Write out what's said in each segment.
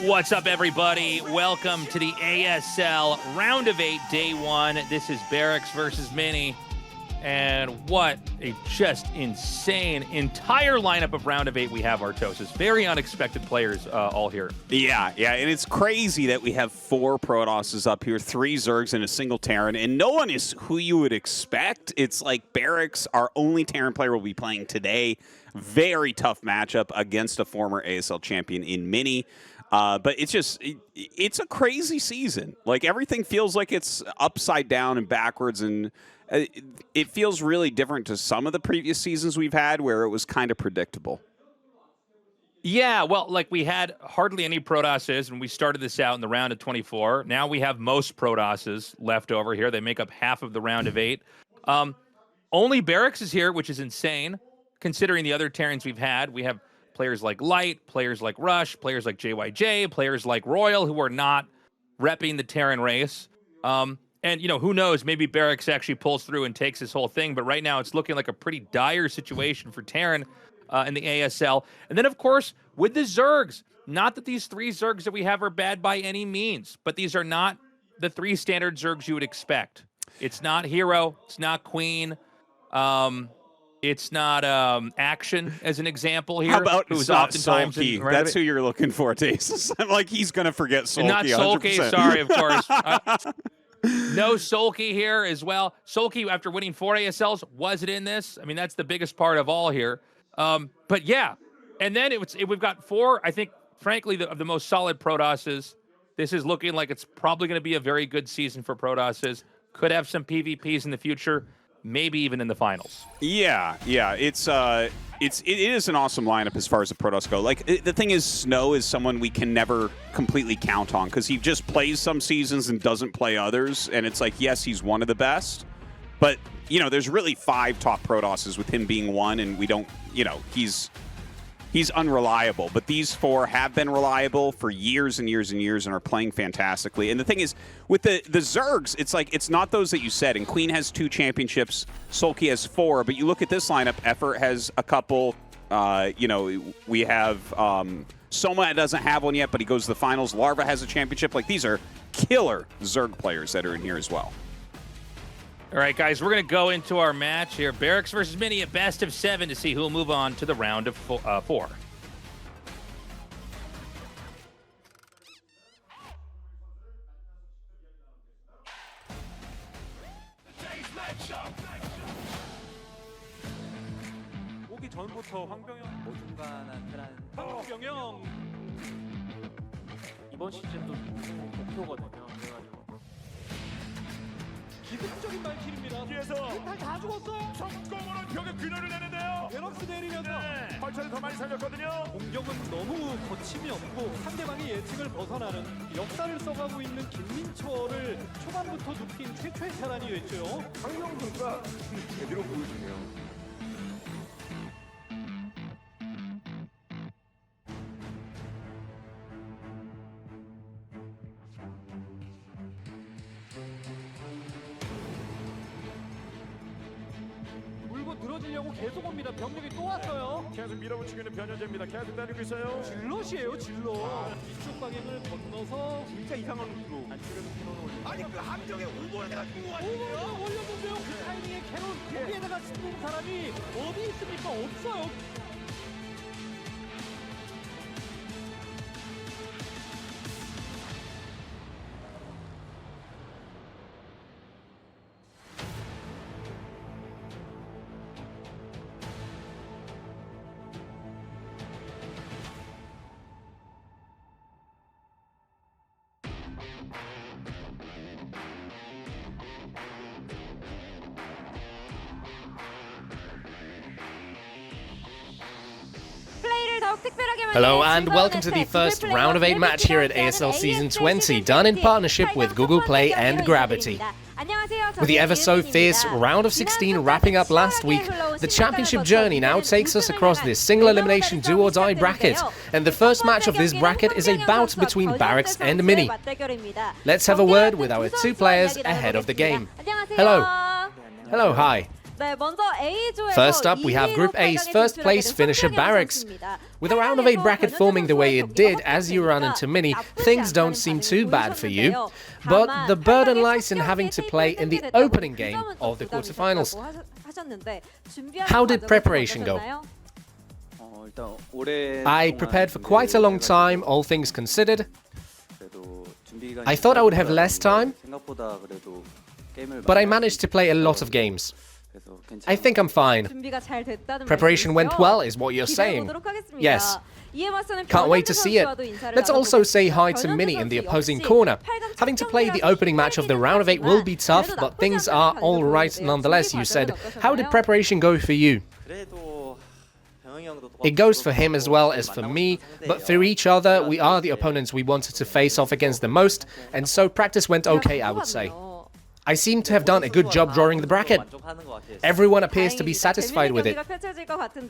What's up, everybody? Welcome to the ASL Round of 8, Day 1. This is Barracks versus Mini. And what a just insane entire lineup of Round of 8 we have, Tastosis. Very unexpected players all here. Yeah, and it's crazy that we have 4 Protosses up here, 3 Zergs, and a single Terran, and no one is who you would expect. It's like Barracks, our only Terran player, will be playing today. Very tough matchup against a former ASL champion in Mini. But it's a crazy season. Like, everything feels like it's upside down and backwards, and it feels really different to some of the previous seasons we've had where it was kind of predictable. Yeah, well, like, we had hardly any Protosses when we started this out in the round of 24. Now we have most Protosses left over here. They make up half of the round of 8. Only Barracks is here, which is insane, considering the other Terrans we've had. We have players like Light, players like Rush, players like JYJ, players like Royal, who are not repping the Terran race. And, you know, who knows, maybe Barracks actually pulls through and takes this whole thing, but right now it's looking like a pretty dire situation for Terran in the ASL. And then, of course, with the Zergs, not that these 3 Zergs that we have are bad by any means, but these are not the 3 standard Zergs you would expect. It's not Hero, it's not Queen, it's not Action, as an example here. How about who's not oftentimes Sulky? That's who you're looking for, Tastosis. I'm like, he's going to forget Sulky. Not Sulky, 100%. sorry, of course. No Sulky here as well. Sulky, after winning 4 ASLs, wasn't in this. I mean, that's the biggest part of all here. But yeah, and then we've got 4, I think, frankly, of the most solid Protosses. This is looking like it's probably going to be a very good season for Protosses. Could have some PvPs in the future, maybe even in the finals. Yeah, it is an awesome lineup as far as the Protoss go. Like, the thing is, Snow is someone we can never completely count on because he just plays some seasons and doesn't play others. And it's like, yes, he's one of the best, but you know, there's really 5 top Protosses with him being one, and we don't, you know, he's unreliable. But these 4 have been reliable for years and years and years and are playing fantastically. And the thing is, with the Zergs, it's like, it's not those that you said. And Queen has 2 championships, Sulky has 4. But you look at this lineup, Effort has a couple. You know, we have Soma doesn't have one yet, but he goes to the finals. Larva has a championship. Like, these are killer Zerg players that are in here as well. All right, guys, we're going to go into our match here. Barracks versus Mini, a best of 7 to see who will move on to the round of 4. 오기 전부터 황병영 어중간한 테란 황병영 이번 시즌도 목표거든요. 그래가지고 기습적인 발길입니다. 뒤에서 멘탈 다 죽었어요. 성공으로 벽에 균열을 내는데요. 베럭스 내리면서 벌처를 더 많이 살렸거든요. 공격은 너무 거침이 없고 상대방의 예측을 벗어나는 역사를 써가고 있는 김민철을 초반부터 눕힌 최초의 테란이었죠. 황병영 선수가 제대로 보여주네요. 늘어지려고 계속 옵니다. 병력이 또 왔어요. 계속 밀어붙이고 있는 변현재입니다. 계속 다니고 있어요. 질럿이에요, 질럿. 이쪽 방향을 건너서 진짜 이상한 루트로 안쪽에서 캐논을 올리고. 아니 그 함정에 오버에다가 죽고 오버를 올렸는데요. 그 타이밍에 캐논 거기에다가 짓는 사람이 어디 있습니까? 없어요. Hello and welcome to the first round of 8 match here at ASL Season 20, done in partnership with Google Play and Gravity. With the ever so fierce round of 16 wrapping up last week, the championship journey now takes us across this single elimination do or die bracket, and the first match of this bracket is a bout between Barracks and Mini. Let's have a word with our 2 players ahead of the game. Hello. Hello, hi. First up, we have Group A's first place finisher Barracks. With a round of 8 bracket forming the way it did as you run into Mini, things don't seem too bad for you. But the burden lies in having to play in the opening game of the quarterfinals. How did preparation go? I prepared for quite a long time, all things considered. I thought I would have less time, but I managed to play a lot of games. I think I'm fine. Preparation went well, is what you're saying. Yes. Can't wait to see it. Let's also say hi to Mini in the opposing corner. Having to play the opening match of the round of 8 will be tough, but things are alright nonetheless, you said. How did preparation go for you? It goes for him as well as for me, but for each other, we are the opponents we wanted to face off against the most, and so practice went okay, I would say. I seem to have done a good job drawing the bracket. Everyone appears to be satisfied with it.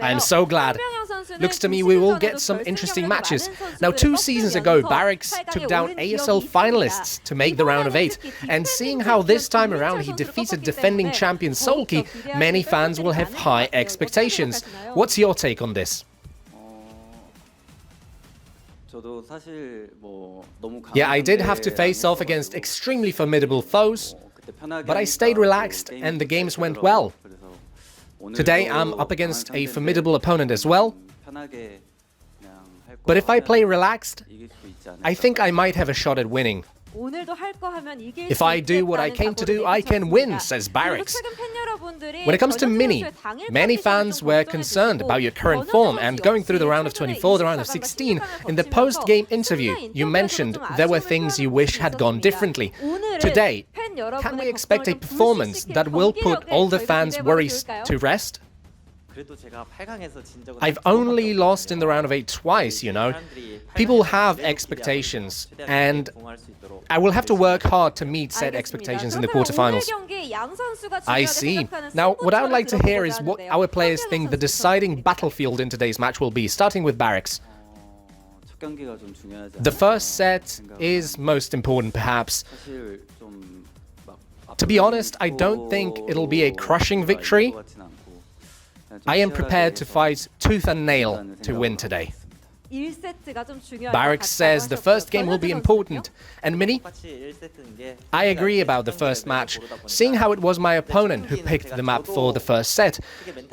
I am so glad. Looks to me we will get some interesting matches. Now, 2 seasons ago, Barracks took down ASL finalists to make the round of 8, and seeing how this time around he defeated defending champion Solki, many fans will have high expectations. What's your take on this? Yeah, I did have to face off against extremely formidable foes, but I stayed relaxed and the games went well. Today I'm up against a formidable opponent as well, but if I play relaxed, I think I might have a shot at winning. If I do what I came to do, I can win, says Barracks. When it comes to Mini, many fans were concerned about your current form, and going through the round of 24, the round of 16, in the post-game interview, you mentioned there were things you wish had gone differently. Today, can we expect a performance that will put all the fans' worries to rest? I've only lost in the round of 8 twice, you know. People have expectations, and I will have to work hard to meet said expectations in the quarterfinals. I see. Now, what I would like to hear is what our players think the deciding battlefield in today's match will be, starting with Barracks. The first set is most important, perhaps. To be honest, I don't think it'll be a crushing victory. I am prepared to fight tooth and nail to win today. Barracks says the first game will be important. And Mini? I agree about the first match, seeing how it was my opponent who picked the map for the first set.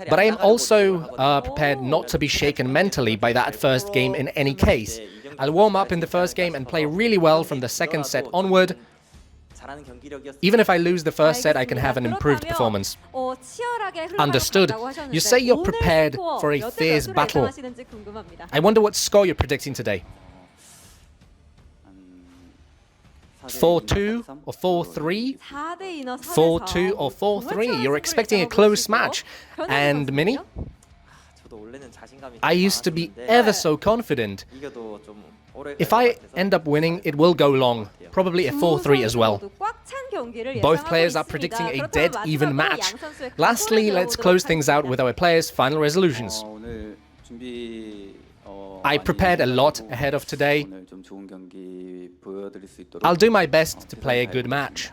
But I am also prepared not to be shaken mentally by that first game in any case. I'll warm up in the first game and play really well from the second set onward. Even if I lose the first set, I can have an improved performance. Understood. You say you're prepared for a fierce battle. I wonder what score you're predicting today. 4-2 or 4-3? 4-2 or 4-3? You're expecting a close match. And Mini? I used to be ever so confident. If I end up winning, it will go long. Probably a 4-3 as well. Both players are predicting a dead even match. Lastly, let's close things out with our players' final resolutions. I prepared a lot ahead of today. I'll do my best to play a good match.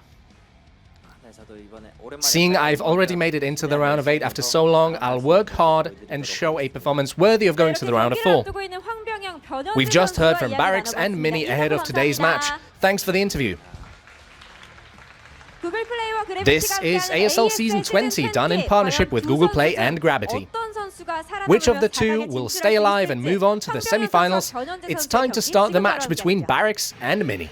Seeing I've already made it into the round of 8 after so long, I'll work hard and show a performance worthy of going to the round of 4. We've just heard from Barracks and Mini ahead of today's match. Thanks for the interview. This is ASL Season 20, done in partnership with Google Play and Gravity. Which of the two will stay alive and move on to the semi-finals? It's time to start the match between Barracks and Mini.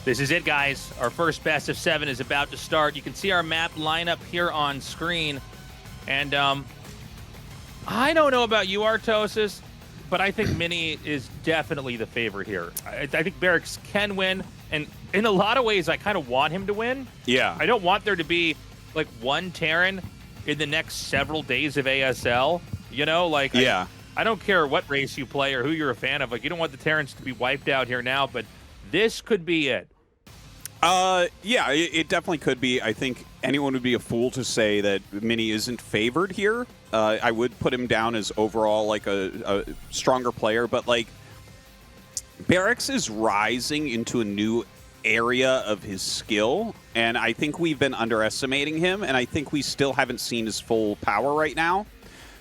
This is it, guys. Our first best of 7 is about to start. You can see our map lineup here on screen. And I don't know about you, Tastosis, but I think Mini is definitely the favorite here. I think Barracks can win, and in a lot of ways, I kind of want him to win. Yeah. I don't want there to be, like, one Terran in the next several days of ASL. You know, like, yeah. I don't care what race you play or who you're a fan of. Like, you don't want the Terrans to be wiped out here now, but this could be it. Yeah, it definitely could be. I think anyone would be a fool to say that Mini isn't favored here. I would put him down as overall like a stronger player, but like Barracks is rising into a new area of his skill, and I think we've been underestimating him, and I think we still haven't seen his full power right now.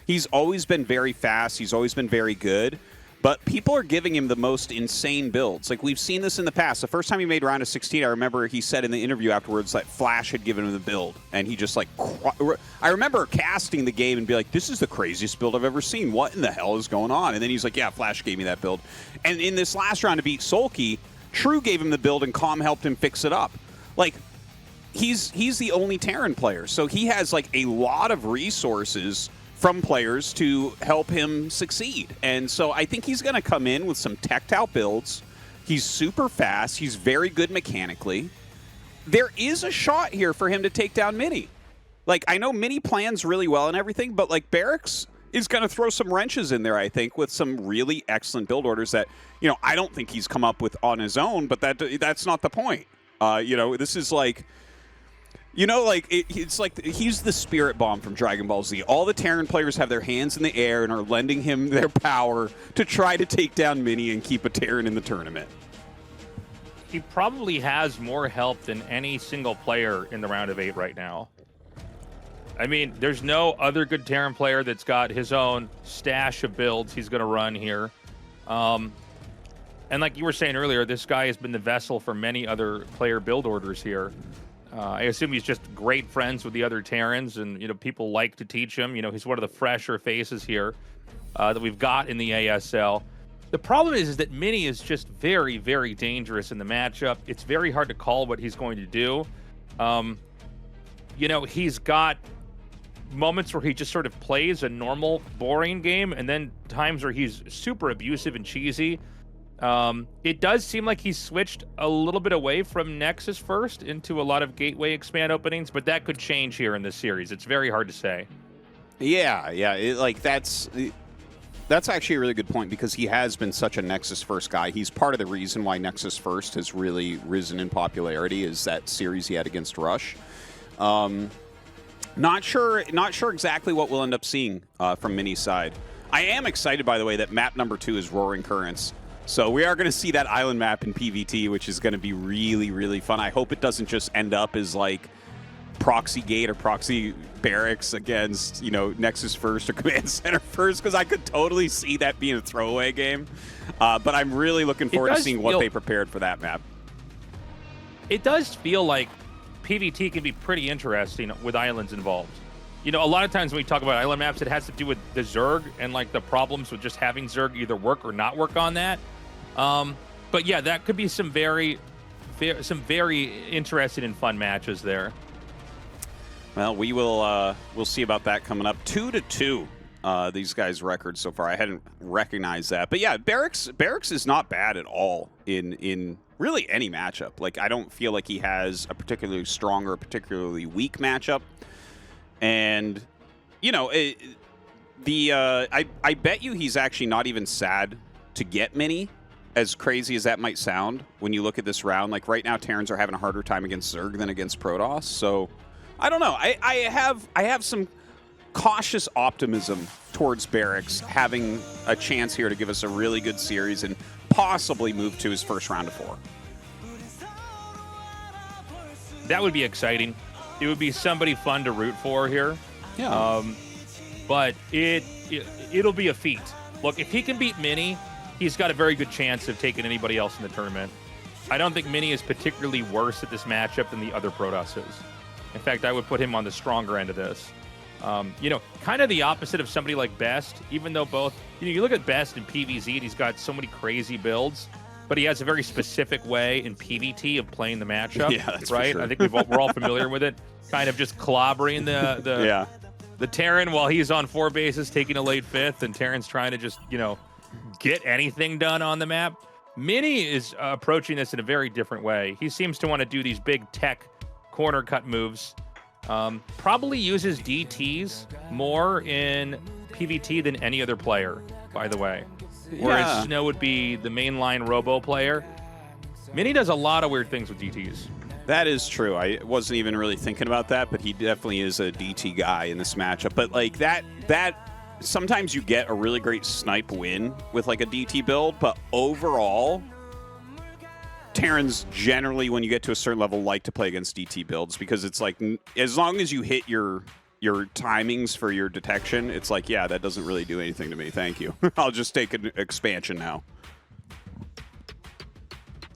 He's always been very fast. He's always been very good. But people are giving him the most insane builds. Like, we've seen this in the past. The first time he made round of 16, I remember he said in the interview afterwards that Flash had given him the build. And he just, like, I remember casting the game and be like, this is the craziest build I've ever seen. What in the hell is going on? And then he's like, yeah, Flash gave me that build. And in this last round to beat Sulky, True gave him the build and Calm helped him fix it up. Like, he's the only Terran player. So he has, like, a lot of resources from players to help him succeed. And so I think he's going to come in with some tactile builds. He's super fast. He's very good mechanically. There is a shot here for him to take down Mini. Like, I know Mini plans really well and everything, but, like, Barracks is going to throw some wrenches in there, I think, with some really excellent build orders that, you know, I don't think he's come up with on his own, but that's not the point. You know, this is like... You know, like, it's like he's the Spirit Bomb from Dragon Ball Z. All the Terran players have their hands in the air and are lending him their power to try to take down Mini and keep a Terran in the tournament. He probably has more help than any single player in the round of 8 right now. I mean, there's no other good Terran player that's got his own stash of builds he's going to run here. And like you were saying earlier, this guy has been the vessel for many other player build orders here. I assume he's just great friends with the other Terrans, and, you know, people like to teach him. You know, he's one of the fresher faces here that we've got in the ASL. The problem is that Mini is just very, very dangerous in the matchup. It's very hard to call what he's going to do. You know, he's got moments where he just sort of plays a normal, boring game, and then times where he's super abusive and cheesy. It does seem like he's switched a little bit away from Nexus first into a lot of gateway expand openings, but that could change here in this series. It's very hard to say. Yeah. That's actually a really good point, because he has been such a Nexus first guy. He's part of the reason why Nexus first has really risen in popularity, is that series he had against Rush. Not sure exactly what we'll end up seeing from Mini's side. I am excited, by the way, that map number 2 is Roaring Currents. So we are going to see that island map in PvT, which is going to be really, really fun. I hope it doesn't just end up as, like, Proxy Gate or Proxy Barracks against, you know, Nexus first or Command Center first, because I could totally see that being a throwaway game. But I'm really looking forward to seeing what they prepared for that map. It does feel like PvT can be pretty interesting with islands involved. You know, a lot of times when we talk about island maps, it has to do with the Zerg and, like, the problems with just having Zerg either work or not work on that. But yeah, that could be some very interesting and fun matches there. Well, we'll see about that coming up. 2-2, these guys' records so far. I hadn't recognized that, but yeah, Barracks is not bad at all in really any matchup. Like, I don't feel like he has a particularly strong or a particularly weak matchup. And, you know, I bet you he's actually not even sad to get Mini, as crazy as that might sound when you look at this round. Like, right now, Terrans are having a harder time against Zerg than against Protoss. So, I don't know. I have some cautious optimism towards Barracks having a chance here to give us a really good series and possibly move to his first round of 4. That would be exciting. It would be somebody fun to root for here. Yeah. But it'll be a feat. Look, if he can beat Mini, he's got a very good chance of taking anybody else in the tournament. I don't think Mini is particularly worse at this matchup than the other Protosses. In fact, I would put him on the stronger end of this. You know, kind of the opposite of somebody like Best, even though both, you know, you look at Best in PvZ and he's got so many crazy builds, but he has a very specific way in PvT of playing the matchup. Yeah, that's right. for sure. I think we're all familiar with it. Kind of just clobbering the Terran while he's on 4 bases, taking a late 5th, and Terran's trying to just, you know, get anything done on the map. Mini is approaching this in a very different way. He seems to want to do these big tech corner cut moves. Probably uses DTs more in PvT than any other player, by the way. Whereas Snow would be the mainline robo player. Mini does a lot of weird things with DTs. That is true. I wasn't even really thinking about that, but he definitely is a DT guy in this matchup. But like that sometimes you get a really great snipe win with like a DT build, but overall, Terrans generally, when you get to a certain level, like to play against DT builds because it's like, as long as you hit your timings for your detection, it's like, yeah, that doesn't really do anything to me. Thank you. I'll just take an expansion now.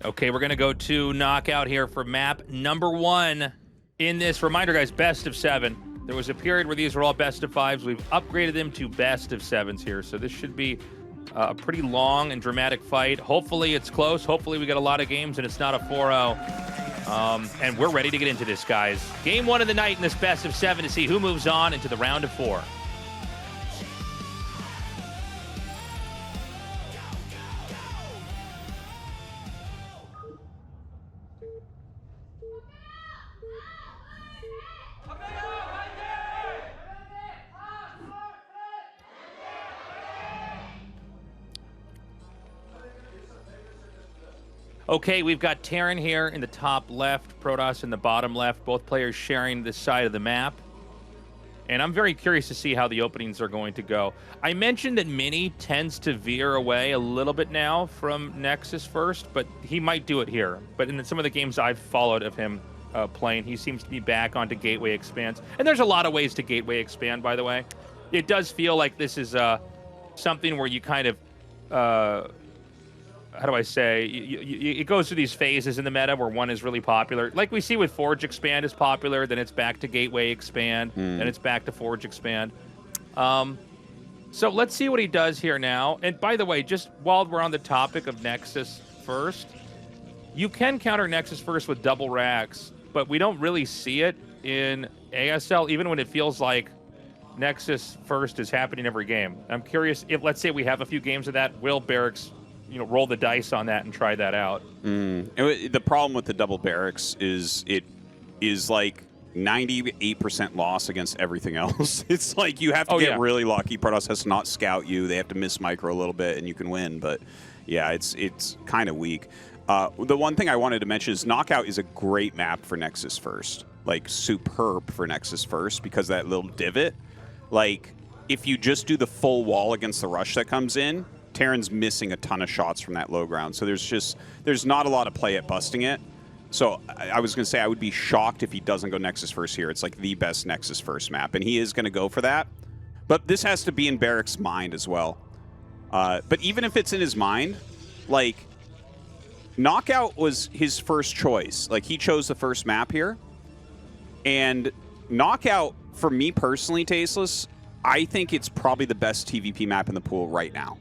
Okay, we're going to go to knockout here for map number 1 in this. Reminder, guys, best of 7. There was a period where these were all best of 5s. We've upgraded them to best of 7s here. So this should be a pretty long and dramatic fight. Hopefully it's close. Hopefully we get a lot of games and it's not a 4-0. And we're ready to get into this, guys. Game 1 of the night in this best of 7 to see who moves on into the round of 4. Okay, we've got Terran here in the top left, Protoss in the bottom left, both players sharing this side of the map. And I'm very curious to see how the openings are going to go. I mentioned that Mini tends to veer away a little bit now from Nexus first, but he might do it here. But in some of the games I've followed of him playing, he seems to be back onto Gateway Expands. And there's a lot of ways to Gateway Expand, by the way. It does feel like this is something where you kind of... how do I say, it goes through these phases in the meta where one is really popular. Like we see with Forge Expand is popular, then it's back to Gateway Expand, then it's back to Forge Expand. So let's see what he does here now. And by the way, just while we're on the topic of Nexus first, you can counter Nexus first with double racks, but we don't really see it in ASL, even when it feels like Nexus first is happening every game. I'm curious if, let's say we have a few games of that, will Barracks roll the dice on that and try that out? The problem with the double Barracks is it is like 98% loss against everything else. It's like you have to get really lucky. Protoss has to not scout you. They have to miss micro a little bit, and you can win. But yeah, it's kind of weak. The one thing I wanted to mention is Knockout is a great map for Nexus first. Like, superb for Nexus first because that little divot. Like, if you just do the full wall against the rush that comes in, Terran's missing a ton of shots from that low ground. So there's not a lot of play at busting it. So I was going to say I would be shocked if he doesn't go Nexus first here. It's like the best Nexus first map, and he is going to go for that. But this has to be in Barracks' mind as well. But even if it's in his mind, like, Knockout was his first choice. Like, he chose the first map here. And Knockout, for me personally, Tasteless, I think it's probably the best TVP map in the pool right now.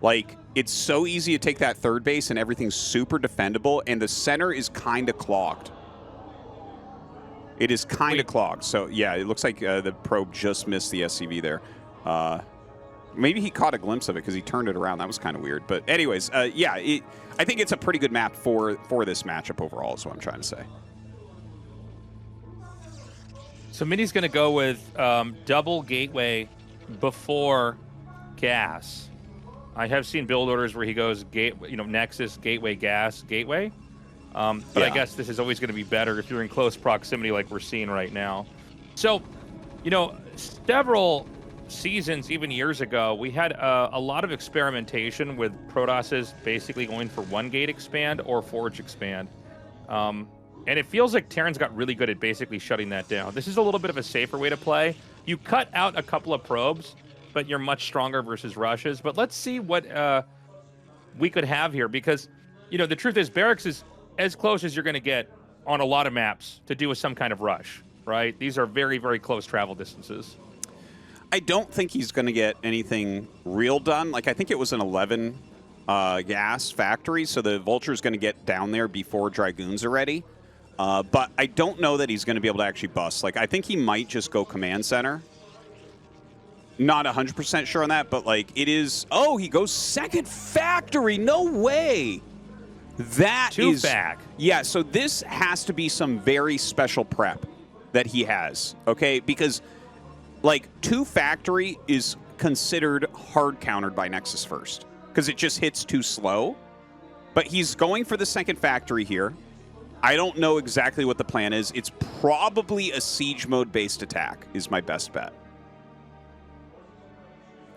Like, it's so easy to take that third base and everything's super defendable, and the center is kind of clogged. It is kind of clogged. So, yeah, it looks like the probe just missed the SCV there. Maybe he caught a glimpse of it because he turned it around. That was kind of weird. But anyways, yeah, I think it's a pretty good map for this matchup overall is what I'm trying to say. So Mini's going to go with double Gateway before Gas. I have seen build orders where he goes Nexus, Gateway, Gas, Gateway. But yeah. I guess this is always going to be better if you're in close proximity like we're seeing right now. So, several seasons, even years ago, we had a lot of experimentation with Protosses basically going for one gate expand or Forge expand. And it feels like Terran's got really good at basically shutting that down. This is a little bit of a safer way to play. You cut out a couple of probes, but you're much stronger versus rushes. But let's see what we could have here, because, the truth is Barracks is as close as you're going to get on a lot of maps to do with some kind of rush, right? These are very, very close travel distances. I don't think he's going to get anything real done. Like, I think it was an 11 gas factory, so the Vulture's going to get down there before Dragoons are ready. But I don't know that he's going to be able to actually bust. Like, I think he might just go command center. Not 100% sure on that, but, like, it is... Oh, he goes second factory. No way. That is... Two back. Yeah, so this has to be some very special prep that he has, okay? Because, like, 2 factory is considered hard countered by Nexus first because it just hits too slow. But he's going for the second factory here. I don't know exactly what the plan is. It's probably a siege mode-based attack is my best bet.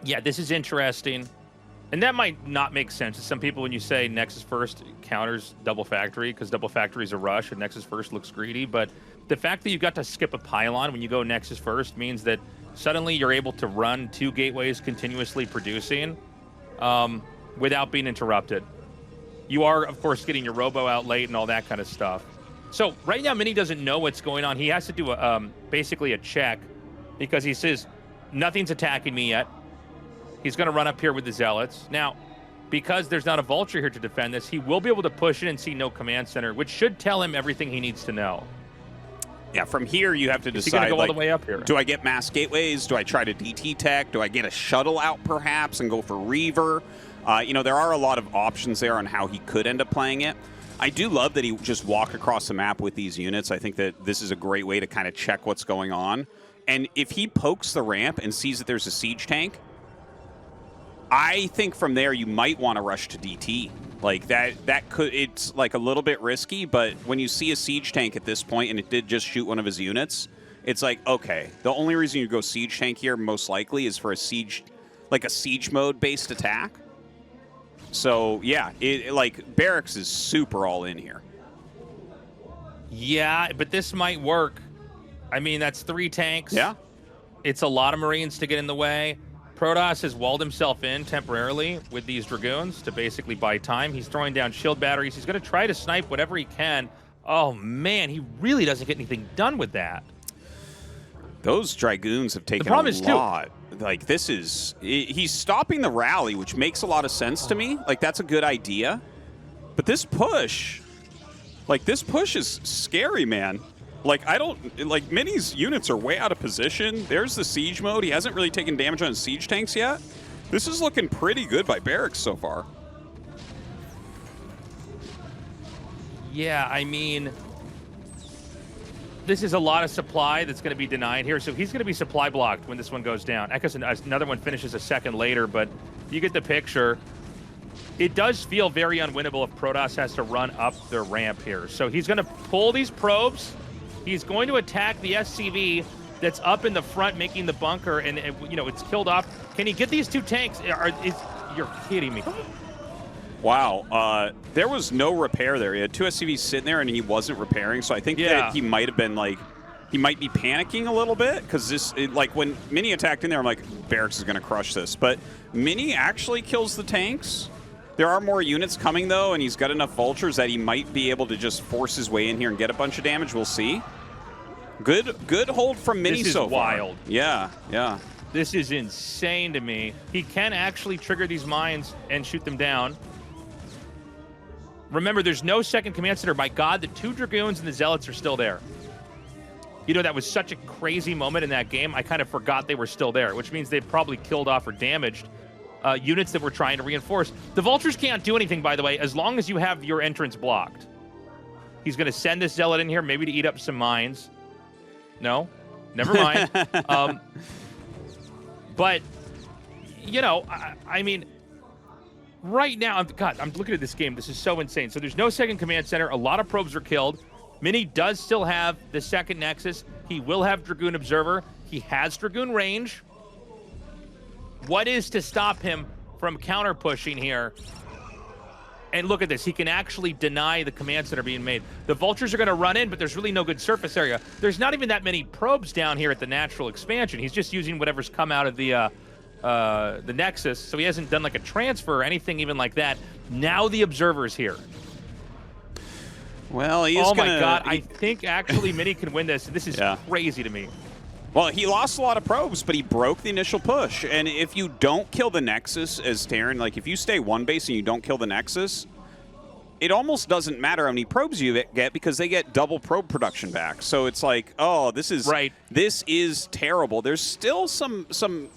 Yeah, this is interesting. And that might not make sense to some people when you say Nexus first counters double factory, because double factory is a rush and Nexus first looks greedy. But the fact that you got to skip a pylon when you go Nexus first means that suddenly you're able to run 2 gateways continuously producing without being interrupted. You are, of course, getting your robo out late and all that kind of stuff. So right now, Mini doesn't know what's going on. He has to do basically a check because he says, nothing's attacking me yet. He's going to run up here with the Zealots. Now, because there's not a Vulture here to defend this, he will be able to push in and see no command center, which should tell him everything he needs to know. Yeah, from here you have to decide. Is he going to go all the way up here? Do I get mass gateways? Do I try to DT tech? Do I get a shuttle out perhaps and go for Reaver? You know, there are a lot of options there on how he could end up playing it. I do love that he just walked across the map with these units. I think that this is a great way to kind of check what's going on. And if he pokes the ramp and sees that there's a siege tank, I think from there you might want to rush to DT. Like that could, it's like a little bit risky, but when you see a siege tank at this point and it did just shoot one of his units, it's like, okay, the only reason you go siege tank here most likely is for a siege, like a siege mode based attack. So yeah, like Barracks is super all in here. Yeah, but this might work. I mean, that's 3 tanks. Yeah. It's a lot of Marines to get in the way. Protoss has walled himself in temporarily with these Dragoons to basically buy time. He's throwing down shield batteries. He's going to try to snipe whatever he can. Oh, man, he really doesn't get anything done with that. Those Dragoons have taken a lot. Like, this is... He's stopping the rally, which makes a lot of sense to me. Like, that's a good idea. But this push... Like, this push is scary, man. Like, I don't... Like, Mini's units are way out of position. There's the siege mode. He hasn't really taken damage on his siege tanks yet. This is looking pretty good by Barracks so far. Yeah, I mean... This is a lot of supply that's going to be denied here, so he's going to be supply blocked when this one goes down. Echoes, another one finishes a second later, but you get the picture. It does feel very unwinnable if Protoss has to run up their ramp here. So he's going to pull these probes. He's going to attack the SCV that's up in the front, making the bunker, and you know, it's killed off. Can he get these 2 tanks? You're kidding me. Wow, there was no repair there. He had 2 SCVs sitting there, and he wasn't repairing. So I think that he might have been like, he might be panicking a little bit because this, like when Mini attacked in there, I'm like, Barracks is going to crush this. But Mini actually kills the tanks. There are more units coming though, and he's got enough vultures that he might be able to just force his way in here and get a bunch of damage. We'll see. Good hold from Mini so far. This is wild. Yeah, yeah. This is insane to me. He can actually trigger these mines and shoot them down. Remember, there's no second command center. My God, the 2 Dragoons and the Zealots are still there. You know, that was such a crazy moment in that game. I kind of forgot they were still there, which means they've probably killed off or damaged units that were trying to reinforce. The Vultures can't do anything, by the way, as long as you have your entrance blocked. He's going to send this Zealot in here, maybe to eat up some mines. No? Never mind. But, you know, I mean... Right now, I'm looking at this game. This is so insane. So there's no second command center. A lot of probes are killed. Mini does still have the second Nexus. He will have Dragoon Observer. He has Dragoon range. What is to stop him from counter-pushing here? And look at this. He can actually deny the command center being made. The Vultures are going to run in, but there's really no good surface area. There's not even that many probes down here at the natural expansion. He's just using whatever's come out of the Nexus, so he hasn't done like a transfer or anything even like that. Now the Observer's here. Well, he's oh my God, I think actually Mini can win this. This is crazy to me. Well, he lost a lot of probes, but he broke the initial push. And if you don't kill the Nexus as Terran, like if you stay 1 base and you don't kill the Nexus, it almost doesn't matter how many probes you get because they get double probe production back. So it's like, oh, this is this is terrible. There's still some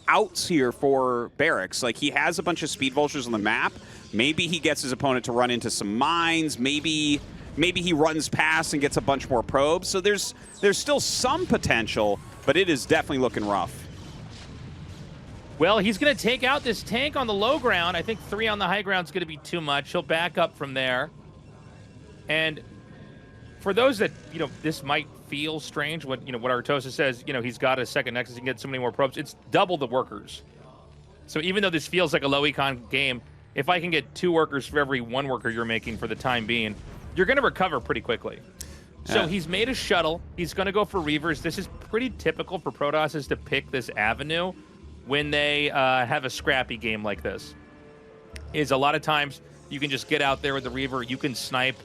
outs here for Barracks. Like he has a bunch of speed vultures on the map. Maybe he gets his opponent to run into some mines. Maybe he runs past and gets a bunch more probes. So there's still some potential, but it is definitely looking rough. Well, he's going to take out this tank on the low ground. I think 3 on the high ground is going to be too much. He'll back up from there. And for those that, you know, this might feel strange, what Artosis says, you know, he's got a second Nexus, he can get so many more probes. It's double the workers. So even though this feels like a low econ game, if I can get 2 workers for every 1 worker you're making for the time being, you're going to recover pretty quickly. So he's made a shuttle. He's going to go for Reavers. This is pretty typical for Protosses to pick this avenue when they have a scrappy game like this. Is a lot of times you can just get out there with the Reaver. You can snipe,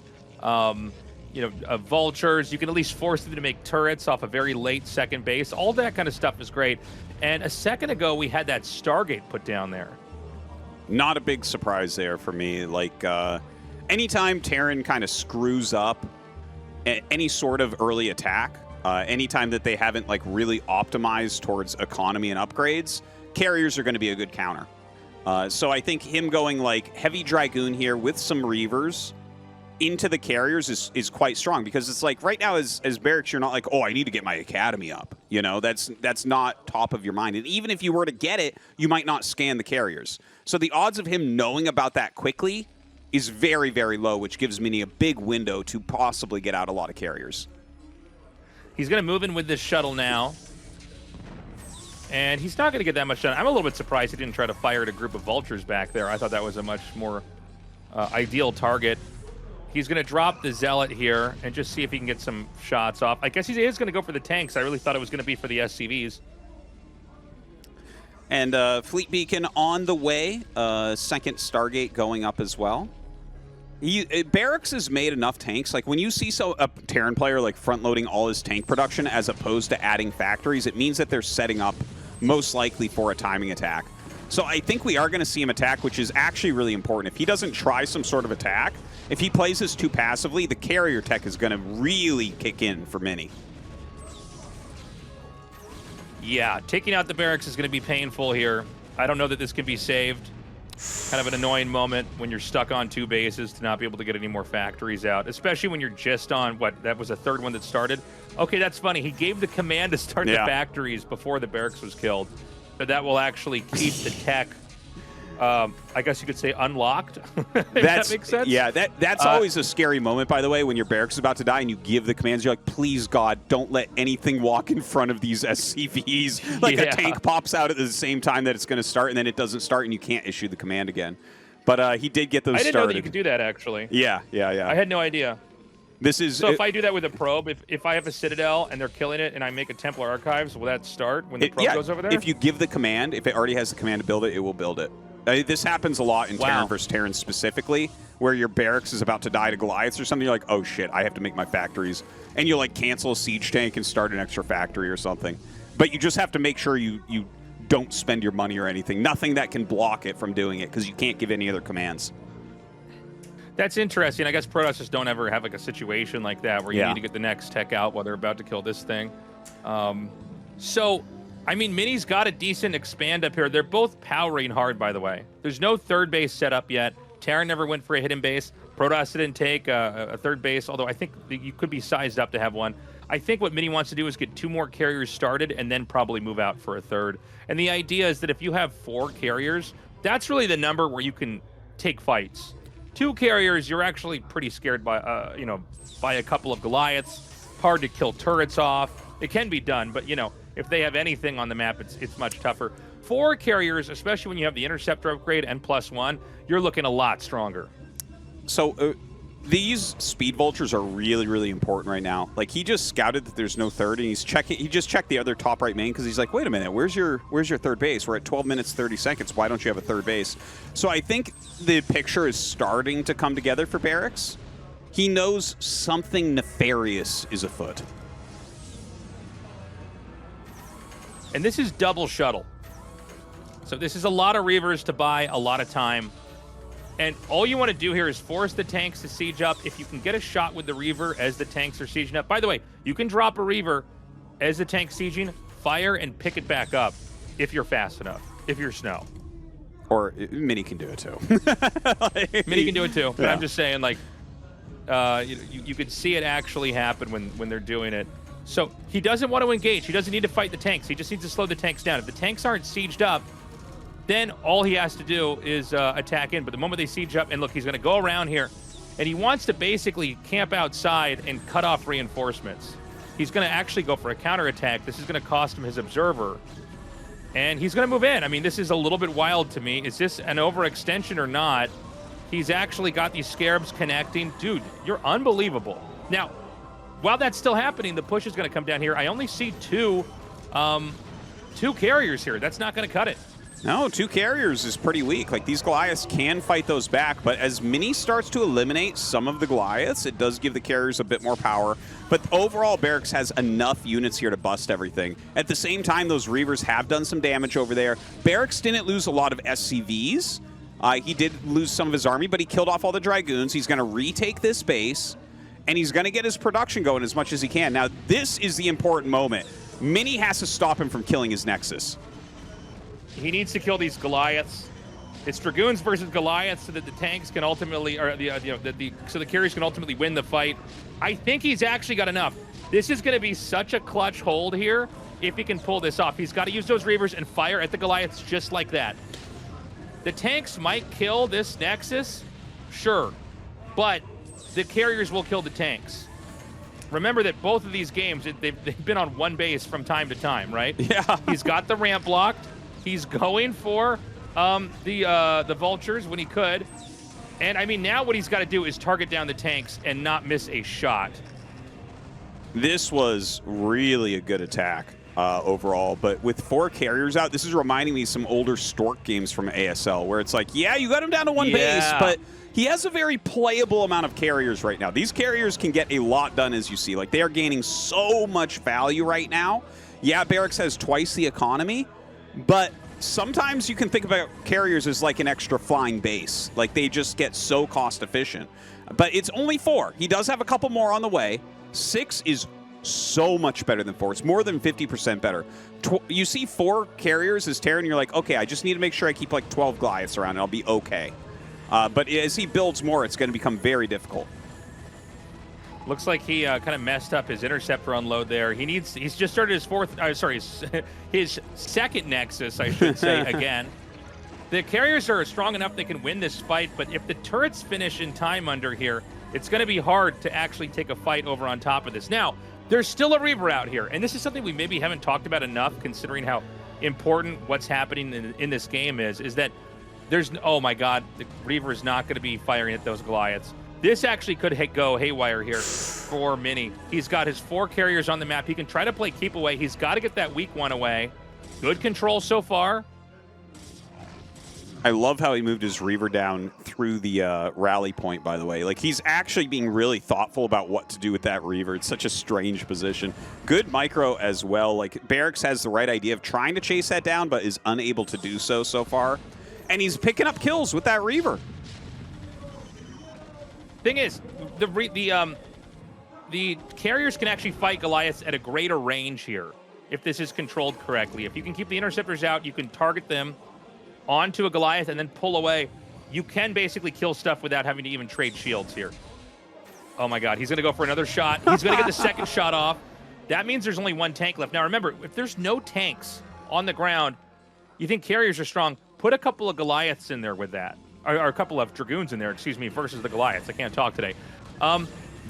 vultures. You can at least force them to make turrets off a very late second base. All that kind of stuff is great. And a second ago, we had that Stargate put down there. Not a big surprise there for me. Like, anytime Terran kind of screws up any sort of early attack, anytime that they haven't like really optimized towards economy and upgrades, carriers are going to be a good counter. So I think him going like heavy Dragoon here with some Reavers into the carriers is quite strong, because it's like right now as Barracks, you're not like, oh, I need to get my academy up. You know, that's not top of your mind. And even if you were to get it, you might not scan the carriers. So the odds of him knowing about that quickly is very, very low, which gives Mini a big window to possibly get out a lot of carriers. He's going to move in with this shuttle now. And he's not going to get that much done. I'm a little bit surprised he didn't try to fire at a group of vultures back there. I thought that was a much more ideal target. He's going to drop the Zealot here and just see if he can get some shots off. I guess he is going to go for the tanks. I really thought it was going to be for the SCVs. And Fleet Beacon on the way. Second Stargate going up as well. Barracks has made enough tanks. Like when you see a Terran player like front-loading all his tank production as opposed to adding factories, it means that they're setting up most likely for a timing attack. So I think we are going to see him attack, which is actually really important. If he doesn't try some sort of attack, if he plays this too passively, the carrier tech is going to really kick in for Mini. Yeah, taking out the Barracks is going to be painful here. I don't know that this can be saved. Kind of an annoying moment when you're stuck on 2 bases to not be able to get any more factories out, especially when you're just on, that was a third one that started? Okay, that's funny. He gave the command to start the factories before the Barracks was killed. But that will actually keep the tech, I guess you could say, unlocked. That makes sense? Yeah, that's always a scary moment, by the way, when your Barracks is about to die and you give the commands. You're like, please, God, don't let anything walk in front of these SCVs. Like a tank pops out at the same time that it's going to start, and then it doesn't start, and you can't issue the command again. But he did get those started. I didn't know that you could do that, actually. Yeah. I had no idea. So if I do that with a probe, if I have a Citadel and they're killing it and I make a Templar Archives, will that start when the probe goes over there? If you give the command, if it already has the command to build it, it will build it. This happens a lot in Terran versus Terran specifically, where your Barracks is about to die to Goliaths or something. You're like, oh shit, I have to make my factories. And you'll like cancel a siege tank and start an extra factory or something. But you just have to make sure you don't spend your money or anything. Nothing that can block it from doing it, because you can't give any other commands. That's interesting. I guess Protoss just don't ever have like a situation like that where you need to get the next tech out while they're about to kill this thing. So, I mean, Mini's got a decent expand up here. They're both powering hard, by the way. There's no third base set up yet. Terran never went for a hidden base. Protoss didn't take a third base, although I think you could be sized up to have one. I think what Mini wants to do is get 2 more carriers started and then probably move out for a third. And the idea is that if you have 4 carriers, that's really the number where you can take fights. 2 carriers, you're actually pretty scared by, by a couple of Goliaths. Hard to kill turrets off. It can be done, but, if they have anything on the map, it's much tougher. 4 carriers, especially when you have the Interceptor upgrade and +1, you're looking a lot stronger. So these Speed Vultures are really, really important right now. Like, he just scouted that there's no third, and he just checked the other top right main, because he's like, wait a minute, where's your third base? We're at 12 minutes, 30 seconds. Why don't you have a third base? So I think the picture is starting to come together for Barracks. He knows something nefarious is afoot. And this is double shuttle. So this is a lot of Reavers to buy a lot of time. And all you want to do here is force the tanks to siege up. If you can get a shot with the Reaver as the tanks are sieging up. By the way, you can drop a Reaver as the tank's sieging, fire, and pick it back up if you're fast enough, if you're Snow. Or Mini can do it too. Mini can do it too. But I'm just saying, like, you could see it actually happen when they're doing it. So he doesn't want to engage. He doesn't need to fight the tanks. He just needs to slow the tanks down. If the tanks aren't sieged up, then all he has to do is attack in. But the moment they siege up, and look, he's going to go around here, and he wants to basically camp outside and cut off reinforcements. He's going to actually go for a counterattack. This is going to cost him his observer. And he's going to move in. I mean, this is a little bit wild to me. Is this an overextension or not? He's actually got these scarabs connecting. Dude, you're unbelievable. Now, while that's still happening, the push is going to come down here. I only see two carriers here. That's not going to cut it. No, 2 carriers is pretty weak. Like, these Goliaths can fight those back, but as Mini starts to eliminate some of the Goliaths, it does give the carriers a bit more power. But overall, Barracks has enough units here to bust everything. At the same time, those Reavers have done some damage over there. Barracks didn't lose a lot of SCVs. He did lose some of his army, but he killed off all the Dragoons. He's going to retake this base, and he's going to get his production going as much as he can. Now, this is the important moment. Mini has to stop him from killing his Nexus. He needs to kill these Goliaths. It's Dragoons versus Goliaths so that the tanks can ultimately, or so the carriers can ultimately win the fight. I think he's actually got enough. This is going to be such a clutch hold here if he can pull this off. He's got to use those Reavers and fire at the Goliaths just like that. The tanks might kill this Nexus, sure, but the carriers will kill the tanks. Remember that both of these games, they've been on one base from time to time, right? Yeah. He's got the ramp blocked. He's going for the vultures when he could. And, I mean, now what he's got to do is target down the tanks and not miss a shot. This was really a good attack overall, but with 4 carriers out, this is reminding me of some older Stork games from ASL, where it's like, yeah, you got him down to 1 base, but he has a very playable amount of carriers right now. These carriers can get a lot done, as you see. Like, they are gaining so much value right now. Yeah, Barracks has twice the economy, but sometimes you can think about carriers as like an extra flying base. Like, they just get so cost efficient. But it's only 4. He does have a couple more on the way. 6 is so much better than 4. It's more than 50% better. You see 4 carriers as Terran, you're like, okay, I just need to make sure I keep like 12 Goliaths around and I'll be okay. But as he builds more, it's going to become very difficult. Looks like he kind of messed up his interceptor unload there. He's just started his his second Nexus, I should say, again. The carriers are strong enough they can win this fight, but if the turrets finish in time under here, it's going to be hard to actually take a fight over on top of this. Now, there's still a Reaver out here, and this is something we maybe haven't talked about enough, considering how important what's happening in this game is that there's, oh my God, the Reaver is not going to be firing at those Goliaths. This actually could go haywire here for Mini. He's got his 4 carriers on the map. He can try to play keep away. He's got to get that weak one away. Good control so far. I love how he moved his Reaver down through the rally point, by the way. Like, he's actually being really thoughtful about what to do with that Reaver. It's such a strange position. Good micro as well. Like, Barracks has the right idea of trying to chase that down, but is unable to do so far. And he's picking up kills with that Reaver. Thing is, the carriers can actually fight Goliaths at a greater range here if this is controlled correctly. If you can keep the interceptors out, you can target them onto a Goliath and then pull away. You can basically kill stuff without having to even trade shields here. Oh my God, he's going to go for another shot. He's going to get the second shot off. That means there's only 1 tank left. Now remember, if there's no tanks on the ground, you think carriers are strong, put a couple of Goliaths in there with that. Or a couple of Dragoons in there, excuse me, versus the Goliaths. I can't talk today.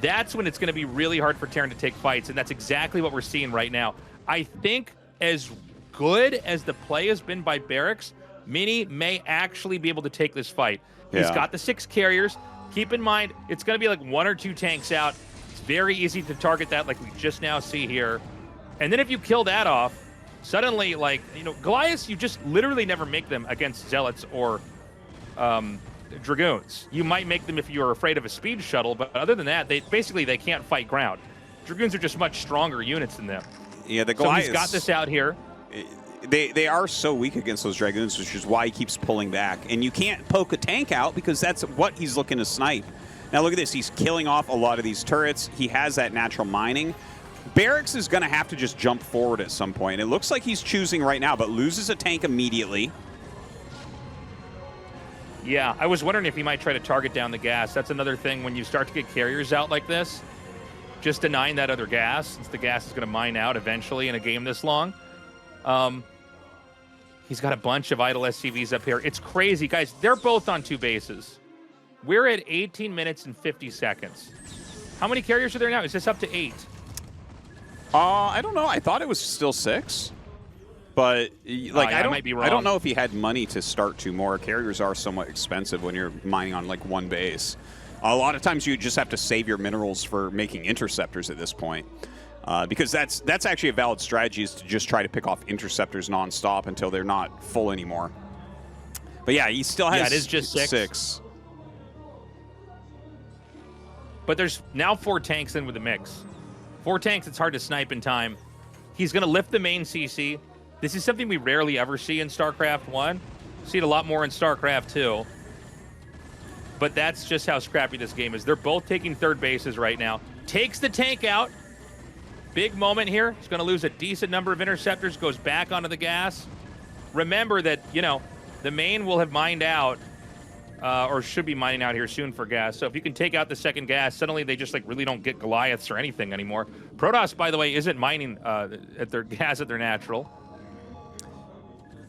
That's when it's going to be really hard for Terran to take fights, and that's exactly what we're seeing right now. I think as good as the play has been by Barracks, Mini may actually be able to take this fight. Yeah. He's got the 6 carriers. Keep in mind, it's going to be like 1 or 2 tanks out. It's very easy to target that like we just now see here. And then if you kill that off, suddenly, like, you know, Goliaths, you just literally never make them against Zealots or Dragoons. You might make them if you're afraid of a speed shuttle, but other than that, they can't fight ground. Dragoons are just much stronger units than them. Yeah, the Goliaths, so he's got this out here. They are so weak against those Dragoons, which is why he keeps pulling back. And you can't poke a tank out because that's what he's looking to snipe. Now look at this. He's killing off a lot of these turrets. He has that natural mining. Barracks is going to have to just jump forward at some point. It looks like he's choosing right now, but loses a tank immediately. Yeah, I was wondering if he might try to target down the gas. That's another thing when you start to get carriers out like this. Just denying that other gas, since the gas is going to mine out eventually in a game this long. He's got a bunch of idle SCVs up here. It's crazy, guys. They're both on 2 bases. We're at 18 minutes and 50 seconds. How many carriers are there now? Is this up to 8? I don't know. I thought it was still 6. But like, I might be wrong. I don't know if he had money to start 2 more. Carriers are somewhat expensive when you're mining on like 1 base. A lot of times you just have to save your minerals for making interceptors at this point, because that's actually a valid strategy, is to just try to pick off interceptors nonstop until they're not full anymore. But yeah, he still has it is just 6. But there's now 4 tanks in with the mix. 4 tanks, it's hard to snipe in time. He's going to lift the main CC. This is something we rarely ever see in StarCraft 1. See it a lot more in StarCraft 2. But that's just how scrappy this game is. They're both taking third bases right now. Takes the tank out. Big moment here. He's going to lose a decent number of interceptors. Goes back onto the gas. Remember that, you know, the main will have mined out, or should be mining out here soon for gas. So if you can take out the second gas, suddenly they just like really don't get Goliaths or anything anymore. Protoss, by the way, isn't mining at their gas at their natural.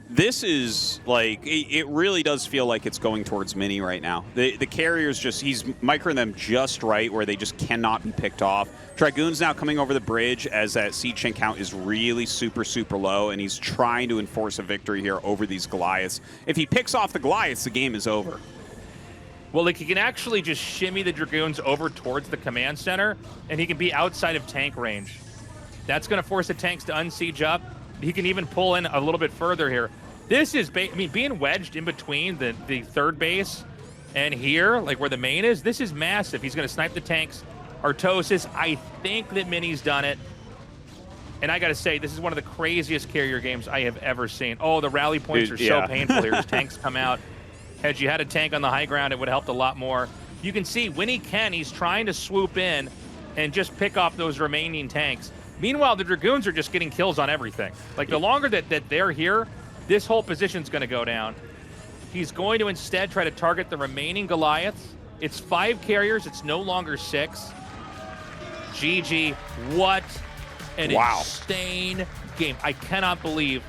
This is like, it really does feel like it's going towards Mini right now. The carriers just, he's microing them just right where they just cannot be picked off. Dragoon's now coming over the bridge as that siege chain count is really super, super low, and he's trying to enforce a victory here over these Goliaths. If he picks off the Goliaths, the game is over. Well, like, he can actually just shimmy the Dragoons over towards the command center, and he can be outside of tank range. That's going to force the tanks to unsiege up. He can even pull in a little bit further here. This is, I mean, being wedged in between the third base and here, like where the main is, this is massive. He's going to snipe the tanks. Tastosis, I think that Mini's done it. And I got to say, this is one of the craziest carrier games I have ever seen. Oh, the rally points are so painful here. His tanks come out. Had you had a tank on the high ground, it would have helped a lot more. You can see when he can, he's trying to swoop in and just pick off those remaining tanks. Meanwhile, the Dragoons are just getting kills on everything. Like, the longer that they're here, this whole position's going to go down. He's going to instead try to target the remaining Goliaths. It's 5 carriers. It's no longer 6. GG. What an insane game. I cannot believe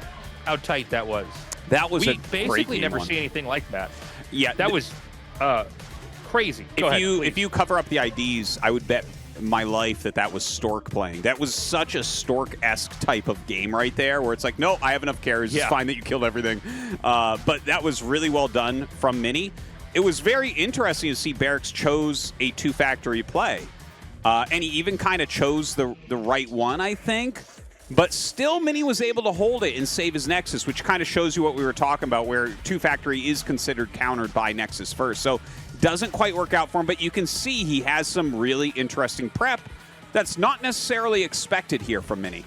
how tight that was. That was we basically never see anything like that. Yeah. That was crazy. If you cover up the IDs, I would bet my life that was Stork playing. That was such a Stork-esque type of game right there, where it's like, no, I have enough carriers. It's fine that you killed everything. But that was really well done from Mini. It was very interesting to see Barracks chose a 2-factory play. And he even kind of chose the right one, I think. But still, Mini was able to hold it and save his Nexus, which kind of shows you what we were talking about, where 2-factory is considered countered by Nexus first. So doesn't quite work out for him, but you can see he has some really interesting prep that's not necessarily expected here from Mini.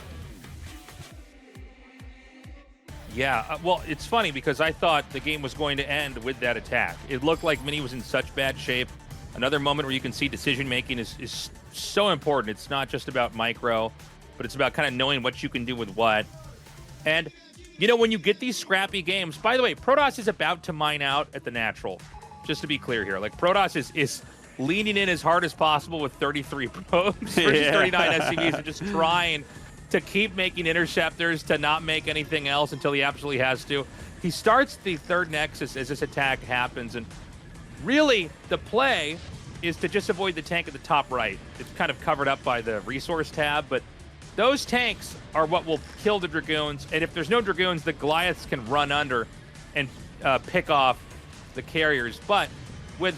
Yeah, well, it's funny because I thought the game was going to end with that attack. It looked like Mini was in such bad shape. Another moment where you can see decision-making is so important. It's not just about micro, but it's about kind of knowing what you can do with what. And, you know, when you get these scrappy games, by the way, Protoss is about to mine out at the natural. Just to be clear here, like, Protoss is leaning in as hard as possible with 33 probes versus 39 SCVs and just trying to keep making interceptors, to not make anything else until he absolutely has to. He starts the third Nexus as this attack happens, and really the play is to just avoid the tank at the top right. It's kind of covered up by the resource tab, but those tanks are what will kill the Dragoons, and if there's no Dragoons, the Goliaths can run under and pick off the carriers. But with,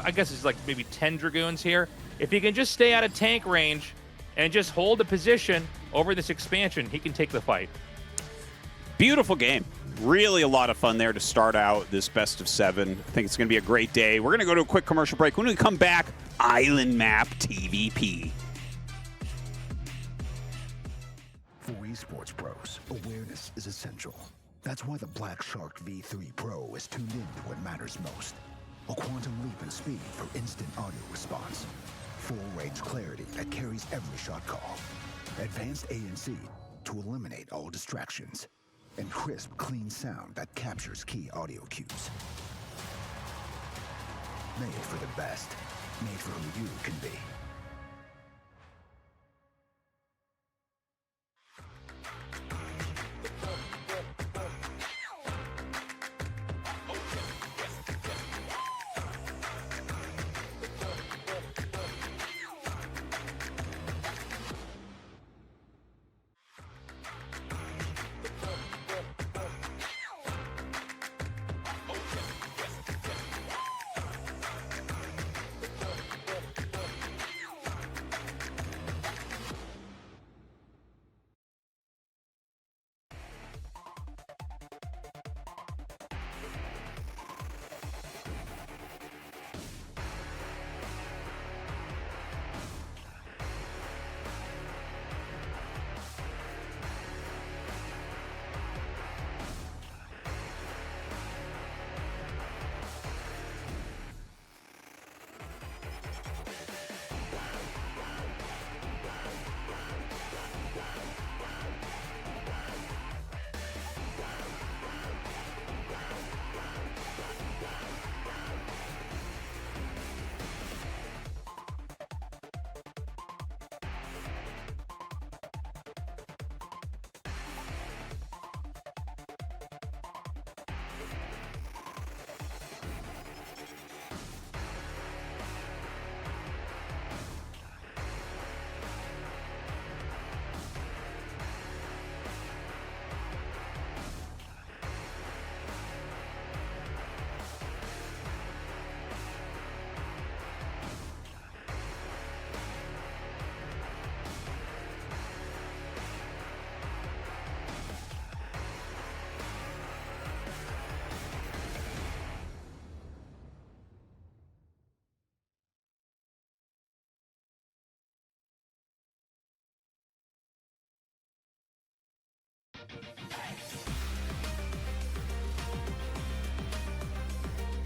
I guess it's like maybe 10 Dragoons here, if he can just stay out of tank range and just hold the position over this expansion, he can take the fight. Beautiful game. Really a lot of fun there to start out this best of 7. I think it's going to be a great day. We're going to go to a quick commercial break. When we come back, Island Map TVP. For esports pros, awareness is essential. That's why the Black Shark V3 Pro is tuned in to what matters most. A quantum leap in speed for instant audio response. Full range clarity that carries every shot call. Advanced ANC to eliminate all distractions. And crisp, clean sound that captures key audio cues. Made for the best. Made for who you can be.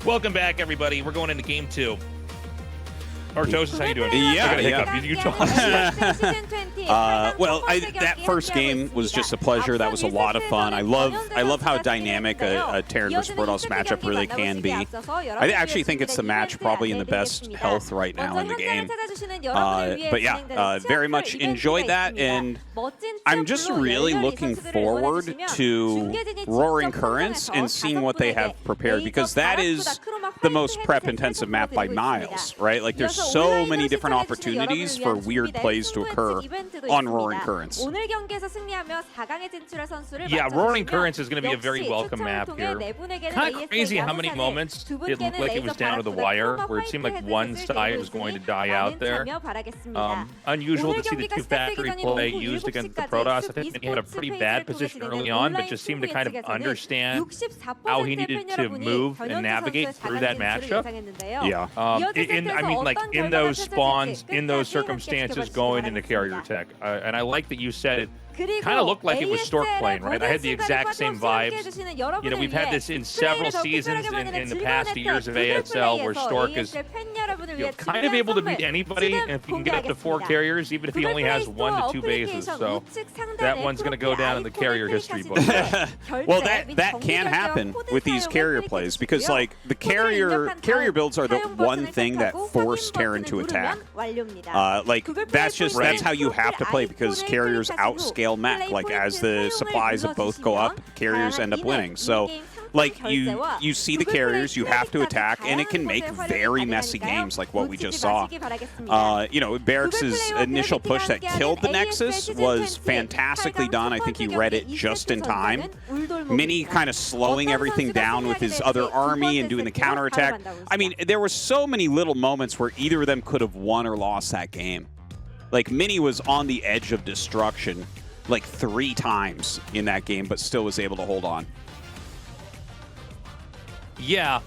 Welcome back, everybody. We're going into game 2. Tastosis, how you doing? Yeah, I got a hiccup. You talk. Well, that first game was just a pleasure. That was a lot of fun. I love how dynamic a Terran versus Protoss matchup really can be. I actually think it's the match probably in the best health right now in the game. But yeah, very much enjoyed that, and I'm just really looking forward to Roaring Currents and seeing what they have prepared, because that is the most prep-intensive map by miles, right? Like, there's so many different opportunities for weird plays to occur on Roaring Currents. Yeah, Roaring Currents is going to be a very welcome map here. Kind of crazy how many moments it looked like it was down to the wire, where it seemed like one side was going to die out there. Unusual to see the 2 factory play used against the Protoss. I think he had a pretty bad position early on, but just seemed to kind of understand how he needed to move and navigate through that matchup. Yeah. I mean, like, in those spawns, in those circumstances, going into carrier tech. And I like that you said it kind of looked like it was Stork playing, right? I had the exact same vibes. You know, we've had this in several seasons in the past years of ASL, where Stork is kind of able to beat anybody, and if he can get up to 4 carriers, even if he only has 1 to 2 bases. So that one's going to go down in the carrier history book. Well, that can happen with these carrier plays, because like the carrier builds are the one thing that force Terran to attack. Like, that's how you have to play, because carriers outscale mech. Like, as the supplies of both go up, carriers end up winning. So like, you see the carriers, you have to attack, and it can make very messy games like what we just saw. You know, Barracks' initial push that killed the Nexus was fantastically done. I think he read it just in time. Mini kind of slowing everything down with his other army and doing the counterattack. I mean, there were so many little moments where either of them could have won or lost that game. Like, Mini was on the edge of destruction like 3 times in that game, but still was able to hold on. Yeah,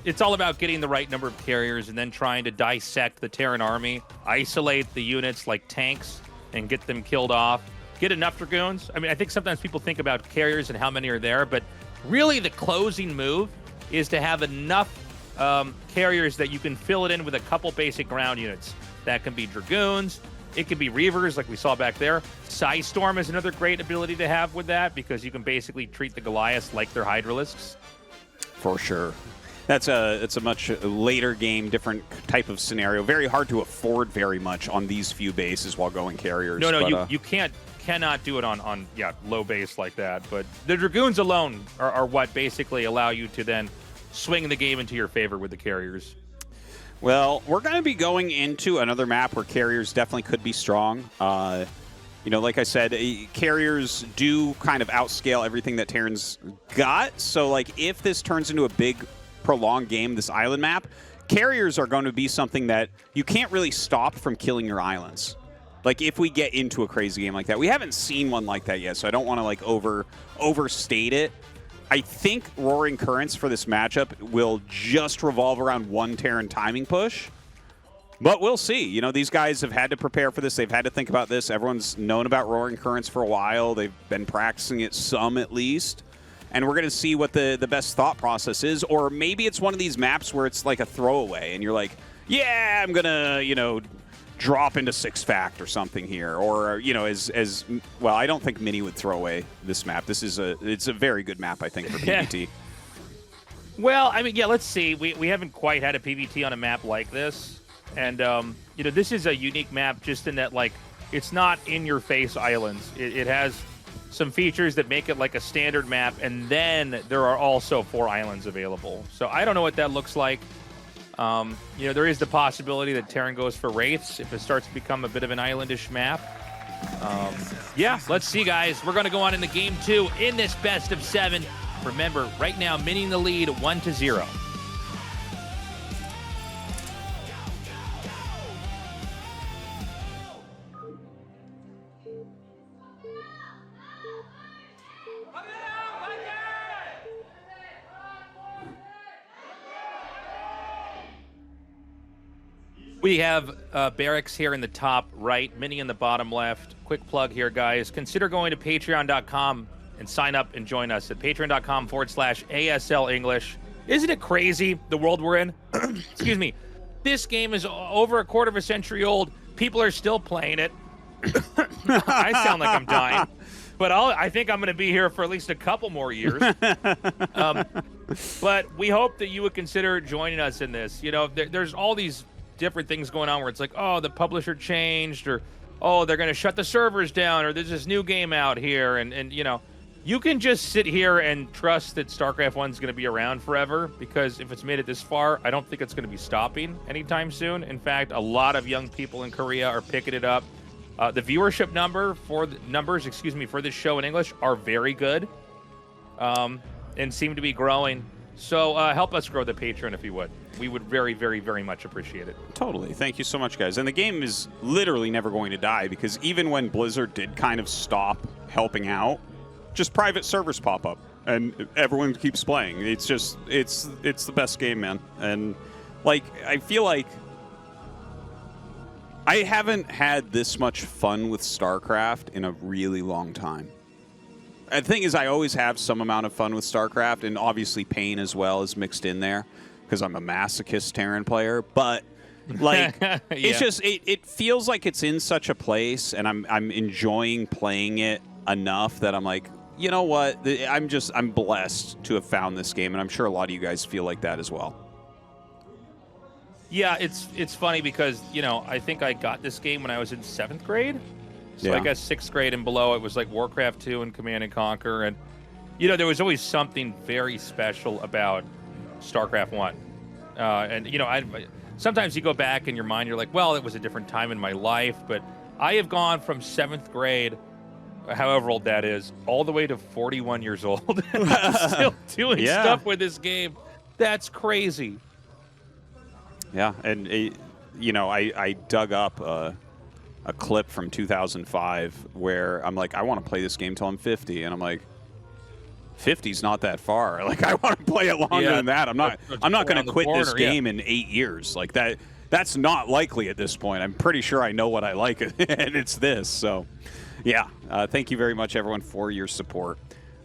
it's all about getting the right number of carriers and then trying to dissect the Terran army, isolate the units like tanks, and get them killed off. Get enough Dragoons. I mean, I think sometimes people think about carriers and how many are there, but really the closing move is to have enough carriers that you can fill it in with a couple basic ground units. That can be Dragoons. It could be Reavers, like we saw back there. Psystorm is another great ability to have with that, because you can basically treat the Goliaths like they're Hydralisks. For sure. It's a much later game, different type of scenario. Very hard to afford very much on these few bases while going carriers. No, but, you cannot do it on low base like that. But the Dragoons alone are what basically allow you to then swing the game into your favor with the carriers. Well, we're going to be going into another map where carriers definitely could be strong. You know, like I said, carriers do kind of outscale everything that Terran's got. So, like, if this turns into a big, prolonged game, this island map, carriers are going to be something that you can't really stop from killing your islands. Like, if we get into a crazy game like that. We haven't seen one like that yet, so I don't want to, like, overstate it. I think Roaring Currents for this matchup will just revolve around one Terran timing push. But we'll see. You know, these guys have had to prepare for this. They've had to think about this. Everyone's known about Roaring Currents for a while. They've been practicing it some at least. And we're going to see what the best thought process is. Or maybe it's one of these maps where it's like a throwaway. And you're like, yeah, I'm going to, you know, drop into 6-fact or something here. Or, you know, as well, I don't think Mini would throw away this map. It's a very good map, I think, for PvT. Well, I mean, yeah, let's see. We haven't quite had a PvT on a map like this. And, you know, this is a unique map just in that, like, it's not in-your-face islands. It has some features that make it like a standard map, and then there are also 4 islands available. So I don't know what that looks like. You know, there is the possibility that Terran goes for Wraiths if it starts to become a bit of an islandish map. Yeah, let's see, guys. We're going to go on into Game 2 in this best of 7. Remember, right now, Mini in the lead, 1-0. We have Barracks here in the top right, Mini in the bottom left. Quick plug here, guys. Consider going to patreon.com and sign up and join us at patreon.com/ASL English. Isn't it crazy, the world we're in? Excuse me. This game is over a quarter of a century old. People are still playing it. I sound like I'm dying. But I think I'm going to be here for at least a couple more years. But we hope that you would consider joining us in this. You know, there's all these different things going on where it's like, oh, the publisher changed, or oh, they're going to shut the servers down, or there's this new game out here. And you know, you can just sit here and trust that StarCraft 1 is going to be around forever, because if it's made it this far, I don't think it's going to be stopping anytime soon. In fact, a lot of young people in Korea are picking it up. The viewership numbers for this show in English are very good, and seem to be growing. So help us grow the Patreon if you would. We would very, very, very much appreciate it. Totally. Thank you so much, guys. And the game is literally never going to die, because even when Blizzard did kind of stop helping out, just private servers pop up and everyone keeps playing. It's just, it's the best game, man. And like, I feel like I haven't had this much fun with StarCraft in a really long time. The thing is, I always have some amount of fun with StarCraft, and obviously pain as well is mixed in there, because I'm a masochist Terran player. But like, Yeah. it's just, it feels like it's in such a place, and I'm enjoying playing it enough that I'm like, you know what? I'm blessed to have found this game, and I'm sure a lot of you guys feel like that as well. Yeah, it's funny because, you know, I think I got this game when I was in 7th grade. So Yeah. I guess 6th grade and below, it was like Warcraft 2 and Command and Conquer. And, you know, there was always something very special about StarCraft 1. And, you know, sometimes you go back in your mind, you're like, well, it was a different time in my life. But I have gone from 7th grade, however old that is, all the way to 41 years old. Still doing stuff with this game. That's crazy. Yeah, and you know, I dug up a clip from 2005 where I'm like, I want to play this game till I'm 50, and I'm like, 50's not that far. Like, I want to play it longer than that. I'm not going to quit this game in 8 years. Like that. That's not likely at this point. I'm pretty sure I know what I like, and it's this. So, yeah, thank you very much, everyone, for your support.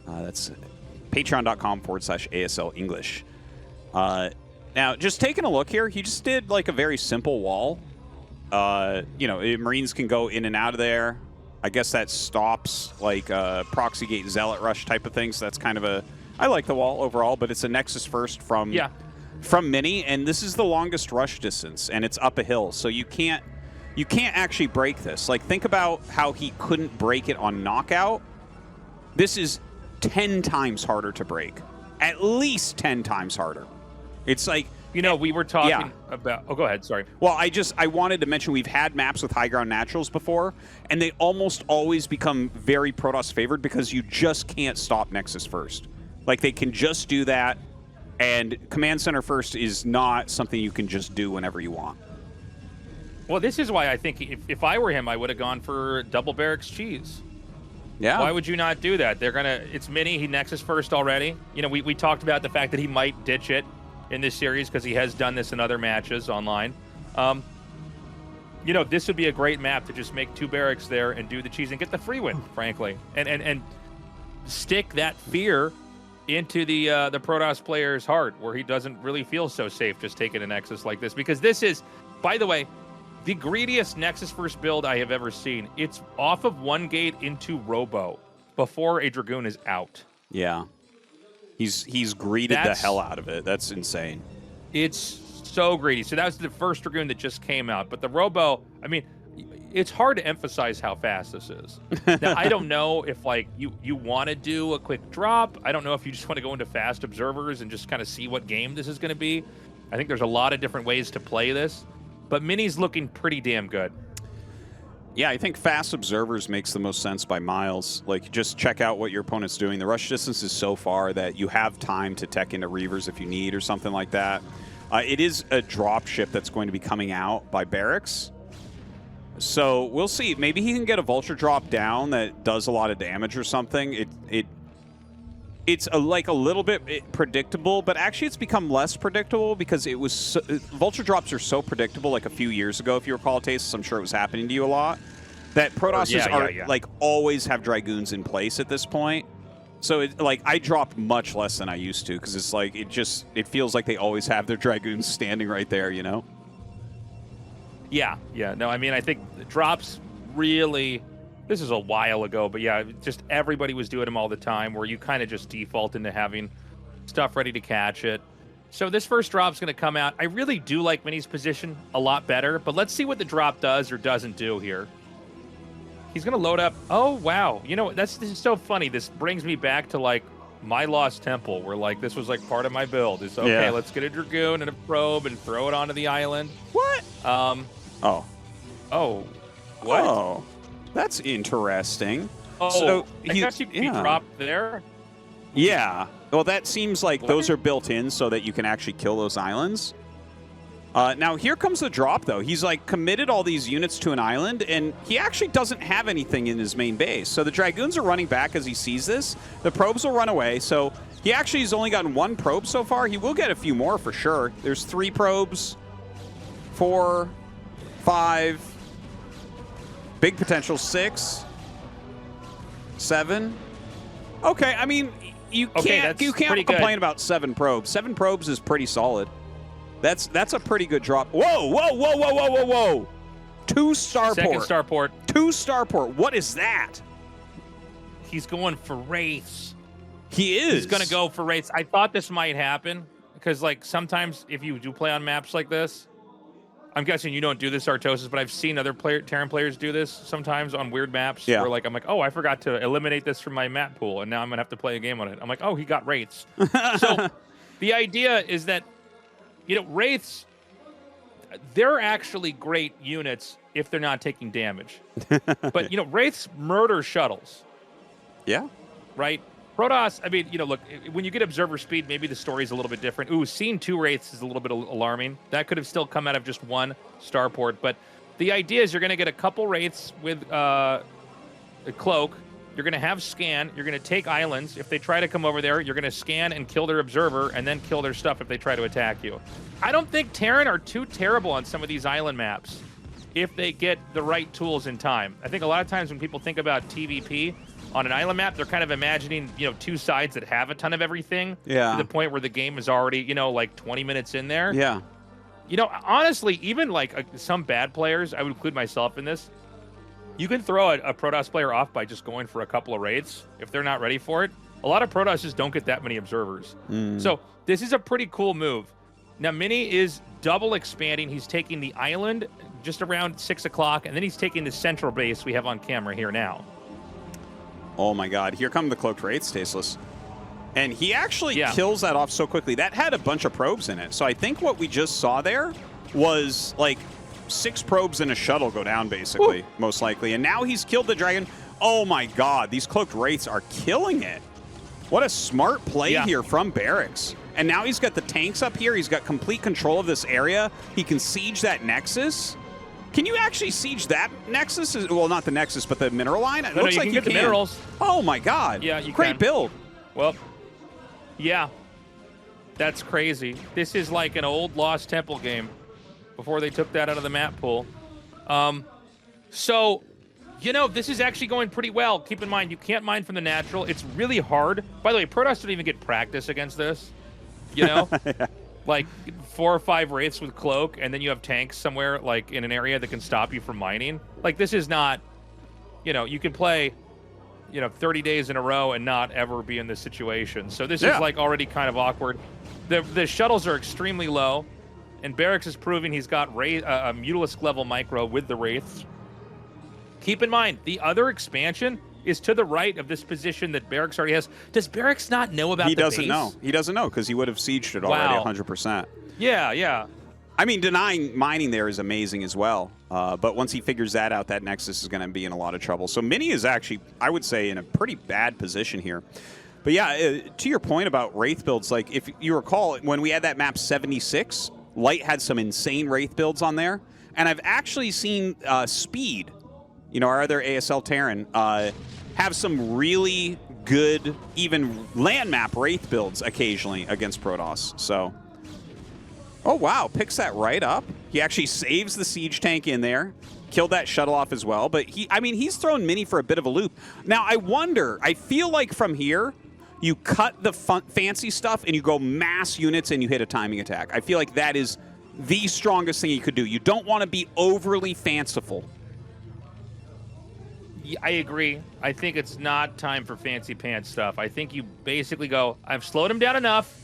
That's patreon.com/ASL English. Now, just taking a look here, he just did like a very simple wall. You know, Marines can go in and out of there. I guess that stops like proxy gate zealot rush type of thing. So that's kind of a, I like the wall overall, but it's a Nexus first from Mini, and this is the longest rush distance, and it's up a hill, so you can't actually break this. Like, think about how he couldn't break it on Knockout. This is 10 times harder to break, at least 10 times harder. It's like, you know, we were talking about... Oh, go ahead. Sorry. Well, I wanted to mention we've had maps with high ground naturals before, and they almost always become very Protoss favored because you just can't stop Nexus first. Like, they can just do that, and Command Center first is not something you can just do whenever you want. Well, this is why I think if I were him, I would have gone for double Barracks cheese. Yeah. Why would you not do that? They're gonna... It's Mini. He Nexus first already. You know, we talked about the fact that he might ditch it in this series because he has done this in other matches online. You know, this would be a great map to just make 2 barracks there and do the cheese and get the free win, frankly, and stick that fear into the Protoss player's heart, where he doesn't really feel so safe just taking a Nexus like this, because this is, by the way, the greediest Nexus first build I have ever seen. It's off of 1 gate into Robo before a Dragoon is out. Yeah. He's greeded the hell out of it. That's insane. It's so greedy. So that was the first Dragoon that just came out. But the Robo, I mean, it's hard to emphasize how fast this is. Now, I don't know if, like, you want to do a quick drop. I don't know if you just want to go into fast observers and just kind of see what game this is going to be. I think there's a lot of different ways to play this. But Mini's looking pretty damn good. Yeah, I think fast observers makes the most sense by miles. Like, just check out what your opponent's doing. The rush distance is so far that you have time to tech into Reavers if you need or something like that. It is a drop ship that's going to be coming out by Barracks. So we'll see. Maybe he can get a Vulture drop down that does a lot of damage or something. It it's like a little bit predictable, but actually it's become less predictable because it was vulture drops are so predictable. Like a few years ago, if you recall, Tastosis, I'm sure it was happening to you a lot. That Protosses are like always have Dragoons in place at this point. So like I dropped much less than I used to because it's like it feels like they always have their Dragoons standing right there, you know? Yeah. No, I mean, I think the drops really. This is a while ago, but yeah, just everybody was doing them all the time where you kind of just default into having stuff ready to catch it. So this first drop's going to come out. I really do like Mini's position a lot better, but let's see what the drop does or doesn't do here. He's going to load up. Oh, wow. You know, this is so funny. This brings me back to, like, my Lost Temple, where, like, this was, like, part of my build. It's, okay, let's get a Dragoon and a Probe and throw it onto the island. What? Oh. What? Oh. That's interesting. Oh, so I guess he dropped there. Yeah. Well, that seems like those are built in so that you can actually kill those islands. Now, here comes the drop, though. He's, like, committed all these units to an island, and he actually doesn't have anything in his main base. So the Dragoons are running back as he sees this. The Probes will run away. So he actually has only gotten 1 probe so far. He will get a few more for sure. There's 3 probes, 4, 5... Big potential, 6, 7. Okay, I mean, you can't complain about 7 probes. 7 probes is pretty solid. That's a pretty good drop. Whoa. 2 starport. Second starport. 2 starport. What is that? He's going for Wraiths. He is. He's going to go for Wraiths. I thought this might happen because, like, sometimes if you do play on maps like this, I'm guessing you don't do this, Tastosis, but I've seen other Terran players do this sometimes on weird maps where, like, I'm like, oh, I forgot to eliminate this from my map pool, and now I'm going to have to play a game on it. I'm like, oh, he got Wraiths. So the idea is that, you know, Wraiths, they're actually great units if they're not taking damage. But, you know, Wraiths murder shuttles. Yeah. Right? Protoss, I mean, you know, look, when you get observer speed, maybe the story's a little bit different. Ooh, seeing 2 Wraiths is a little bit alarming. That could have still come out of just 1 starport. But the idea is you're going to get a couple Wraiths with a cloak. You're going to have scan. You're going to take islands. If they try to come over there, you're going to scan and kill their observer and then kill their stuff if they try to attack you. I don't think Terran are too terrible on some of these island maps if they get the right tools in time. I think a lot of times when people think about TVP, on an island map, they're kind of imagining, you know, 2 sides that have a ton of everything to the point where the game is already, you know, like 20 minutes in there. Yeah. You know, honestly, even like some bad players, I would include myself in this, you can throw a Protoss player off by just going for a couple of raids if they're not ready for it. A lot of Protoss just don't get that many observers. So this is a pretty cool move. Now, Mini is double expanding. He's taking the island just around 6 o'clock, and then he's taking the central base we have on camera here now. Oh my God, here come the Cloaked Wraiths, Tastosis. And he actually kills that off so quickly. That had a bunch of probes in it. So I think what we just saw there was like 6 probes and a shuttle go down, basically, most likely. And now he's killed the dragon. Oh my God, these Cloaked Wraiths are killing it. What a smart play here from Barracks. And now he's got the tanks up here. He's got complete control of this area. He can siege that Nexus. Can you actually siege that Nexus? Well, not the Nexus, but the mineral line? It looks like you can. The minerals. Oh my God. Yeah, you Great can. build. Well, yeah. That's crazy. This is like an old Lost Temple game before they took that out of the map pool. So, you know, this is actually going pretty well. Keep in mind, you can't mine from the natural. It's really hard. By the way, Protoss don't even get practice against this. You know? Like 4 or 5 Wraiths with Cloak, and then you have tanks somewhere, like, in an area that can stop you from mining. Like, this is not, you know, you can play, you know, 30 days in a row and not ever be in this situation. So this is, like, already kind of awkward. The shuttles are extremely low, and Barracks is proving he's got a Mutalisk level micro with the Wraiths. Keep in mind, the other expansion is to the right of this position that Barracks already has. Does Barracks not know about the base? He doesn't know. He doesn't know because he would have sieged it already 100%. Yeah. I mean, denying mining there is amazing as well. But once he figures that out, that Nexus is going to be in a lot of trouble. So Mini is actually, I would say, in a pretty bad position here. But yeah, to your point about Wraith builds, like if you recall, when we had that map 76, Light had some insane Wraith builds on there. And I've actually seen Speed, you know, our other ASL Terran, have some really good, even land map Wraith builds occasionally against Protoss. So, oh wow, picks that right up. He actually saves the siege tank in there, killed that shuttle off as well. But he's thrown Mini for a bit of a loop. Now I wonder, I feel like from here, you cut the fancy stuff and you go mass units and you hit a timing attack. I feel like that is the strongest thing you could do. You don't want to be overly fanciful. I agree. I think it's not time for fancy pants stuff. I think you basically go, I've slowed him down enough.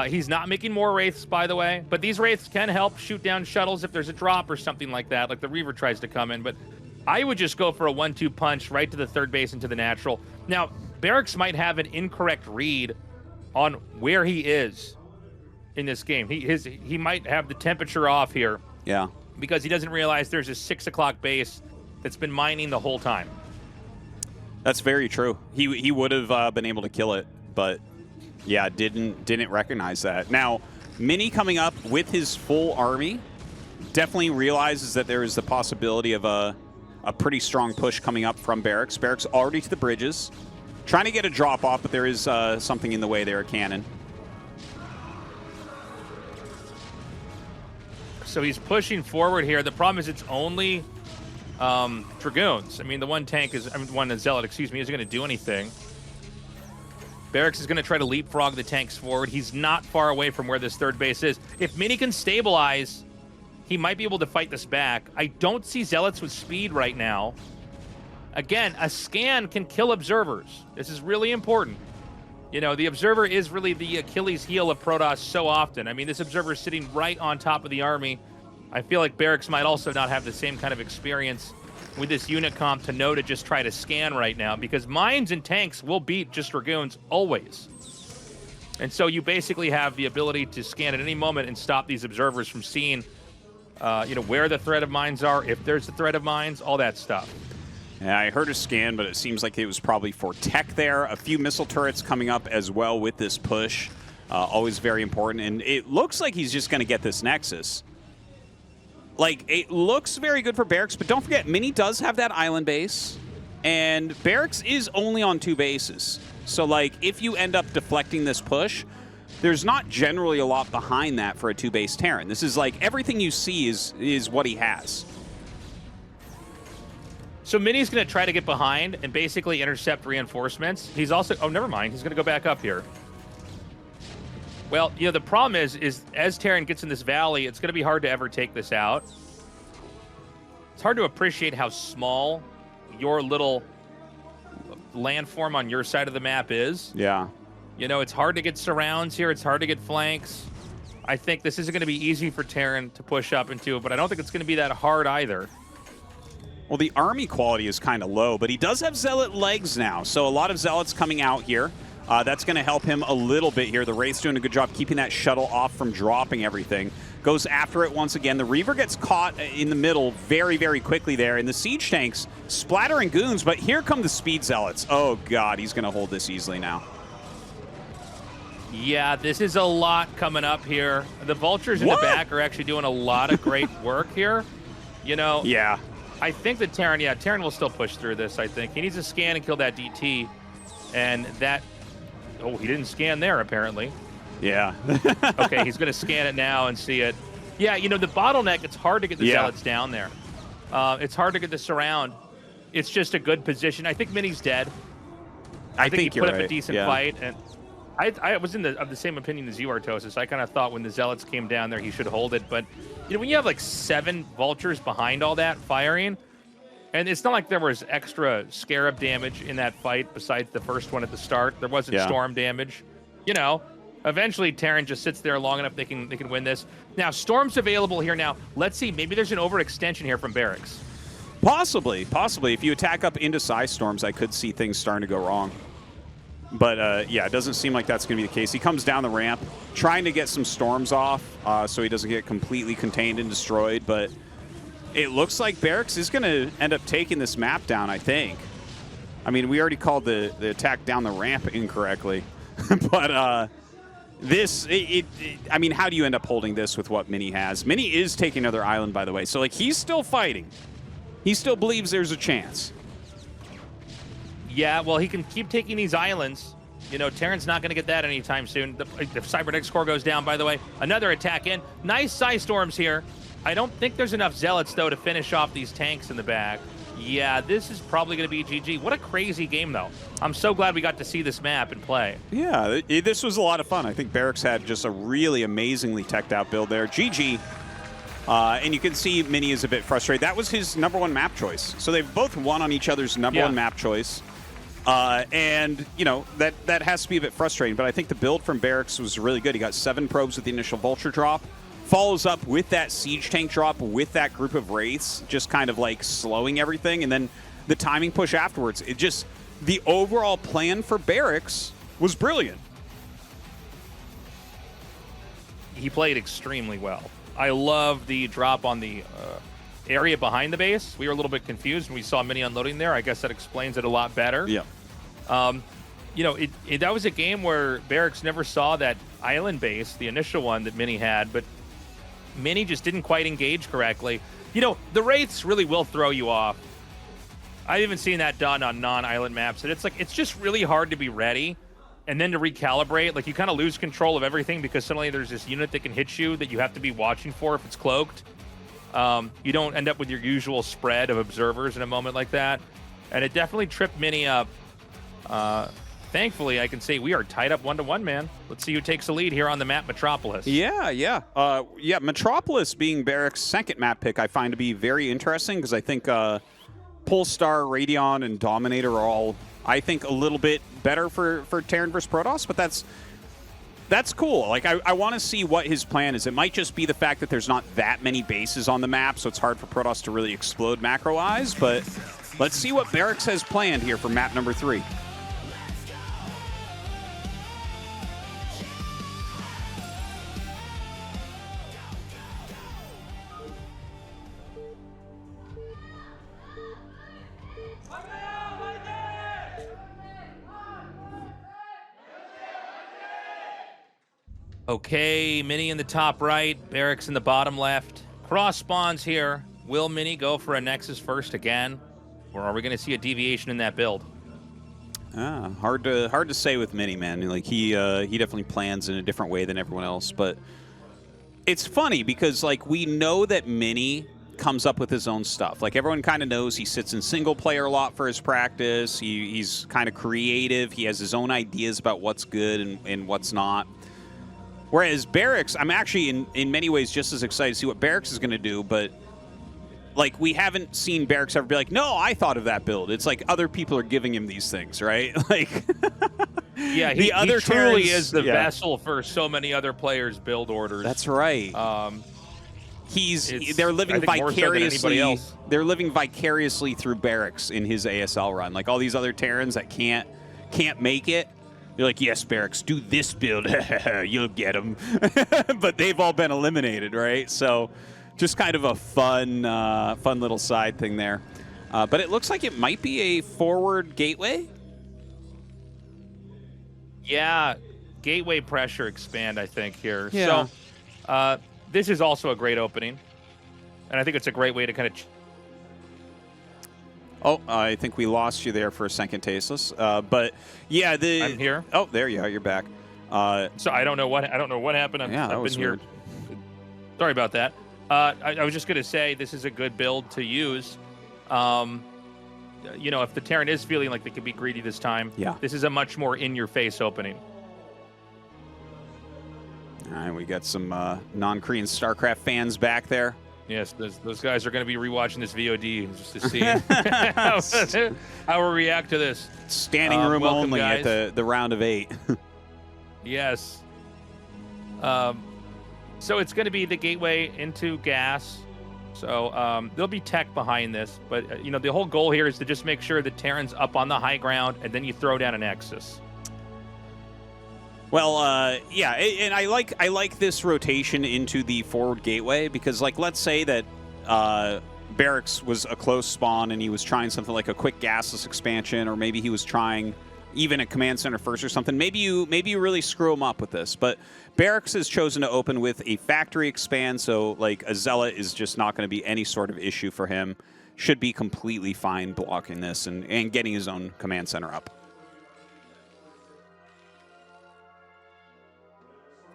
He's not making more Wraiths, by the way, but these Wraiths can help shoot down shuttles if there's a drop or something like that, like the Reaver tries to come in. But I would just go for a 1-2 punch right to the third base into the natural. Now, Barracks might have an incorrect read on where he is in this game. He might have the temperature off here. Yeah. Because he doesn't realize there's a 6 o'clock base that's been mining the whole time. That's very true. He would have been able to kill it, but yeah, didn't recognize that. Now, Mini coming up with his full army definitely realizes that there is the possibility of a pretty strong push coming up from Barracks. Barracks already to the bridges, trying to get a drop off, but there is something in the way there, a cannon. So he's pushing forward here. The problem is it's only Dragoons. I mean, the one tank is, one Zealot, excuse me, isn't going to do anything. Barracks is going to try to leapfrog the tanks forward. He's not far away from where this third base is. If Mini can stabilize, he might be able to fight this back. I don't see Zealots with speed right now. Again, a scan can kill observers. This is really important. You know, the observer is really the Achilles heel of Protoss so often. I mean, this observer is sitting right on top of the army. I feel like Barracks might also not have the same kind of experience with this unit comp to know to just try to scan right now, because mines and tanks will beat just Dragoons always. And so you basically have the ability to scan at any moment and stop these observers from seeing, where the threat of mines are, if there's a threat of mines, all that stuff. Yeah, I heard a scan, but it seems like it was probably for tech there. A few missile turrets coming up as well with this push. Always very important. And it looks like he's just going to get this Nexus. Like, it looks very good for Barracks, but don't forget, Mini does have that island base, and Barracks is only on 2 bases. So, like, if you end up deflecting this push, there's not generally a lot behind that for a 2-base Terran. This is like, everything you see is what he has. So Mini's going to try to get behind and basically intercept reinforcements. He's also, oh, never mind, he's going to go back up here. Well, the problem is as Terran gets in this valley, it's going to be hard to ever take this out. It's hard to appreciate how small your little landform on your side of the map is. Yeah. It's hard to get surrounds here. It's hard to get flanks. I think this isn't going to be easy for Terran to push up into, but I don't think it's going to be that hard either. Well, the army quality is kind of low, but he does have Zealot legs now, so a lot of Zealots coming out here. That's going to help him a little bit here. The Wraith's doing a good job keeping that shuttle off from dropping everything. Goes after it once again. The Reaver gets caught in the middle very, very quickly there. And the siege tanks splattering goons, but here come the speed Zealots. Oh, God, he's going to hold this easily now. Yeah, this is a lot coming up here. The Vultures in the back are actually doing a lot of great work here. Yeah. I think that Terran will still push through this, I think. He needs to scan and kill that DT. And that... Oh, he didn't scan there, apparently. Yeah. Okay, he's going to scan it now and see it. Yeah, the bottleneck, it's hard to get the Zealots down there. It's hard to get the surround. It's just a good position. I think Mini's dead. I think he put up a decent fight. And I was of the same opinion as you, Artosis. I kind of thought when the Zealots came down there, he should hold it. But, when you have like 7 Vultures behind all that firing, and it's not like there was extra Scarab damage in that fight besides the first one at the start. There wasn't Storm damage. Eventually Terran just sits there long enough they can win this. Now, Storm's available here now. Let's see. Maybe there's an overextension here from Barracks. Possibly. If you attack up into Psy Storms, I could see things starting to go wrong. But, yeah, it doesn't seem like that's going to be the case. He comes down the ramp, trying to get some Storms off so he doesn't get completely contained and destroyed. But it looks like Barracks is going to end up taking this map down, I think. I mean, we already called the attack down the ramp incorrectly. But I mean, how do you end up holding this with what Mini has? Mini is taking another island, by the way. So, like, he's still fighting. He still believes there's a chance. Yeah, well, he can keep taking these islands. You know, Terran's not going to get that anytime soon. The Cybernetic core goes down, by the way. Another attack in. Nice Psy Storms here. I don't think there's enough Zealots, though, to finish off these tanks in the back. Yeah, this is probably going to be GG. What a crazy game, though. I'm so glad we got to see this map and play. Yeah, this was a lot of fun. I think Barracks had just a really amazingly teched out build there. GG. And you can see Mini is a bit frustrated. That was his #1 map choice. So they've both won on each other's #1 map choice. And, you know, that has to be a bit frustrating. But I think the build from Barracks was really good. He got 7 probes with the initial Vulture drop. Follows up with that Siege Tank drop with that group of Wraiths, just kind of like slowing everything. And then the timing push afterwards. It just, the overall plan for Barracks was brilliant. He played extremely well. I love the drop on the area behind the base. We were a little bit confused when we saw Mini unloading there. I guess that explains it a lot better. Yeah. You know, that was a game where Barracks never saw that island base, the initial one that Mini had, but Mini just didn't quite engage correctly. You know, the Wraiths really will throw you off. I've even seen that done on non-island maps, and it's like, it's just really hard to be ready and then to recalibrate. Like, you kind of lose control of everything because suddenly there's this unit that can hit you that you have to be watching for if it's cloaked. You don't end up with your usual spread of observers in a moment like that. And it definitely tripped Mini up. Thankfully, I can say we are tied up 1-1, man. Let's see who takes the lead here on the map Metropolis. Yeah. Metropolis being Barracks' second map pick, I find to be very interesting because I think Polestar, Radeon, and Dominator are all, I think, a little bit better for Terran versus Protoss, but that's cool. Like, I want to see what his plan is. It might just be the fact that there's not that many bases on the map, so it's hard for Protoss to really explode macro-wise, but let's see what Barracks has planned here for map number 3. Okay, Mini in the top right, Barracks in the bottom left. Cross spawns here. Will Mini go for a Nexus first again? Or are we going to see a deviation in that build? Hard to say with Mini, man. Like, he definitely plans in a different way than everyone else. But it's funny because, like, we know that Mini comes up with his own stuff. Like, everyone kind of knows he sits in single player a lot for his practice. He's kind of creative. He has his own ideas about what's good and what's not. Whereas Barracks, I'm actually in many ways just as excited to see what Barracks is going to do, but like, we haven't seen Barracks ever be like, no, I thought of that build. It's like other people are giving him these things, right? Like, yeah, he truly is the vessel for so many other players' build orders. That's right. They're living vicariously. They're living vicariously through Barracks in his ASL run. Like, all these other Terrans that can't make it. You're like, yes, Barracks, do this build. You'll get them. But they've all been eliminated, right? So just kind of a fun little side thing there. But it looks like it might be a forward gateway. Yeah, gateway pressure expand, I think, here. Yeah. So this is also a great opening. And I think it's a great way to kind of... Oh, I think we lost you there for a second, Tasteless. But yeah, I'm here. Oh, there you are. You're back. So I don't know what happened. Yeah, that was weird. Sorry about that. I was just going to say this is a good build to use. You know, if the Terran is feeling like they could be greedy this time, this is a much more in-your-face opening. All right, we got some non-Korean StarCraft fans back there. Yes, those guys are going to be rewatching this VOD just to see how we react to this. Standing room only guys. at the round of 8. Yes. So it's going to be the gateway into gas. So there'll be tech behind this, but you know, the whole goal here is to just make sure that Terran's up on the high ground, and then you throw down a Nexus. Well, yeah, and I like this rotation into the forward gateway because, like, let's say that Barracks was a close spawn and he was trying something like a quick gasless expansion, or maybe he was trying even a command center first or something, maybe you really screw him up with this. But Barracks has chosen to open with a factory expand, so like a Zealot is just not going to be any sort of issue for him. Should be completely fine blocking this and getting his own command center up.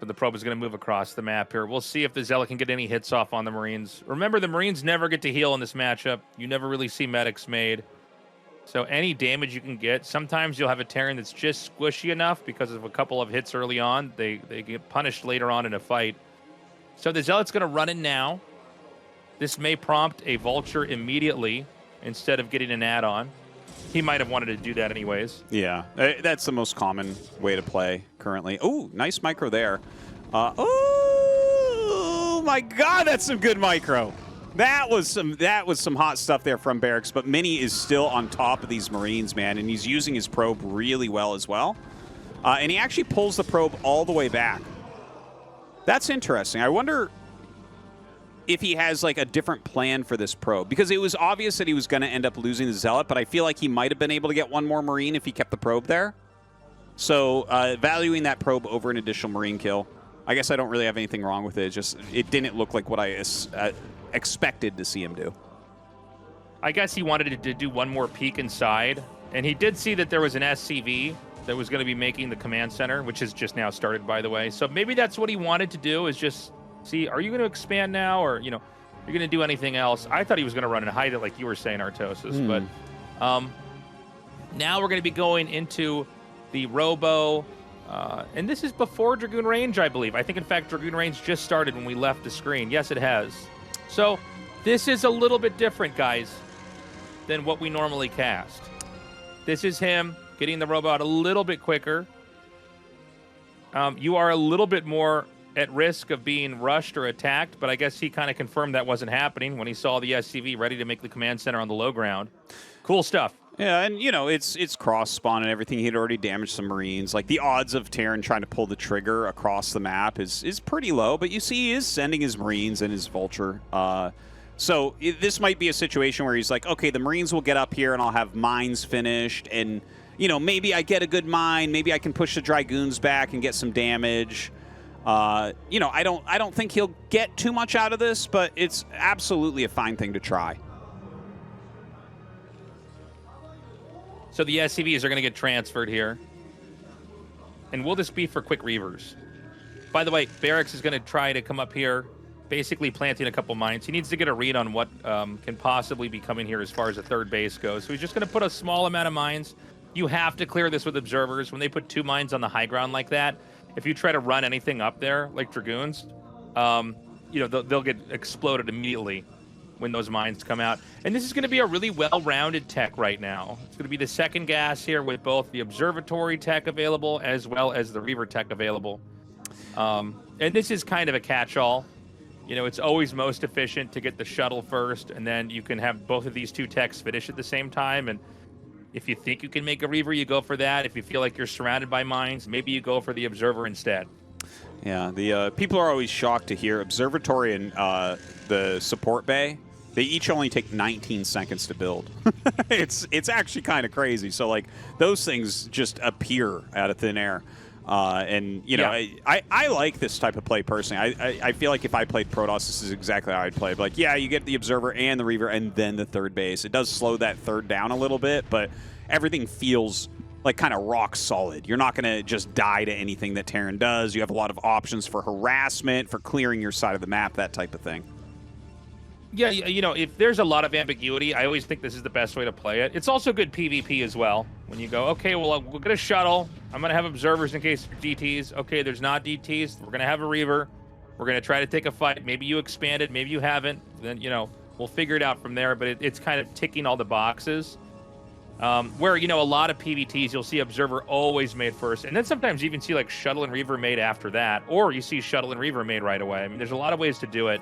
But the probe is going to move across the map here. We'll see if the Zealot can get any hits off on the Marines. Remember, the Marines never get to heal in this matchup. You never really see medics made. So any damage you can get, sometimes you'll have a Terran that's just squishy enough because of a couple of hits early on. They get punished later on in a fight. So the Zealot's going to run in now. This may prompt a Vulture immediately instead of getting an add-on. He might have wanted to do that anyways. Yeah, that's the most common way to play currently. Oh, nice micro there. Oh my God, that's some good micro. That was some hot stuff there from Barracks, but Mini is still on top of these Marines, man, and he's using his probe really well as well. And he actually pulls the probe all the way back. That's interesting. I wonder if he has like a different plan for this probe, because it was obvious that he was going to end up losing the Zealot, but I feel like he might have been able to get one more Marine if he kept the probe there. So valuing that probe over an additional Marine kill, I guess I don't really have anything wrong with it. Just it didn't look like what I expected to see him do. I guess he wanted to do one more peek inside, and he did see that there was an SCV that was going to be making the command center, which has just now started, by the way. So maybe that's what he wanted to do, is just see, are you going to expand now, or, you know, you're going to do anything else? I thought he was going to run and hide it like you were saying, Tastosis. But now we're going to be going into the Robo, and this is before Dragoon Range, I believe. I think, in fact, Dragoon Range just started when we left the screen. Yes, it has. So this is a little bit different, guys, than what we normally cast. This is him getting the Robo out a little bit quicker. You are a little bit more at risk of being rushed or attacked, but I guess he kind of confirmed that wasn't happening when he saw the SCV ready to make the command center on the low ground. Cool stuff. Yeah, and, you know, it's cross spawn and everything. He'd already damaged some Marines. Like, the odds of Terran trying to pull the trigger across the map is pretty low, but you see he is sending his Marines and his Vulture. So this might be a situation where he's like, okay, the Marines will get up here and I'll have mines finished, and, you know, maybe I get a good mine, maybe I can push the Dragoons back and get some damage. You know, I don't think he'll get too much out of this, but it's absolutely a fine thing to try. So the SCVs are going to get transferred here. And will this be for quick Reavers? By the way, Barracks is going to try to come up here, basically planting a couple mines. He needs to get a read on what can possibly be coming here as far as a third base goes. So he's just going to put a small amount of mines. You have to clear this with observers. When they put 2 mines on the high ground like that, if you try to run anything up there, like Dragoons, you know, they'll get exploded immediately when those mines come out. And this is going to be a really well-rounded tech right now. It's going to be the second gas here with both the observatory tech available as well as the Reaver tech available. And this is kind of a catch-all. You know, it's always most efficient to get the shuttle first, and then you can have both of these 2 techs finish at the same time. And if you think you can make a Reaver, you go for that. If you feel like you're surrounded by mines, maybe you go for the observer instead. Yeah, the people are always shocked to hear observatory and the support bay, they each only take 19 seconds to build. It's actually kind of crazy. So, like, those things just appear out of thin air. And, you know, yeah. I like this type of play personally. I feel like if I played Protoss, this is exactly how I'd play. Like, yeah, you get the Observer and the Reaver and then the third base. It does slow that third down a little bit, but everything feels like kind of rock solid. You're not going to just die to anything that Terran does. You have a lot of options for harassment, for clearing your side of the map, that type of thing. Yeah, you know, if there's a lot of ambiguity, I always think this is the best way to play it. It's also good PvP as well. When you go, okay, well, we'll get a shuttle. I'm going to have observers in case there's DTs. Okay, there's not DTs. We're going to have a Reaver. We're going to try to take a fight. Maybe you expanded. Maybe you haven't. Then, you know, we'll figure it out from there. But it's kind of ticking all the boxes. Where, you know, a lot of PvTs, you'll see Observer always made first. And then sometimes you even see, like, Shuttle and Reaver made after that. Or you see Shuttle and Reaver made right away. I mean, there's a lot of ways to do it.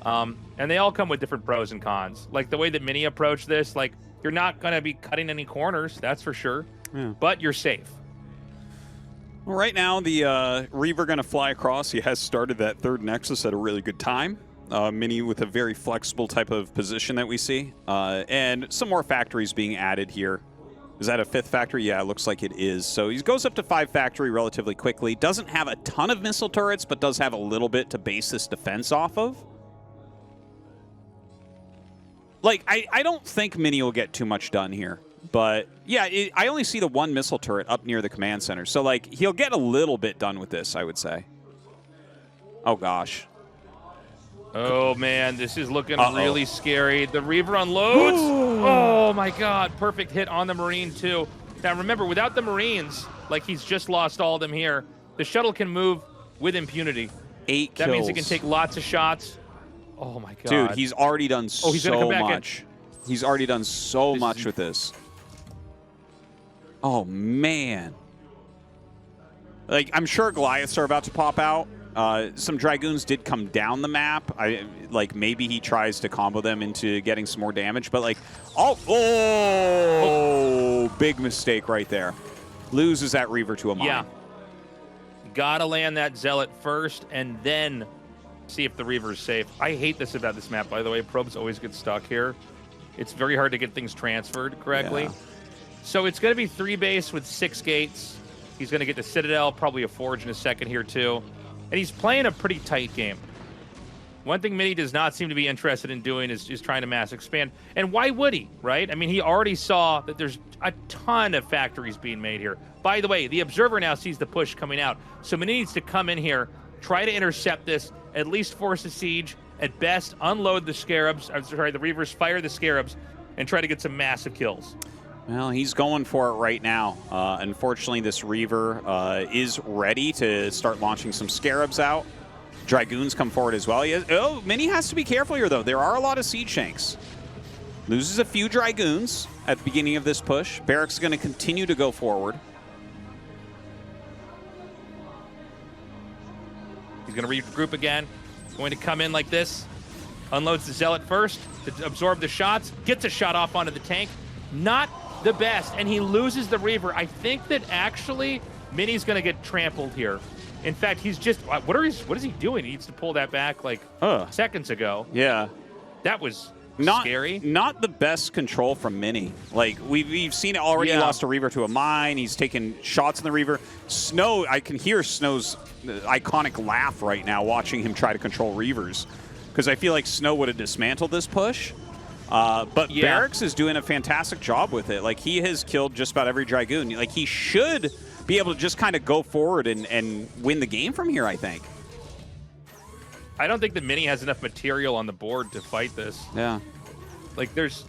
And they all come with different pros and cons. Like the way that Mini approached this, like, you're not going to be cutting any corners, that's for sure. Yeah. But you're safe. Well, right now, the Reaver going to fly across. He has started that third Nexus at a really good time. Mini with a very flexible type of position that we see. And some more factories being added here. Is that a 5th factory? Yeah, it looks like it is. So he goes up to 5 factory relatively quickly. Doesn't have a ton of missile turrets, but does have a little bit to base this defense off of. Like, I don't think Mini will get too much done here. But, yeah, I only see the 1 missile turret up near the command center. So, like, he'll get a little bit done with this, I would say. Oh, gosh. Oh, man, this is looking really scary. The Reaver unloads. Oh, my God. Perfect hit on the Marine, too. Now, remember, without the Marines, like he's just lost all of them here, the shuttle can move with impunity. 8 kills. That means he can take lots of shots. Oh, my God. Dude, he's already done so much. In. He's already done so much with this. Oh, man. Like, I'm sure Goliaths are about to pop out. Some Dragoons did come down the map. Like, maybe he tries to combo them into getting some more damage. But, like, big mistake right there. Loses that Reaver to a mine. Yeah. Gotta land that Zealot first and then see if the Reaver's safe. I hate this about this map, by the way. Probes always get stuck here. It's very hard to get things transferred correctly. Yeah. So it's going to be 3 base with 6 gates. He's going to get the Citadel, probably a Forge in a second here, too. And he's playing a pretty tight game. One thing Mini does not seem to be interested in doing is just trying to mass expand. And why would he, right? I mean, he already saw that there's a ton of factories being made here. By the way, the Observer now sees the push coming out. So Mini needs to come in here, try to intercept this, at least force a siege, at best unload the Scarabs, I'm sorry, the Reavers, fire the Scarabs, and try to get some massive kills. Well, he's going for it right now. Unfortunately, this Reaver is ready to start launching some Scarabs out. Dragoons come forward as well. Mini has to be careful here, though. There are a lot of Siege Shanks. Loses a few Dragoons at the beginning of this push. Barracks is going to continue to go forward. He's going to regroup again. Going to come in like this. Unloads the Zealot first to absorb the shots. Gets a shot off onto the tank. Not the best, and he loses the Reaver. I think that actually Mini's going to get trampled here. In fact, he's just what is he doing? He needs to pull that back like seconds ago. Yeah, that was scary. Not the best control from Mini. Like we've seen it already. Yeah. Lost a Reaver to a mine. He's taking shots in the Reaver. Snow, I can hear Snow's iconic laugh right now watching him try to control Reavers, because I feel like Snow would have dismantled this push. But yeah. Barracks is doing a fantastic job with it. Like, he has killed just about every Dragoon. Like, he should be able to just kind of go forward and win the game from here, I think. I don't think that Mini has enough material on the board to fight this. Yeah. Like, there's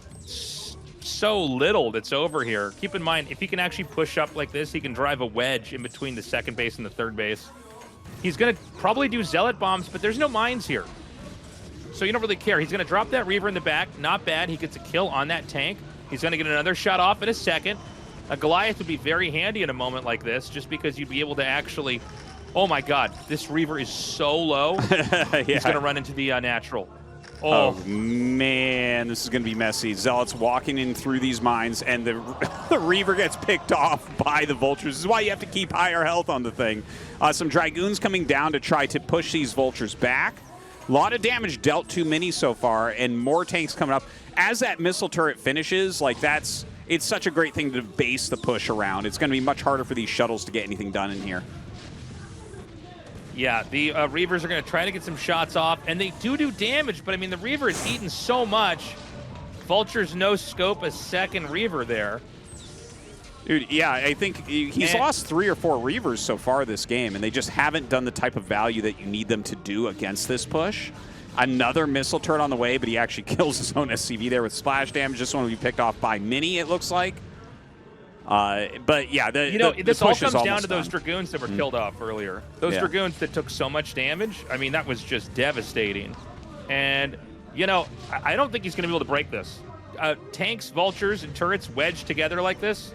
so little that's over here. Keep in mind, if he can actually push up like this, he can drive a wedge in between the 2nd base and the 3rd base. He's going to probably do Zealot bombs, but there's no mines here. So you don't really care. He's going to drop that Reaver in the back. Not bad. He gets a kill on that tank. He's going to get another shot off in a second. A Goliath would be very handy in a moment like this, just because you'd be able to actually... Oh, my God. This Reaver is so low. Yeah. He's going to run into the natural. Oh, man. This is going to be messy. Zealot's walking in through these mines, and the Reaver gets picked off by the Vultures. This is why you have to keep higher health on the thing. Some Dragoons coming down to try to push these Vultures back. A lot of damage dealt to Mini so far, and more tanks coming up. As that missile turret finishes, like, it's such a great thing to base the push around. It's going to be much harder for these shuttles to get anything done in here. Yeah, the Reavers are going to try to get some shots off, and they do damage, but, I mean, the Reaver is eating so much. Vultures no-scope a 2nd Reaver there. Dude, yeah, I think he's lost 3 or 4 Reavers so far this game, and they just haven't done the type of value that you need them to do against this push. Another missile turret on the way, but he actually kills his own SCV there with splash damage. This one will be picked off by Mini, it looks like. But, yeah, this all comes down to those Dragoons that were killed off earlier. Those Dragoons that took so much damage, I mean, that was just devastating. And, I don't think he's going to be able to break this. Tanks, Vultures, and turrets wedged together like this.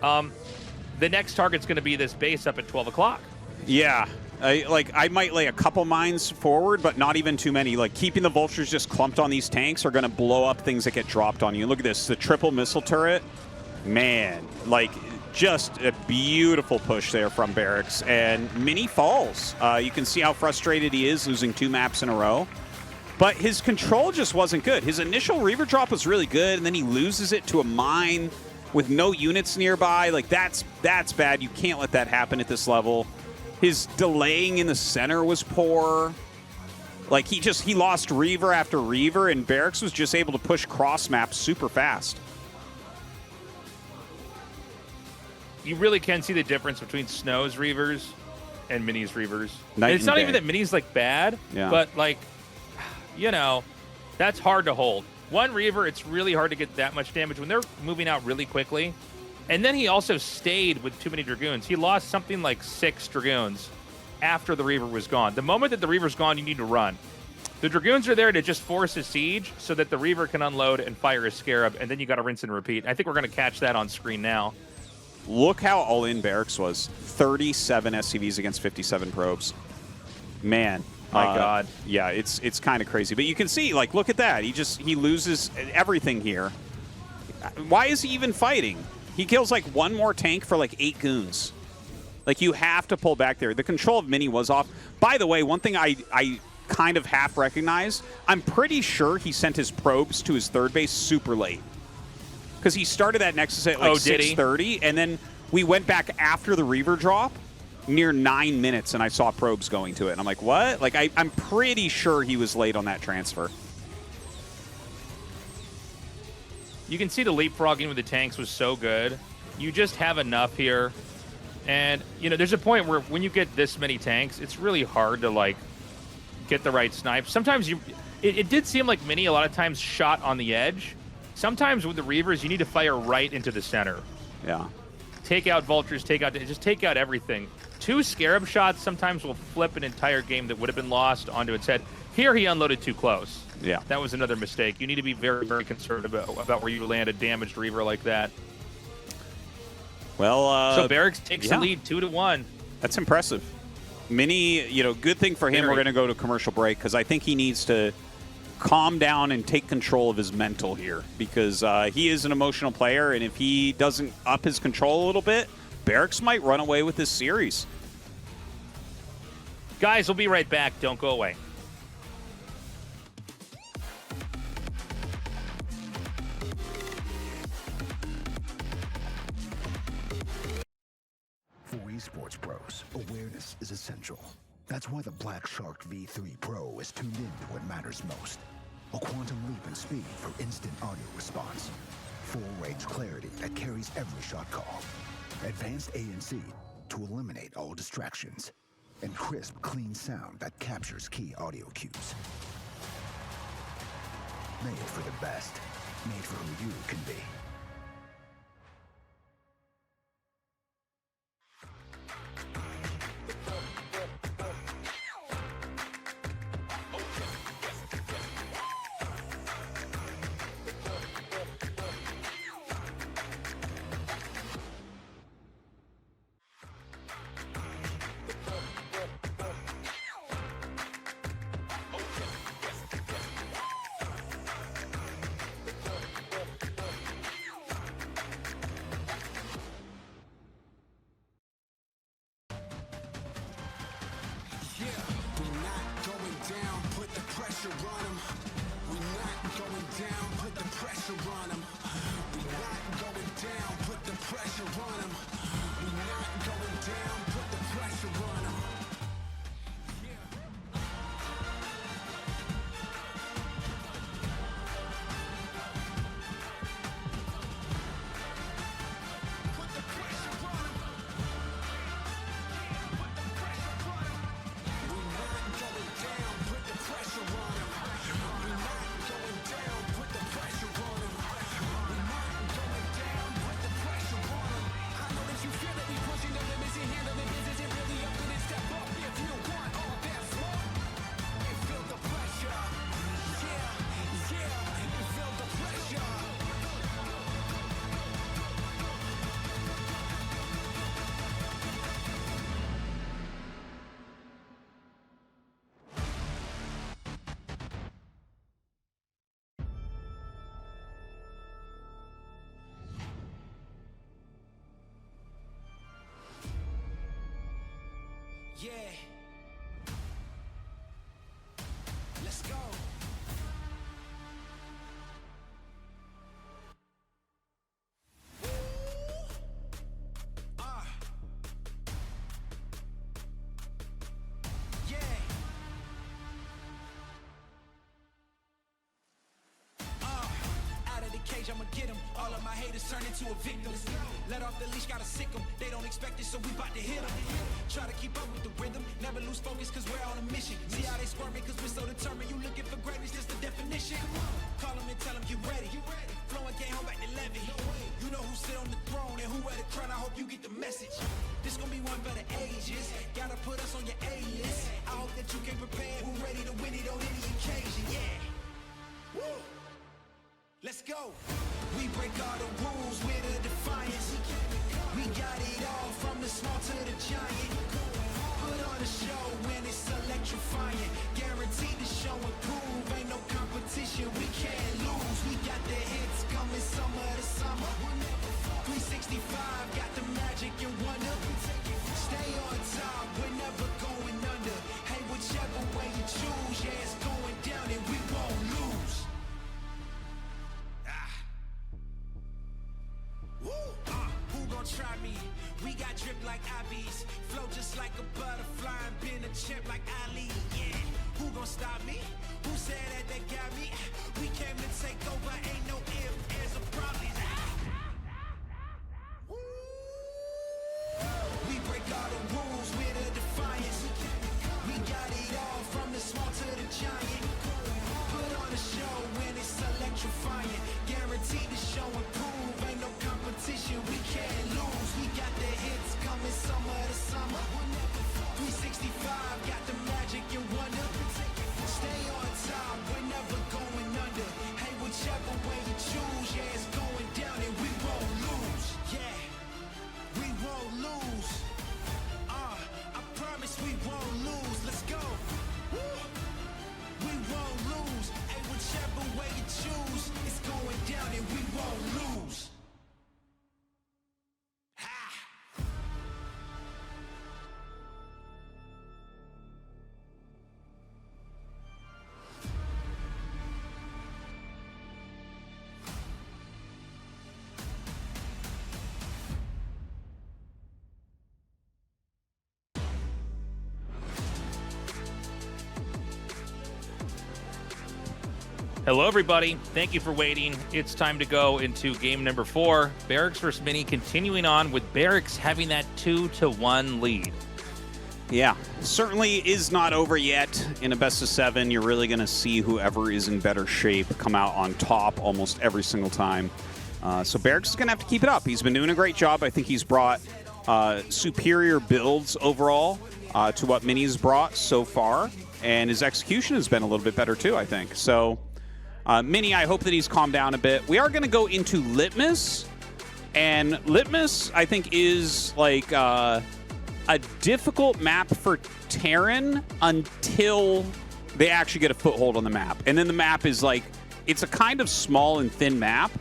The next target's going to be this base up at 12 o'clock. Yeah. I might lay a couple mines forward, but not even too many. Like, keeping the Vultures just clumped on these tanks are going to blow up things that get dropped on you. Look at this. The triple missile turret. Man, like, just a beautiful push there from Barracks. And Mini falls. You can see how frustrated he is losing 2 maps in a row. But his control just wasn't good. His initial Reaver drop was really good, and then he loses it to a mine. with no units nearby. Like, that's bad. You can't let that happen at this level. His delaying in the center was poor. Like, he lost Reaver after Reaver, and Barracks was just able to push cross maps super fast. You really can see the difference between Snow's Reavers and Mini's Reavers. Night And it's and not day. even that Mini's like bad, Yeah. but like, you know, that's hard to hold. One Reaver, it's really hard to get that much damage when they're moving out really quickly. And then he also stayed with too many Dragoons. He lost something like 6 Dragoons after the Reaver was gone. The moment that the Reaver's gone, you need to run. The Dragoons are there to just force a siege so that the Reaver can unload and fire a Scarab, and then you got to rinse and repeat. I think we're going to catch that on screen now. Look how all-in Barracks was. 37 SCVs against 57 probes. Man. My God. Yeah, it's kind of crazy. But you can see, like, look at that. He loses everything here. Why is he even fighting? He kills, like, one more tank for, like, 8 goons. Like, you have to pull back there. The control of Mini was off. By the way, one thing I kind of half recognize, I'm pretty sure he sent his probes to his third base super late. Because he started that Nexus at like 6:30, and then we went back after the Reaver drop near 9 minutes, and I saw probes going to it. And I'm like, what? Like, I'm pretty sure he was late on that transfer. You can see the leapfrogging with the tanks was so good. You just have enough here. And, you know, there's a point where when you get this many tanks, it's really hard to, like, get the right snipe. Sometimes it did seem like Mini a lot of times shot on the edge. Sometimes with the Reavers, you need to fire right into the center. Yeah. Take out Vultures, just take out everything. 2 Scarab shots sometimes will flip an entire game that would have been lost onto its head. Here he unloaded too close. Yeah. That was another mistake. You need to be very, very concerned about where you land a damaged Reaver like that. Well, so Barracks takes the lead 2-1. That's impressive. Mini, you know, good thing for him. Very. We're going to go to commercial break because I think he needs to calm down and take control of his mental here because he is an emotional player, and if he doesn't up his control a little bit, Barracks might run away with this series. Guys, we'll be right back. Don't go away. For esports pros, awareness is essential. That's why the Black Shark V3 Pro is tuned in to what matters most. A quantum leap in speed for instant audio response. Full range clarity that carries every shot call. Advanced ANC to eliminate all distractions. And crisp, clean sound that captures key audio cues. Made for the best. Made for who you can be. cage, I'ma get them. All of my haters turn into a victim. Let off the leash, gotta sick them. They don't expect it, so we bout to hit them. Try to keep up with the rhythm, never lose focus, cause we're on a mission. See how they squirming, cause we're so determined. You looking for greatness, just the definition. Call them and tell them you ready. Flowing came home back to Levy. You know who sit on the throne and who wear the crown. I hope you get the message. This gonna be one for the ages. Gotta put us on your A-list. I hope that you came prepared. We're ready to win it on any occasion. Yeah. Woo. Let's go. We break all the rules with a defiance. We got it all from the small to the giant. Put on a show when it's electrifying. Guaranteed to show and prove. Ain't no competition, we can't lose. We got the hits coming summer to summer. 365 got the magic and wonder. Stay on top, we're never going under. Hey, whichever way you choose, yeah, it's going down and we won't lose. Who gon' try me? We got drip like IBs, flow just like a butterfly and been a champ like Ali. Yeah, who gon' stop me? Who said that they got me? We came to take over, ain't no ifs, ands, or problems. We break all the rules with a defiance. We got it all from the small to the giant. Put on a show when it's electrifying. Guaranteed to show and prove. Ain't no competition, we can't lose. We got the hits coming summer to summer. 365 got the magic and wonder. Stay on top, we're never going under. Hey, whichever way you choose, yeah, it's going down and we won't lose. Yeah, we won't lose. I promise we won't lose. Let's go. Woo. We won't lose. Hey, whichever way you choose, it's going down and we won't lose. Hello, everybody. Thank you for waiting. It's time to go into game number 4. Barracks versus Mini, continuing on with Barracks having that 2-1 lead. Yeah, certainly is not over yet. In a best of 7, you're really going to see whoever is in better shape come out on top almost every single time. So Barracks is going to have to keep it up. He's been doing a great job. I think he's brought superior builds overall to what Mini's brought so far. And his execution has been a little bit better too, I think. So Mini, I hope that he's calmed down a bit. We are going to go into Litmus. And Litmus, I think, is like a difficult map for Terran until they actually get a foothold on the map. And then the map is like, it's a kind of small and thin map,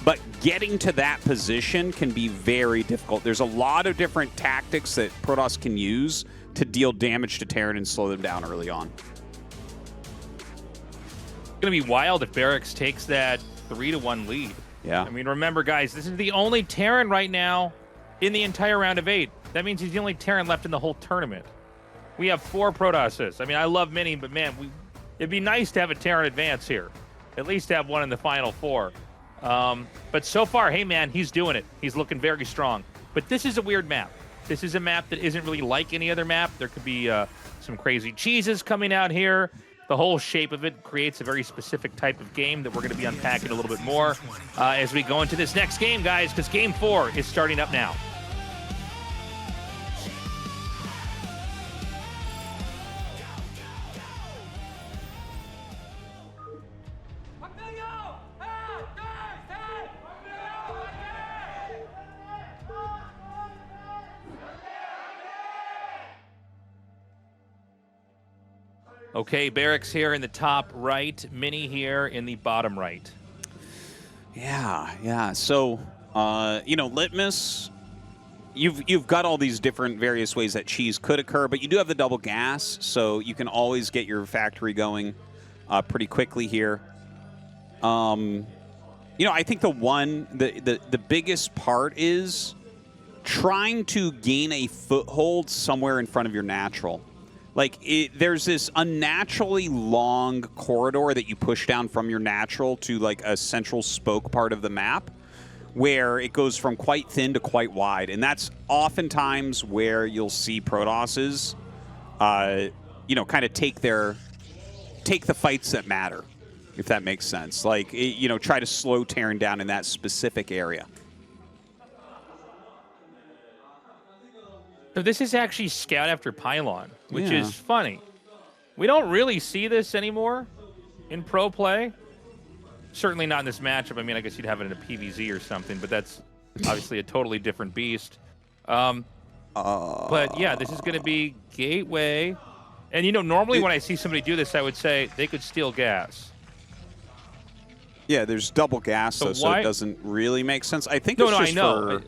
but getting to that position can be very difficult. There's a lot of different tactics that Protoss can use to deal damage to Terran and slow them down early on. It's going to be wild if Barracks takes that 3-1 lead. Yeah. I mean, remember, guys, this is the only Terran right now in the entire round of 8. That means he's the only Terran left in the whole tournament. We have 4 Protosses. I mean, I love Mini, but man, it'd be nice to have a Terran advance here. At least have one in the final 4. But so far, hey man, he's doing it. He's looking very strong. But this is a weird map. This is a map that isn't really like any other map. There could be some crazy cheeses coming out here. The whole shape of it creates a very specific type of game that we're going to be unpacking a little bit more as we go into this next game, guys, because Game 4 is starting up now. Okay, Barracks here in the top right, Mini here in the bottom right. Yeah. So, you know, Litmus, you've got all these different various ways that cheese could occur, but you do have the double gas, so you can always get your factory going pretty quickly here. You know, I think the biggest part is trying to gain a foothold somewhere in front of your natural. Like, there's this unnaturally long corridor that you push down from your natural to, like, a central spoke part of the map where it goes from quite thin to quite wide. And that's oftentimes where you'll see Protosses, you know, kind of take the fights that matter, if that makes sense. Like, you know, try to slow Terran down in that specific area. So this is actually scout after pylon, which is funny. We don't really see this anymore in pro play. Certainly not in this matchup. I mean, I guess you'd have it in a PVZ or something, but that's obviously a totally different beast. But yeah, this is going to be gateway. And, you know, normally when I see somebody do this, I would say they could steal gas. Yeah, there's double gas, though, so it doesn't really make sense. I think it's just I know.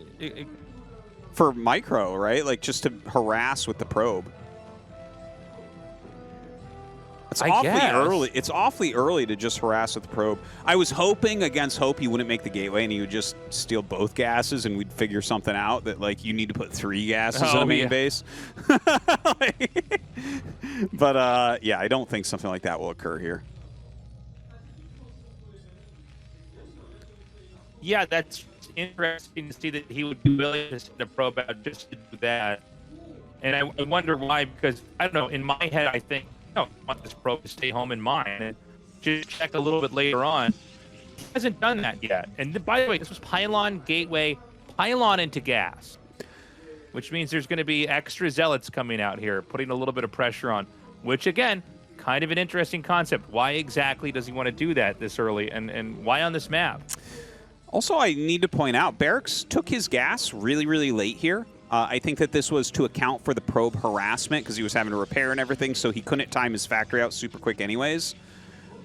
for micro, right? Like, just to harass with the probe. It's awfully early. It's awfully early to just harass with the probe. I was hoping against hope he wouldn't make the gateway and he would just steal both gases and we'd figure something out that, like, you need to put 3 gases in a main base. But, yeah, I don't think something like that will occur here. Yeah, that's interesting to see that he would be willing to send a probe out just to do that. And I wonder why, because, I don't know, in my head, I think, no, I want this probe to stay home in mine and just check a little bit later on. He hasn't done that yet. And by the way, this was pylon, gateway, pylon into gas, which means there's going to be extra zealots coming out here, putting a little bit of pressure on, which, again, kind of an interesting concept. Why exactly does he want to do that this early, and why on this map? Also, I need to point out, Barracks took his gas really, really late here. I think that this was to account for the probe harassment because he was having to repair and everything, so he couldn't time his factory out super quick anyways.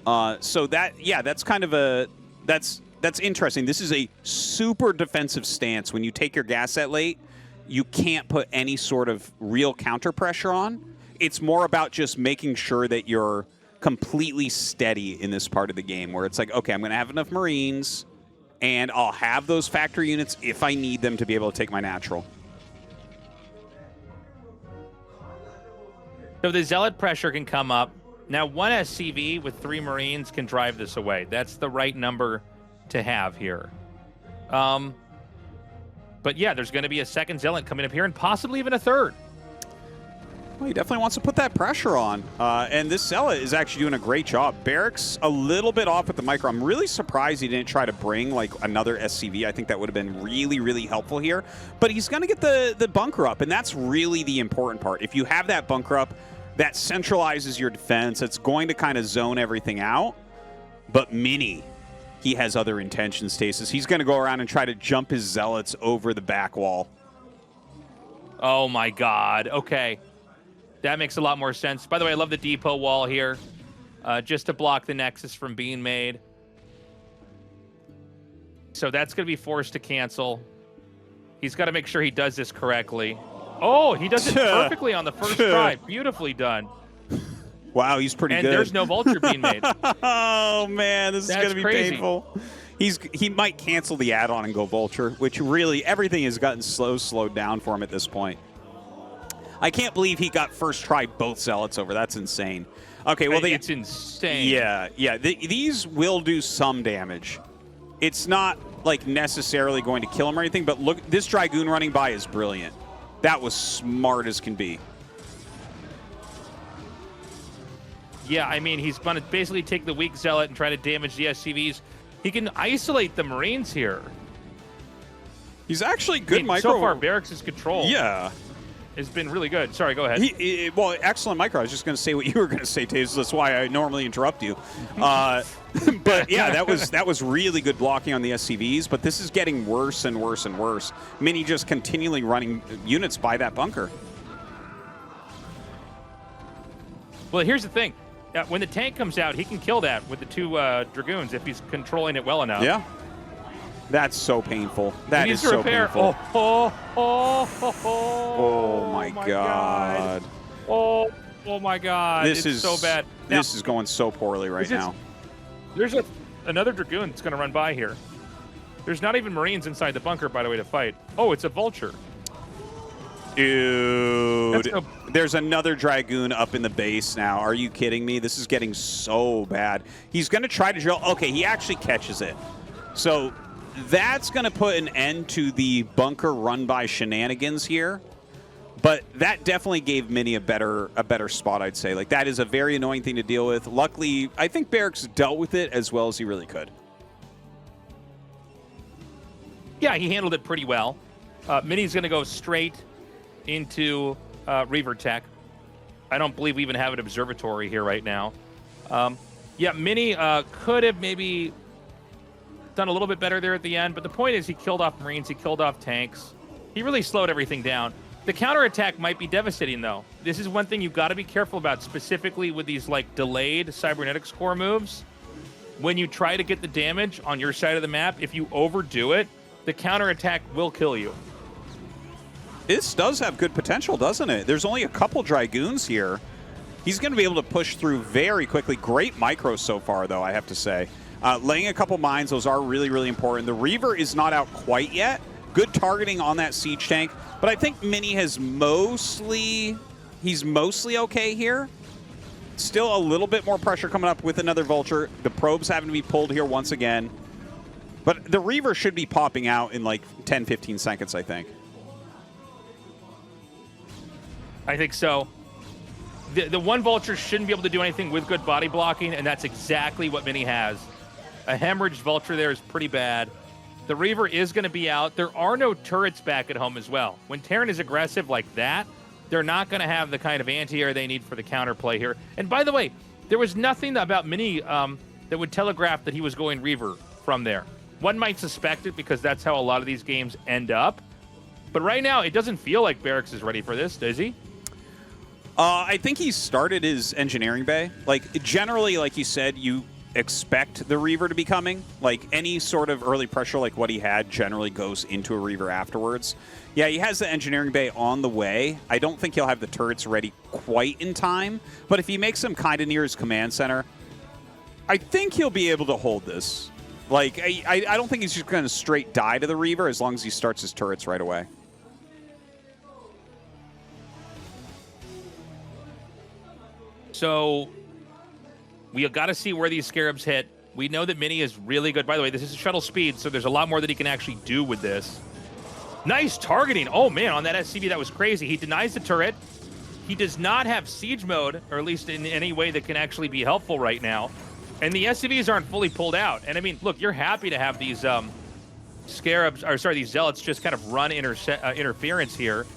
So that, yeah, that's kind of a, that's interesting. This is a super defensive stance. When you take your gas that late, you can't put any sort of real counter pressure on. It's more about just making sure that you're completely steady in this part of the game where it's like, okay, I'm going to have enough Marines, and I'll have those factory units if I need them to be able to take my natural. So the zealot pressure can come up. Now, 1 SCV with 3 Marines can drive this away. That's the right number to have here. But yeah, there's going to be a second zealot coming up here and possibly even a third. Well, he definitely wants to put that pressure on. And this zealot is actually doing a great job. Barracks a little bit off with the micro. I'm really surprised he didn't try to bring like another SCV. I think that would have been really, really helpful here. But he's going to get the bunker up, and that's really the important part. If you have that bunker up, that centralizes your defense. It's going to kind of zone everything out. But Mini, he has other intentions, Tastosis. He's going to go around and try to jump his zealots over the back wall. Oh, my God. Okay. That makes a lot more sense. By the way, I love the depot wall here, just to block the Nexus from being made. So that's going to be forced to cancel. He's got to make sure he does this correctly. Oh, he does it perfectly on the first try. Beautifully done. Wow, he's pretty good. And there's no vulture being made. Oh, man, this is going to be crazy. painful. He might cancel the add-on and go vulture, which really everything has gotten slowed down for him at this point. I can't believe he got first try both zealots over. That's insane. Okay, well, it's insane. Yeah. These will do some damage. It's not like necessarily going to kill him or anything, but look, this Dragoon running by is brilliant. That was smart as can be. Yeah, I mean, he's going to basically take the weak zealot and try to damage the SCVs. He can isolate the Marines here. He's actually good micro. So far, Barracks' control. Yeah. Has been really good. Sorry, go ahead. Well, excellent micro. I was just going to say what you were going to say, Taze. That's why I normally interrupt you. But yeah, that was really good blocking on the SCVs. But this is getting worse and worse and worse. Mini just continually running units by that bunker. Well, here's the thing. When the tank comes out, he can kill that with the 2 Dragoons if he's controlling it well enough. Yeah. That's so painful. That is so painful. Oh my God. Oh my God. This is so bad. This is going so poorly right now. There's another Dragoon that's going to run by here. There's not even Marines inside the bunker, by the way, to fight. Oh, it's a vulture. Dude, there's another Dragoon up in the base now. Are you kidding me? This is getting so bad. He's going to try to drill. Okay, he actually catches it. So that's going to put an end to the bunker run-by shenanigans here. But that definitely gave Mini a better spot, I'd say. Like, that is a very annoying thing to deal with. Luckily, I think Barracks dealt with it as well as he really could. Yeah, he handled it pretty well. Mini's going to go straight into Reaver Tech. I don't believe we even have an observatory here right now. Yeah, Mini could have maybe done a little bit better there at the end, but the point is he killed off Marines, he killed off tanks. He really slowed everything down. The counterattack might be devastating, though. This is one thing you've got to be careful about, specifically with these like delayed cybernetics core moves. When you try to get the damage on your side of the map, if you overdo it, the counterattack will kill you. This does have good potential, doesn't it? There's only a couple Dragoons here. He's going to be able to push through very quickly. Great micros so far, though, I have to say. Laying a couple mines, those are really, really important. The Reaver is not out quite yet. Good targeting on that siege tank. But I think Mini has he's mostly okay here. Still a little bit more pressure coming up with another Vulture. The probes having to be pulled here once again. But the Reaver should be popping out in like 10, 15 seconds, I think. I think so. The one Vulture shouldn't be able to do anything with good body blocking, and that's exactly what Mini has. A hemorrhaged Vulture there is pretty bad. The Reaver is going to be out. There are no turrets back at home as well. When Terran is aggressive like that, they're not going to have the kind of anti-air they need for the counterplay here. And by the way, there was nothing about Mini that would telegraph that he was going Reaver from there. One might suspect it because that's how a lot of these games end up. But right now, it doesn't feel like Barracks is ready for this, does he? I think he started his engineering bay. Like, generally, like you said, you expect the Reaver to be coming. Like, any sort of early pressure like what he had generally goes into a Reaver afterwards. Yeah, he has the engineering bay on the way. I don't think he'll have the turrets ready quite in time. But if he makes them kind of near his command center, I think he'll be able to hold this. Like, I don't think he's just going to straight die to the Reaver as long as he starts his turrets right away. So we got to see where these Scarabs hit. We know that Mini is really good. By the way, this is shuttle speed, so there's a lot more that he can actually do with this. Nice targeting. Oh, man, on that SCV, that was crazy. He denies the turret. He does not have siege mode, or at least in any way that can actually be helpful right now. And the SCVs aren't fully pulled out. And, I mean, look, you're happy to have these Scarabs, or sorry, these Zealots just kind of run interference here.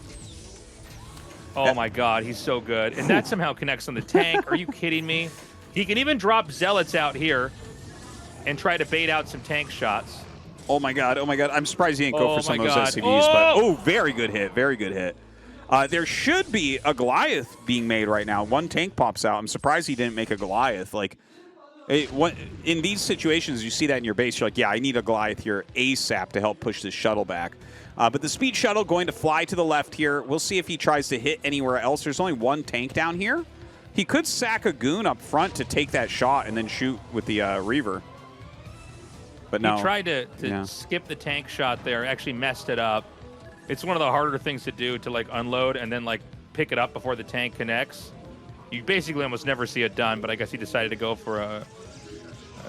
Oh, my God, he's so good. And that somehow connects on the tank. Are you kidding me? He can even drop Zealots out here and try to bait out some tank shots. Oh, my God. Oh, my God. I'm surprised he didn't go for some of those SCVs. But, very good hit. Very good hit. There should be a Goliath being made right now. One tank pops out. I'm surprised he didn't make a Goliath. Like, in these situations, you see that in your base. You're like, yeah, I need a Goliath here ASAP to help push this shuttle back. But the speed shuttle going to fly to the left here. We'll see if he tries to hit anywhere else. There's only one tank down here. He could sack a goon up front to take that shot and then shoot with the Reaver. But no. He tried to skip the tank shot there, actually messed it up. It's one of the harder things to do, to like unload and then like pick it up before the tank connects. You basically almost never see it done, but I guess he decided to go for a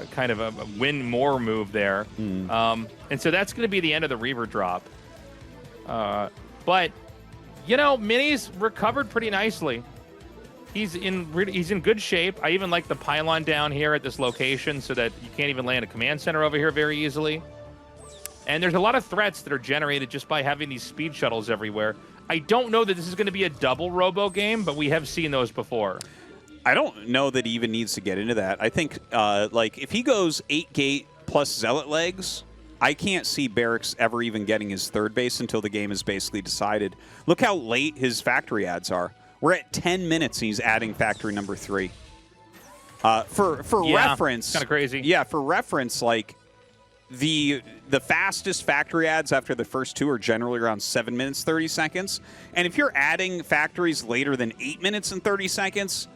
kind of a win more move there. And so that's going to be the end of the Reaver drop. But, you know, Mini's recovered pretty nicely. He's in good shape. I even like the pylon down here at this location so that you can't even land a command center over here very easily. And there's a lot of threats that are generated just by having these speed shuttles everywhere. I don't know that this is going to be a double robo game, but we have seen those before. I don't know that he even needs to get into that. I think, like, if he goes 8 gate plus Zealot legs, I can't see Barracks ever even getting his third base until the game is basically decided. Look how late his factory adds are. We're at 10 minutes and he's adding factory number 3. For reference, kind of crazy. Yeah, for reference, like the fastest factory adds after the first 2 are generally around 7 minutes 30 seconds. And if you're adding factories later than 8 minutes and 30 seconds,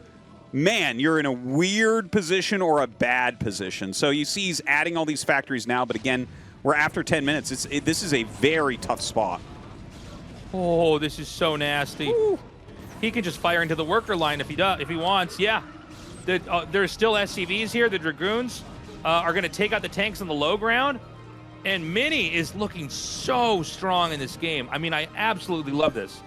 man, you're in a weird position or a bad position. So you see he's adding all these factories now, but again, we're after 10 minutes. This is a very tough spot. Oh, this is so nasty. Ooh. He can just fire into the worker line if he wants. Yeah. There's still SCVs here. The Dragoons are going to take out the tanks on the low ground. And Mini is looking so strong in this game. I mean, I absolutely love this.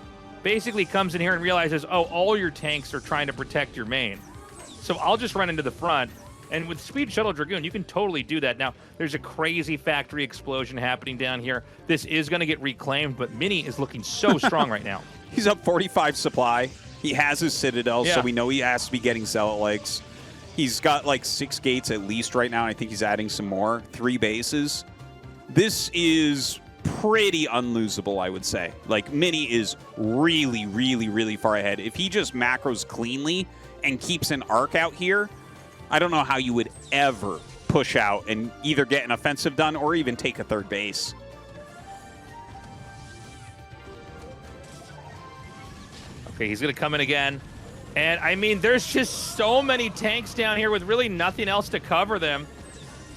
Basically comes in here and realizes, oh, all your tanks are trying to protect your main. So I'll just run into the front. And with Speed Shuttle Dragoon, you can totally do that. Now, there's a crazy factory explosion happening down here. This is going to get reclaimed, but Mini is looking so strong right now. He's up 45 supply. He has his Citadel, so we know he has to be getting Zealot legs. He's got like 6 gates at least right now, and I think he's adding some more. 3 bases. This is pretty unlosable, I would say. Like, Mini is really, really, really far ahead. If he just macros cleanly and keeps an arc out here, I don't know how you would ever push out and either get an offensive done or even take a 3rd base. Okay, he's going to come in again. And, I mean, there's just so many tanks down here with really nothing else to cover them.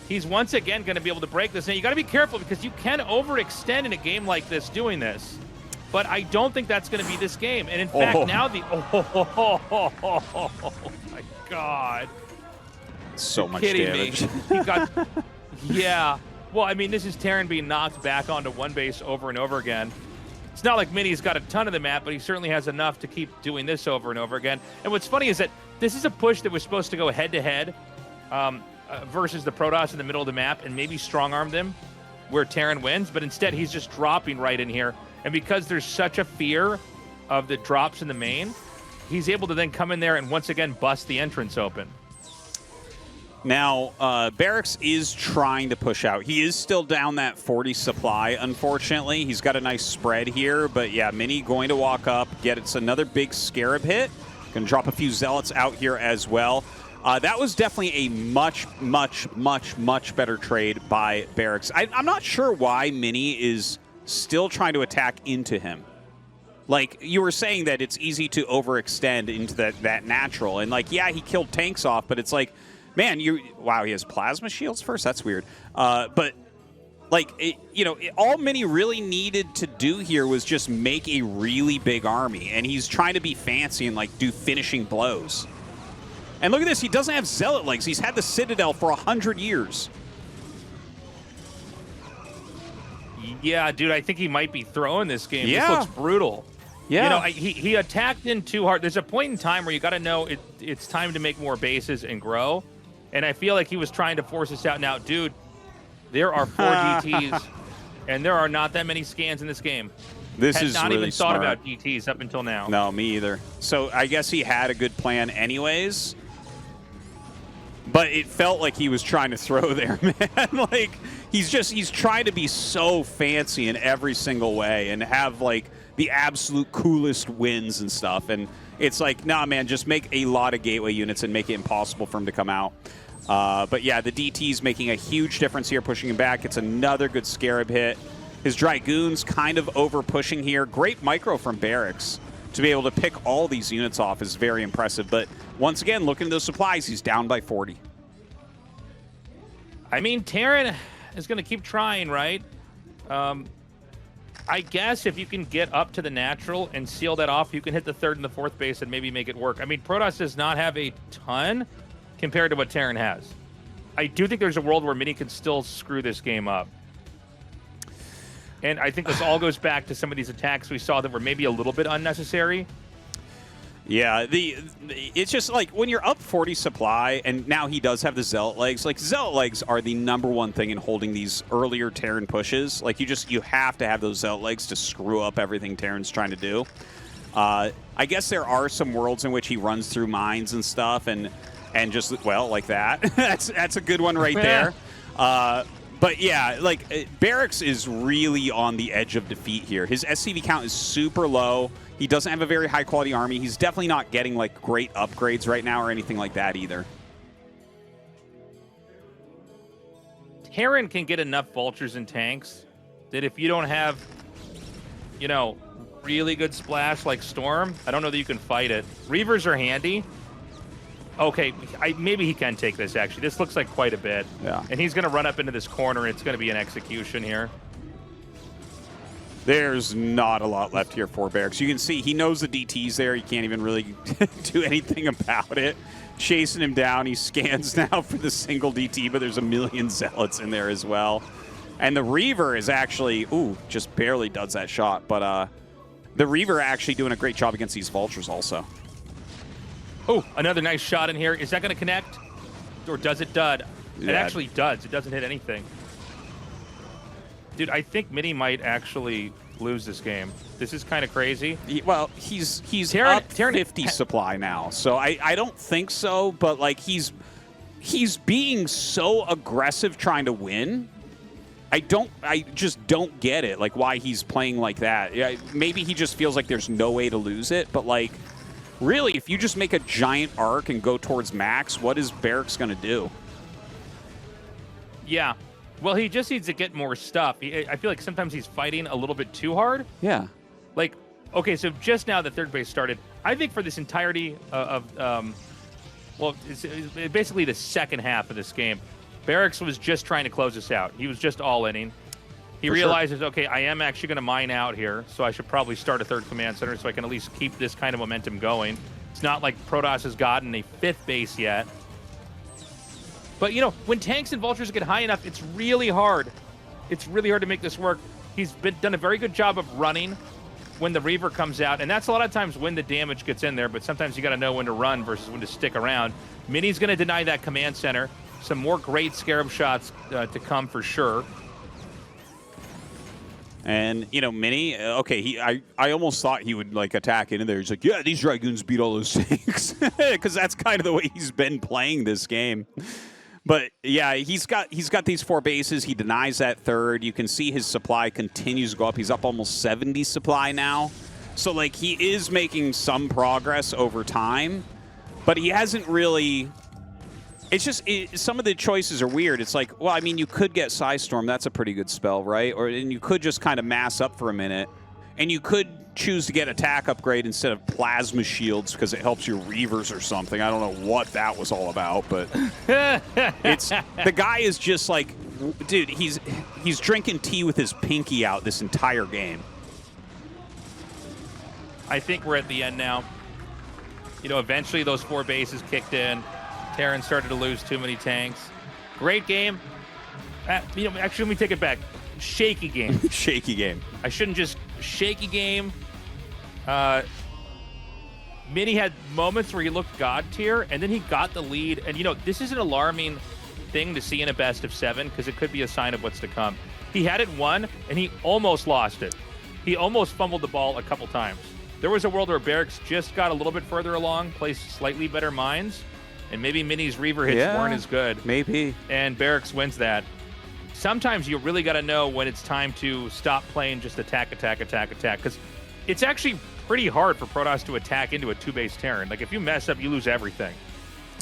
He's once again going to be able to break this. Now, you got to be careful because you can overextend in a game like this doing this. But I don't think that's going to be this game. And, in fact, now the... Oh, my God. So much damage. He got... Yeah. Well, I mean, this is Terran being knocked back onto one base over and over again. It's not like Mini's got a ton of the map, but he certainly has enough to keep doing this over and over again. And what's funny is that this is a push that was supposed to go head-to-head versus the Protoss in the middle of the map and maybe strong-arm them where Terran wins, but instead he's just dropping right in here. And because there's such a fear of the drops in the main, he's able to then come in there and once again bust the entrance open. Now, Barracks is trying to push out. He is still down that 40 supply, unfortunately. He's got a nice spread here, but yeah, Mini going to walk up, get it's another big Scarab hit. Going to drop a few Zealots out here as well. That was definitely a much, much, much, much better trade by Barracks. I'm not sure why Mini is still trying to attack into him. Like, you were saying that it's easy to overextend into that natural. And, like, yeah, he killed tanks off, but it's like, man, wow, he has plasma shields first? That's weird. But, like, all Mini really needed to do here was just make a really big army. And he's trying to be fancy and, like, do finishing blows. And look at this. He doesn't have Zealot legs. He's had the Citadel for 100 years. Yeah, dude, I think he might be throwing this game. Yeah. This looks brutal. Yeah. You know, he attacked in too hard. There's a point in time where you got to know it's time to make more bases and grow. And I feel like he was trying to force us out. Now, dude, there are 4 DTs, and there are not that many scans in this game. This Had is not really even smart. thought about DTs up until now. No, me either. So I guess he had a good plan anyways. But it felt like he was trying to throw there, man. Like, he's trying to be so fancy in every single way and have, like, the absolute coolest wins and stuff. And it's like, nah, man, just make a lot of gateway units and make it impossible for him to come out. But yeah, the DT's making a huge difference here, pushing him back. It's another good Scarab hit. His Dragoons kind of over pushing here. Great micro from Barracks. To be able to pick all these units off is very impressive. But once again, looking at those supplies, he's down by 40. I mean, Terran is going to keep trying, right? I guess if you can get up to the natural and seal that off, you can hit the 3rd and the 4th base and maybe make it work. I mean, Protoss does not have a ton compared to what Terran has. I do think there's a world where Mini can still screw this game up. And I think this all goes back to some of these attacks we saw that were maybe a little bit unnecessary. Yeah, it's just like when you're up 40 supply, and now he does have the Zealot legs. Like, Zealot legs are the #1 thing in holding these earlier Terran pushes. Like, you have to have those Zealot legs to screw up everything Terran's trying to do. I guess there are some worlds in which he runs through mines and stuff, and just, well, like that. that's a good one right there. But yeah, like, Barracks is really on the edge of defeat here. His SCV count is super low. He doesn't have a very high-quality army. He's definitely not getting, like, great upgrades right now or anything like that either. Terran can get enough vultures and tanks that if you don't have, you know, really good splash like Storm, I don't know that you can fight it. Reavers are handy. Okay, maybe he can take this, actually. This looks like quite a bit. Yeah. And he's going to run up into this corner. It's going to be an execution here. There's not a lot left here for Barracks. You can see he knows the DT's there. He can't even really do anything about it. Chasing him down. He scans now for the single DT, but there's a million Zealots in there as well. And the Reaver is actually, ooh, just barely does that shot. But the Reaver actually doing a great job against these Vultures also. Oh, another nice shot in here. Is that going to connect? Or does it dud? Yeah. It actually does. It doesn't hit anything. Dude, I think Mini might actually lose this game. This is kind of crazy. Well, he's up 50 supply now, so I don't think so. But like he's being so aggressive trying to win. I just don't get it. Like why he's playing like that. Yeah, maybe he just feels like there's no way to lose it. But like, really, if you just make a giant arc and go towards max, what is Barracks gonna do? Yeah. Well, he just needs to get more stuff. I feel like sometimes he's fighting a little bit too hard. Yeah. Like, okay, so just now the third base started. I think for this entirety well, it's basically the second half of this game, Barracks was just trying to close us out. He was just all-inning. He realizes, okay, I am actually going to mine out here, so I should probably start a third command center so I can at least keep this kind of momentum going. It's not like Protoss has gotten a fifth base yet. But, you know, when tanks and vultures get high enough, it's really hard. It's really hard to make this work. He's done a very good job of running when the Reaver comes out, and that's a lot of times when the damage gets in there, but sometimes you got to know when to run versus when to stick around. Mini's going to deny that command center. Some more great Scarab shots to come for sure. And, you know, Mini, okay, I almost thought he would, like, attack into there. He's like, yeah, these Dragoons beat all those tanks. Because that's kind of the way he's been playing this game. But, yeah, he's got these 4 bases. He denies that third. You can see his supply continues to go up. He's up almost 70 supply now. So, like, he is making some progress over time. But he hasn't really... It's just, some of the choices are weird. It's like, well, I mean, you could get Psystorm. That's a pretty good spell, right? And you could just kind of mass up for a minute. And you could choose to get attack upgrade instead of plasma shields because it helps your Reavers or something. I don't know what that was all about, but it's the guy is just like, dude, he's drinking tea with his pinky out this entire game. I think we're at the end now. You know, eventually those 4 bases kicked in. Terran started to lose too many tanks. Great game. You know, actually, let me take it back. Shaky game. Shaky game. I shouldn't just shaky game. Mini had moments where he looked god tier, and then he got the lead. And, you know, this is an alarming thing to see in a best of 7 because it could be a sign of what's to come. He had it won, and he almost lost it. He almost fumbled the ball a couple times. There was a world where Barracks just got a little bit further along, placed slightly better mines, and maybe Mini's Reaver hits weren't as good. Maybe. And Barracks wins that. Sometimes you really got to know when it's time to stop playing just attack, because it's actually pretty hard for Protoss to attack into a 2-base Terran. Like, if you mess up, you lose everything.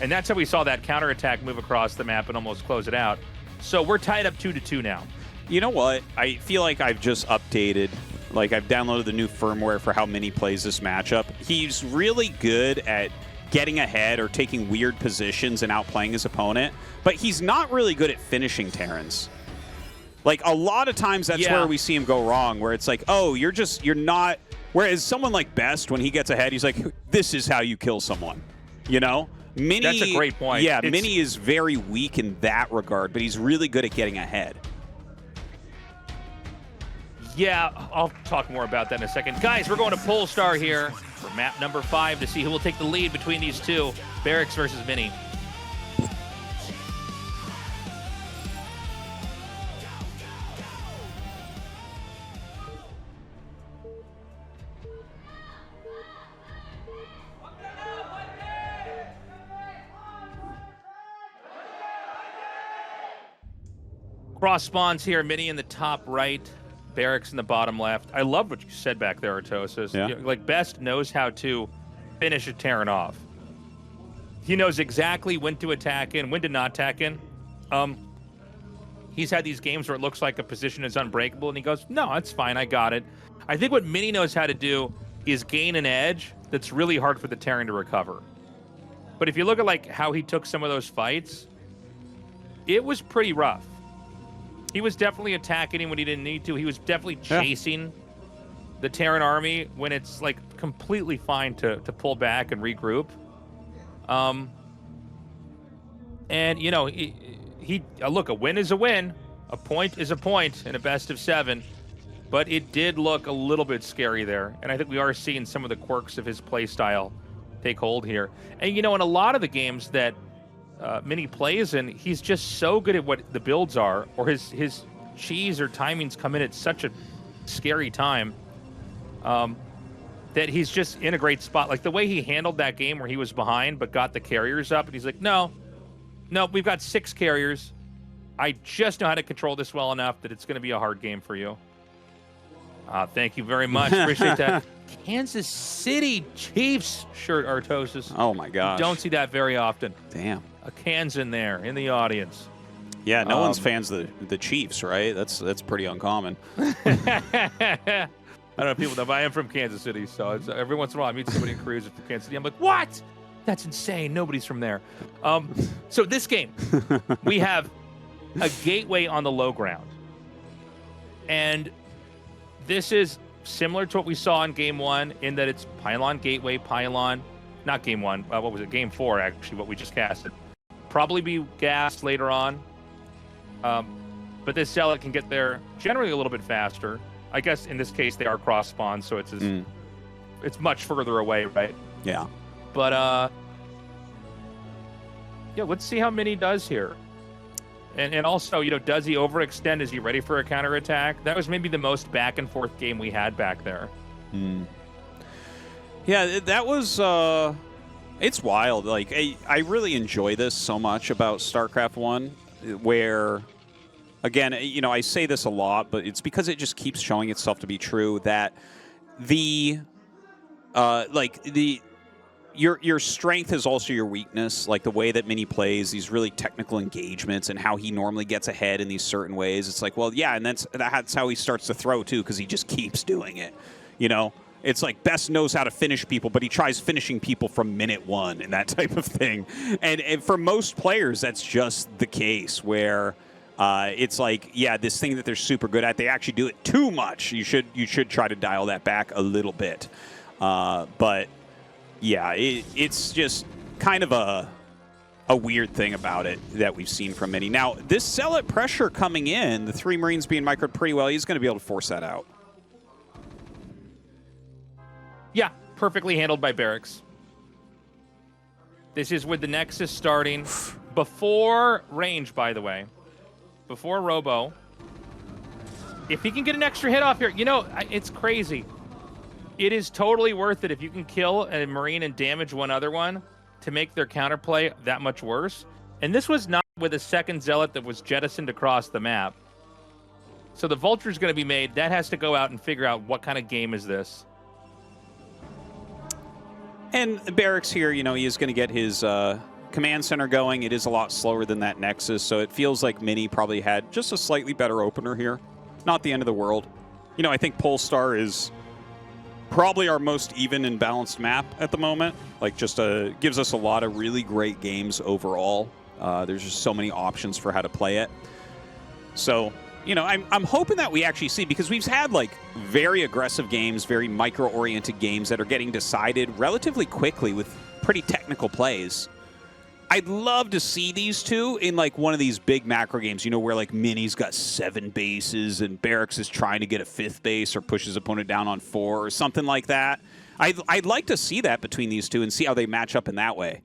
And that's how we saw that counterattack move across the map and almost close it out. So we're tied up 2-2 now. You know what? I feel like I've just updated. Like, I've downloaded the new firmware for how Mini plays this matchup. He's really good at getting ahead or taking weird positions and outplaying his opponent, but he's not really good at finishing Terrans. Like, a lot of times that's where we see him go wrong, where it's like, oh, you're not... Whereas someone like Best, when he gets ahead, he's like, this is how you kill someone, you know? Mini, that's a great point. Yeah, Mini is very weak in that regard, but he's really good at getting ahead. Yeah, I'll talk more about that in a second. Guys, we're going to Polestar here for map number 5 to see who will take the lead between these two, Barracks versus Mini. Cross spawns here, Mini in the top right, Barracks in the bottom left. I love what you said back there, Tastosis. Yeah. Like, Best knows how to finish a Terran off. He knows exactly when to attack in, when to not attack in. He's had these games where it looks like a position is unbreakable, and he goes, no, it's fine, I got it. I think what Mini knows how to do is gain an edge that's really hard for the Terran to recover. But if you look at, like, how he took some of those fights, it was pretty rough. He was definitely attacking him when he didn't need to. He was definitely chasing the Terran army when it's like completely fine to pull back and regroup. And you know, he look, a win is a win, a point is a point in a best of 7, but it did look a little bit scary there, and I think we are seeing some of the quirks of his play style take hold here. And you know, in a lot of the games that Mini plays in, he's just so good at what the builds are, or his cheese or timings come in at such a scary time that he's just in a great spot. Like the way he handled that game where he was behind but got the carriers up, and he's like, no, we've got 6 carriers. I just know how to control this well enough that it's going to be a hard game for you. Thank you very much. Appreciate that. Kansas City Chiefs shirt, Artosis. Oh my gosh. You don't see that very often. Damn. A Kansan there in the audience. Yeah, no one's fans of the Chiefs, right? That's pretty uncommon. I don't know if people know, but I am from Kansas City, so it's, every once in a while I meet somebody in Korea from Kansas City. I'm like, what? That's insane. Nobody's from there. So this game, we have a gateway on the low ground. And this is similar to what we saw in Game 1 in that it's pylon, gateway, pylon. Not Game 1. What was it? Game 4, actually, what we just casted. Probably be gassed later on. But this Zealot can get there generally a little bit faster. I guess in this case they are cross spawn, so it's it's much further away, right? Yeah. But yeah, let's see how Mini does here. And also, you know, does he overextend? Is he ready for a counterattack? That was maybe the most back and forth game we had back there. Yeah, that was it's wild. Like I really enjoy this so much about StarCraft 1, where again, you know, I say this a lot, but it's because it just keeps showing itself to be true that your strength is also your weakness. Like the way that Mini plays these really technical engagements and how he normally gets ahead in these certain ways. It's like, well, yeah, and that's how he starts to throw too, because he just keeps doing it. You know, it's like Best knows how to finish people, but he tries finishing people from minute 1 and that type of thing. And for most players, that's just the case where. It's like, yeah, this thing that they're super good at, they actually do it too much. You should try to dial that back a little bit. But yeah, it's just kind of a weird thing about it that we've seen from Mini. Now, this Zealot pressure coming in, the 3 Marines being microed pretty well, he's going to be able to force that out. Yeah, perfectly handled by Barracks. This is with the Nexus starting before range, by the way. Before Robo. If he can get an extra hit off here, you know, it's crazy. It is totally worth it if you can kill a Marine and damage one other one to make their counterplay that much worse. And this was not with a second Zealot that was jettisoned across the map. So the Vulture's going to be made. That has to go out and figure out what kind of game is this. And Barracks here, you know, he is going to get his command center going. It is a lot slower than that Nexus, so it feels like Mini probably had just a slightly better opener here. Not the end of the world. You know, I think Polestar is probably our most even and balanced map at the moment. Like, just gives us a lot of really great games overall. There's just so many options for how to play it. So, you know, I'm hoping that we actually see, because we've had, like, very aggressive games, very micro-oriented games that are getting decided relatively quickly with pretty technical plays. I'd love to see these two in, like, one of these big macro games, you know, where, like, Mini's got 7 bases and Barracks is trying to get a 5th base or push his opponent down on 4 or something like that. I'd like to see that between these two and see how they match up in that way.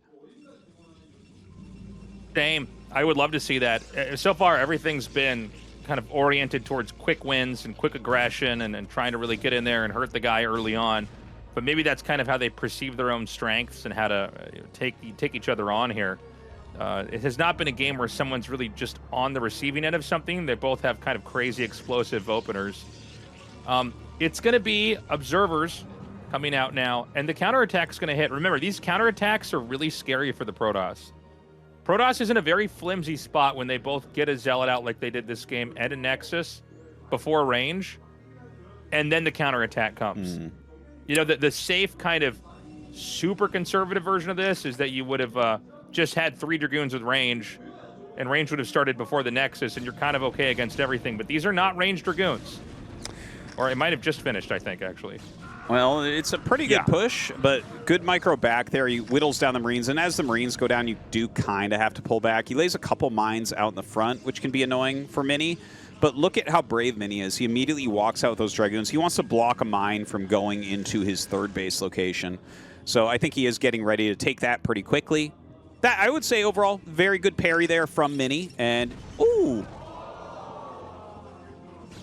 Same. I would love to see that. So far, everything's been kind of oriented towards quick wins and quick aggression and trying to really get in there and hurt the guy early on. But maybe that's kind of how they perceive their own strengths and how to take each other on here. It has not been a game where someone's really just on the receiving end of something. They both have kind of crazy explosive openers. It's going to be observers coming out now, and the counterattack's going to hit. Remember, these counterattacks are really scary for the Protoss. Protoss is in a very flimsy spot when they both get a Zealot out like they did this game and a Nexus before range, and then the counterattack comes. You know, the safe kind of super conservative version of this is that you would have just had 3 Dragoons with range, and range would have started before the Nexus, and you're kind of okay against everything. But these are not ranged Dragoons. Or it might have just finished, I think, actually. Well, it's a pretty good push, but good micro back there. He whittles down the Marines, and as the Marines go down, you do kind of have to pull back. He lays a couple mines out in the front, which can be annoying for Mini, but look at how brave Mini is. He immediately walks out with those Dragoons. He wants to block a mine from going into his third base location. So I think he is getting ready to take that pretty quickly. That, I would say, overall, very good parry there from Mini, and ooh.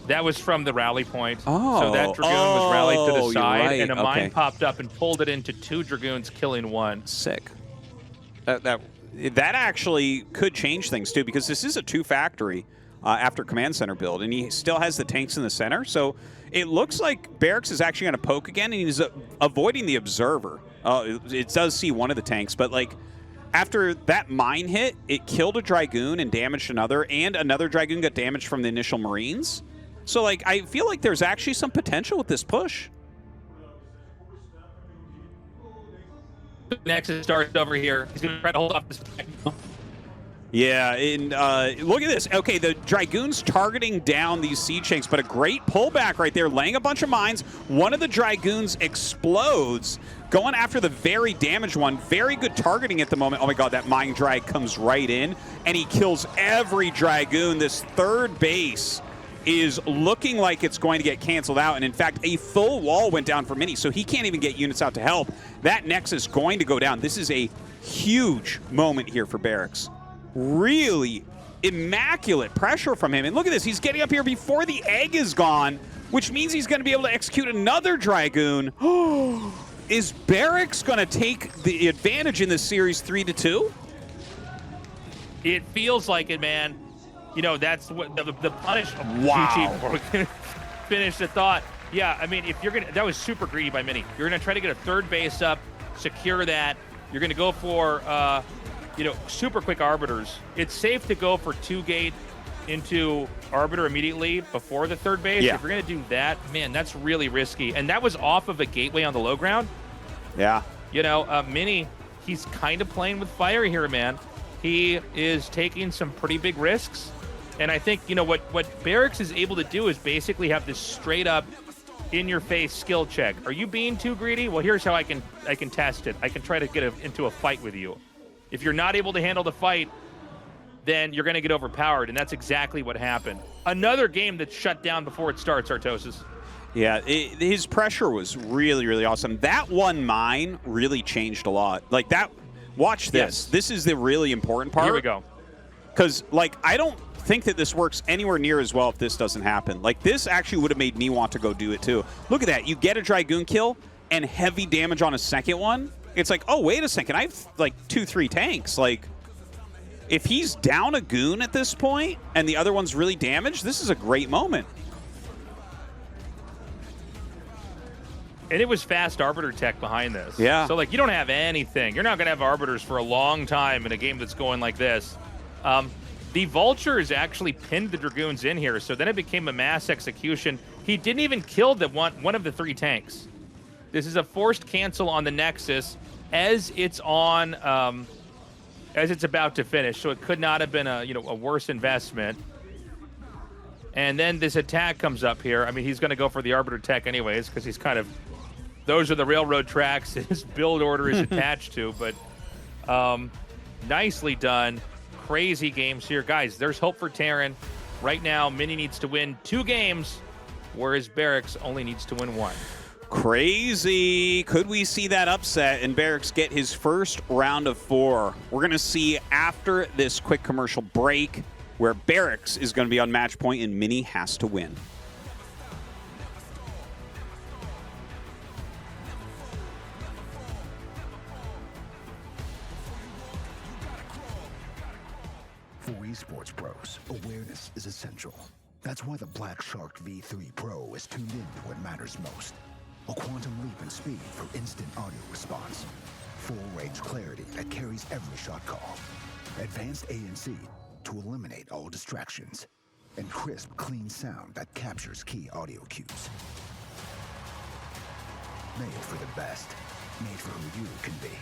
That was from the rally point. Oh. So that Dragoon was rallied to the side, right. and a mine Okay. popped up and pulled it into 2 Dragoons, killing 1. Sick. That actually could change things, too, because this is a 2-factory after Command Center build, and he still has the tanks in the center. So it looks like Barracks is actually going to poke again, and he's avoiding the Observer. It does see one of the tanks, but, like, after that mine hit, it killed a Dragoon and damaged another, and another Dragoon got damaged from the initial Marines. So, like, I feel like there's actually some potential with this push. Nexus starts over here. He's going to try to hold off this. Yeah, and look at this. Okay, the Dragoon's targeting down these siege tanks, but a great pullback right there, laying a bunch of mines. One of the Dragoons explodes, going after the very damaged one. Very good targeting at the moment. Oh my god, that mine drag comes right in, and he kills every Dragoon. This third base is looking like it's going to get canceled out, and in fact, a full wall went down for Mini, so he can't even get units out to help. That Nexus going to go down. This is a huge moment here for Barracks. Really immaculate pressure from him, and look at this. He's getting up here before the egg is gone, which means he's going to be able to execute another Dragoon. Is Barracks going to take the advantage in this series 3-2? It feels like it, man. You know, that's what the punish. Wow. Finish the thought. Yeah, I mean, if you're going to, that was super greedy by Mini. You're going to try to get a third base up, secure that. You're going to go for, you know, super quick Arbiters. It's safe to go for 2-gate into Arbiter immediately before the third base. Yeah. If you're going to do that, man, that's really risky. And that was off of a gateway on the low ground. Yeah. You know, Mini, he's kind of playing with fire here, man. He is taking some pretty big risks. And I think, you know, what Barracks is able to do is basically have this straight up in-your-face skill check. Are you being too greedy? Well, here's how I can test it. I can try to get into a fight with you. If you're not able to handle the fight, then you're going to get overpowered, and that's exactly what happened. Another game that's shut down before it starts, Tastosis. Yeah, his pressure was really, really awesome. That one mine really changed a lot. Like that, watch this. Yes. This is the really important part. Here we go. Because, like, I don't think that this works anywhere near as well if this doesn't happen. Like, this actually would have made me want to go do it, too. Look at that. You get a Dragoon kill and heavy damage on a second one. It's like, oh, wait a second. I have, like, 2-3 tanks. Like, if he's down a goon at this point and the other one's really damaged, this is a great moment. And it was fast Arbiter tech behind this. Yeah. So, like, you don't have anything. You're not going to have Arbiters for a long time in a game that's going like this. The Vultures actually pinned the Dragoons in here, so then it became a mass execution. He didn't even kill the one of the 3 tanks. This is a forced cancel on the Nexus as it's on, as it's about to finish. So it could not have been a worse investment. And then this attack comes up here. I mean, he's going to go for the Arbiter tech anyways because he's kind of, those are the railroad tracks his build order is attached to. But nicely done. Crazy games here. Guys, there's hope for Terran. Right now, Mini needs to win 2 games, whereas Barracks only needs to win 1. Crazy. Could we see that upset and Barracks get his first round of 4? We're going to see after this quick commercial break where Barracks is going to be on match point and Mini has to win. For esports pros, awareness is essential. That's why the Black Shark V3 Pro is tuned in to what matters most. A quantum leap in speed for instant audio response. Full range clarity that carries every shot call. Advanced ANC to eliminate all distractions. And crisp, clean sound that captures key audio cues. Made for the best. Made for who you can be.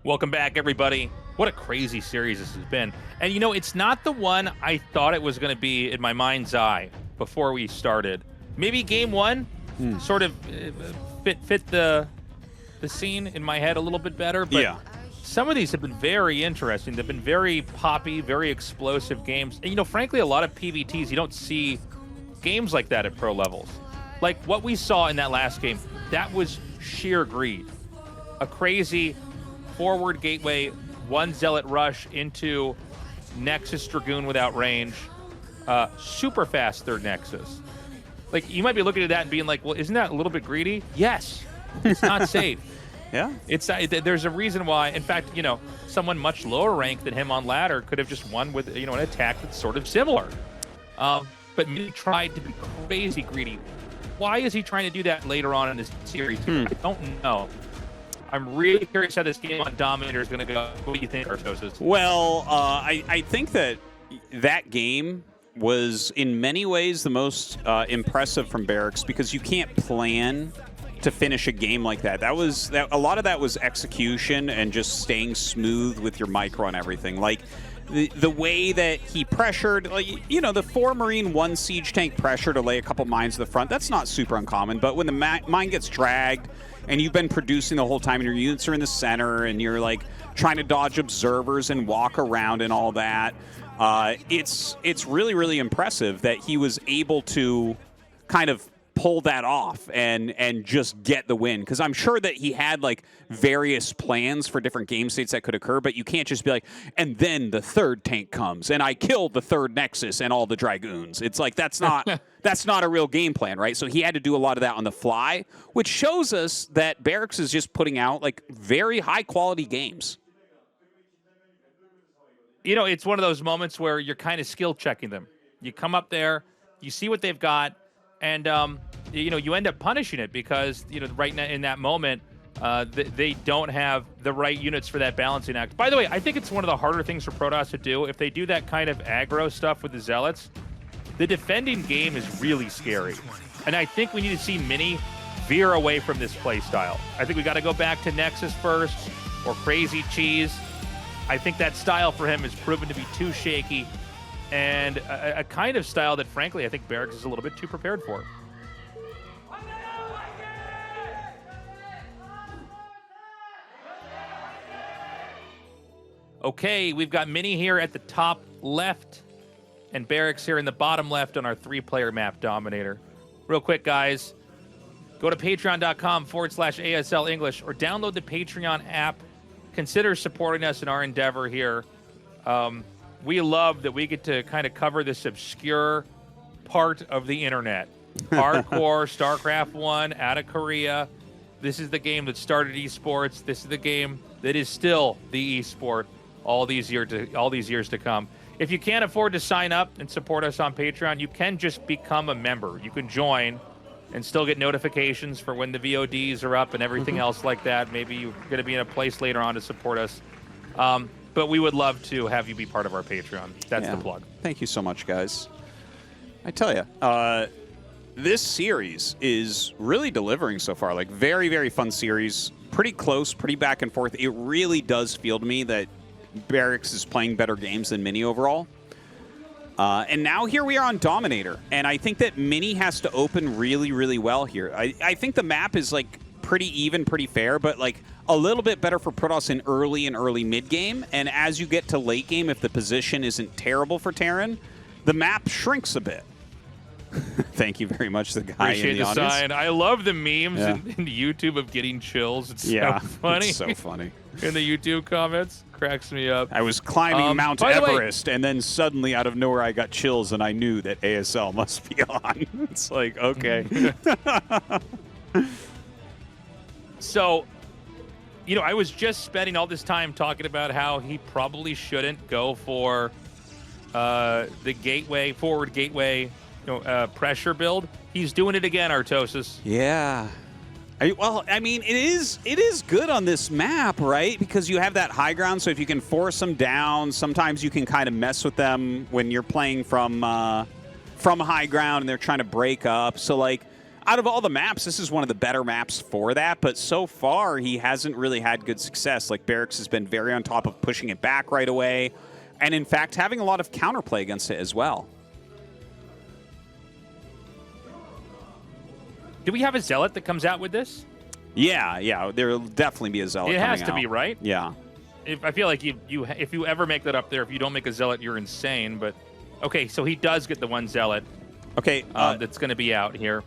Welcome back, everybody. What a crazy series this has been. And, you know, it's not the one I thought it was going to be in my mind's eye before we started. Maybe game one sort of fit the scene in my head a little bit better. But yeah. Some of these have been very interesting. They've been very poppy, very explosive games. And, you know, frankly, a lot of PVTs, you don't see games like that at pro levels. Like what we saw in that last game, that was sheer greed. A crazy forward gateway, one Zealot rush into Nexus Dragoon without range, super fast third Nexus. Like, you might be looking at that and being like, well, isn't that a little bit greedy? Yes. It's not safe. Yeah. It's there's a reason why. In fact, you know, someone much lower ranked than him on ladder could have just won with, you know, an attack that's sort of similar. But he tried to be crazy greedy. Why is he trying to do that later on in this series? I don't know. I'm really curious how this game on Dominator is going to go. What do you think, Tastosis? Well, I think that game was in many ways the most impressive from Barracks because you can't plan to finish a game like that. A lot of that was execution and just staying smooth with your micro and everything. Like the way that he pressured, like, you know, the 4 Marine 1 siege tank pressure to lay a couple mines to the front, that's not super uncommon. But when the mine gets dragged and you've been producing the whole time and your units are in the center and you're like trying to dodge observers and walk around and all that, it's really, really impressive that he was able to kind of pull that off and just get the win. Because I'm sure that he had like various plans for different game states that could occur, but you can't just be like, and then the 3rd tank comes and I killed the 3rd Nexus and all the Dragoons. It's like, that's not a real game plan, right? So he had to do a lot of that on the fly, which shows us that Barracks is just putting out like very high quality games. You know, it's one of those moments where you're kind of skill checking them. You come up there, you see what they've got, and you know, you end up punishing it because, you know, right now in that moment, they don't have the right units for that balancing act. By the way, I think it's one of the harder things for Protoss to do. If they do that kind of aggro stuff with the Zealots, the defending game is really scary. And I think we need to see Mini veer away from this play style. I think we got to go back to Nexus first or Crazy Cheese. I think that style for him has proven to be too shaky and a kind of style that, frankly, I think Barracks is a little bit too prepared for. Okay, we've got Mini here at the top left and Barracks here in the bottom left on our 3-player map Dominator. Real quick, guys, go to patreon.com/ASL English or download the Patreon app. Consider supporting us in our endeavor here. We love that we get to kind of cover this obscure part of the internet. Hardcore, StarCraft 1, out of Korea. This is the game that started esports. This is the game that is still the esport all these years to come. If you can't afford to sign up and support us on Patreon, you can just become a member. You can join and still get notifications for when the VODs are up and everything else like that. Maybe you're going to be in a place later on to support us. But we would love to have you be part of our Patreon. That's the plug. Thank you so much, guys. I tell you, this series is really delivering so far. Like, very, very fun series. Pretty close, pretty back and forth. It really does feel to me that Barracks is playing better games than Mini overall. And now here we are on Dominator. And I think that Mini has to open really, really well here. I think the map is, like, pretty even, pretty fair, but, like, a little bit better for Protoss in early and early mid-game. And as you get to late game, if the position isn't terrible for Terran, the map shrinks a bit. Thank you very much, the guy Appreciate in the the audience. sign. I love the memes in YouTube of getting chills. It's so funny. It's so funny. In the YouTube comments. Cracks me up. I was climbing Mount Everest, and then suddenly out of nowhere I got chills, and I knew that ASL must be on. It's like, okay. So, you know, I was just spending all this time talking about how he probably shouldn't go for the gateway, forward gateway, pressure build. He's doing it again, Tastosis. Yeah. Well, I mean, it is good on this map, right? Because you have that high ground, so if you can force them down, sometimes you can kind of mess with them when you're playing from high ground and they're trying to break up. So, like, out of all the maps, this is one of the better maps for that, but so far he hasn't really had good success. Like, Barracks has been very on top of pushing it back right away, and in fact having a lot of counterplay against it as well. Do we have a Zealot that comes out with this? Yeah, there'll definitely be a Zealot coming out. It has to be, right? Yeah. I feel like if you ever make that up there, if you don't make a Zealot, you're insane. But, okay, so he does get the one Zealot. Okay. That's going to be out here.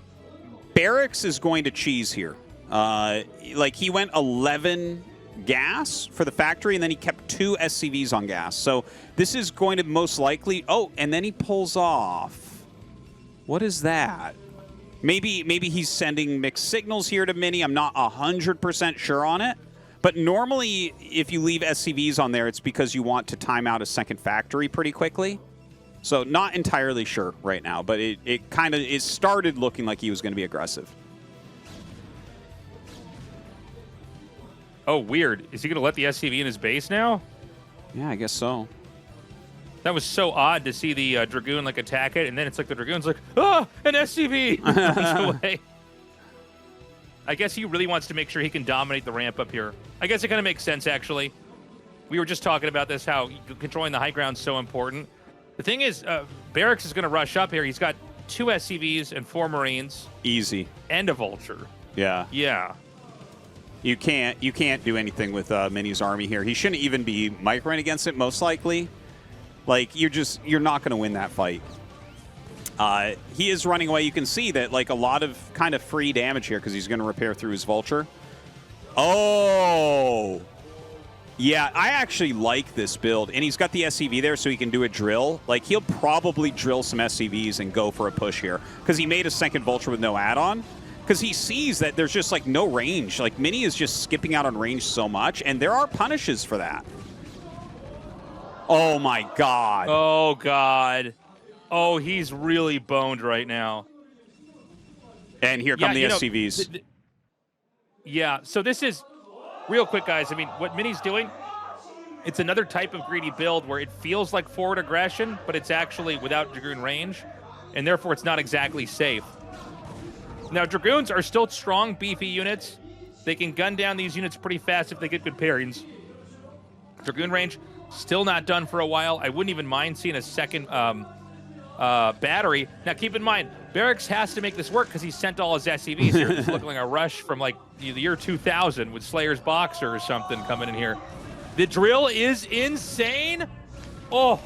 Barracks is going to cheese here. Like, he went 11 gas for the factory, and then he kept 2 SCVs on gas. So this is going to most likely... Oh, and then he pulls off. What is that? Maybe he's sending mixed signals here to Mini. I'm not 100% sure on it. But normally, if you leave SCVs on there, it's because you want to time out a second factory pretty quickly. So not entirely sure right now, but it started looking like he was going to be aggressive. Oh, weird. Is he going to let the SCV in his base now? Yeah, I guess so. That was so odd to see the Dragoon like attack it, and then it's like the Dragoon's like, an SCV runs away. I guess he really wants to make sure he can dominate the ramp up here. I guess it kind of makes sense, actually. We were just talking about this, how controlling the high ground is so important. The thing is, Barracks is going to rush up here. He's got 2 SCVs and 4 Marines. Easy. And a Vulture. Yeah. Yeah. You can't do anything with Mini's army here. He shouldn't even be microing against it, most likely. Like, you're not going to win that fight. He is running away. You can see that, like, a lot of kind of free damage here because he's going to repair through his Vulture. Oh! Yeah, I actually like this build. And he's got the SCV there so he can do a drill. Like, he'll probably drill some SCVs and go for a push here because he made a second Vulture with no add-on. Because he sees that there's just, like, no range. Like, Mini is just skipping out on range so much, and there are punishes for that. Oh, my God. Oh, God. Oh, he's really boned right now. And here come the SCVs. Yeah, so this is, real quick, guys, I mean, what Mini's doing, it's another type of greedy build where it feels like forward aggression, but it's actually without Dragoon range, and therefore it's not exactly safe. Now, Dragoons are still strong, beefy units. They can gun down these units pretty fast if they get good pairings. Dragoon range, still not done for a while. I wouldn't even mind seeing a second battery. Now, keep in mind, Barracks has to make this work because he sent all his SCVs here. It's looking like a rush from, like, the year 2000 with Slayer's Boxer or something coming in here. The drill is insane. Oh.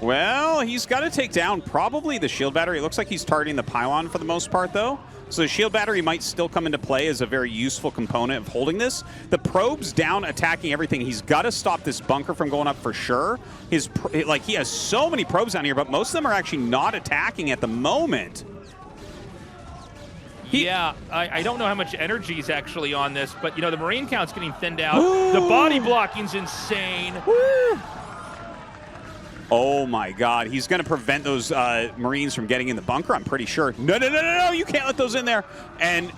Well, he's got to take down probably the shield battery. It looks like he's targeting the pylon for the most part, though. So the shield battery might still come into play as a very useful component of holding this. The probe's down, attacking everything. He's got to stop this bunker from going up for sure. He has so many probes down here, but most of them are actually not attacking at the moment. Yeah, I don't know how much energy is actually on this, but, you know, the Marine count's getting thinned out. The body blocking's insane. Woo. Oh, my God. He's going to prevent those Marines from getting in the bunker, I'm pretty sure. No. You can't let those in there. And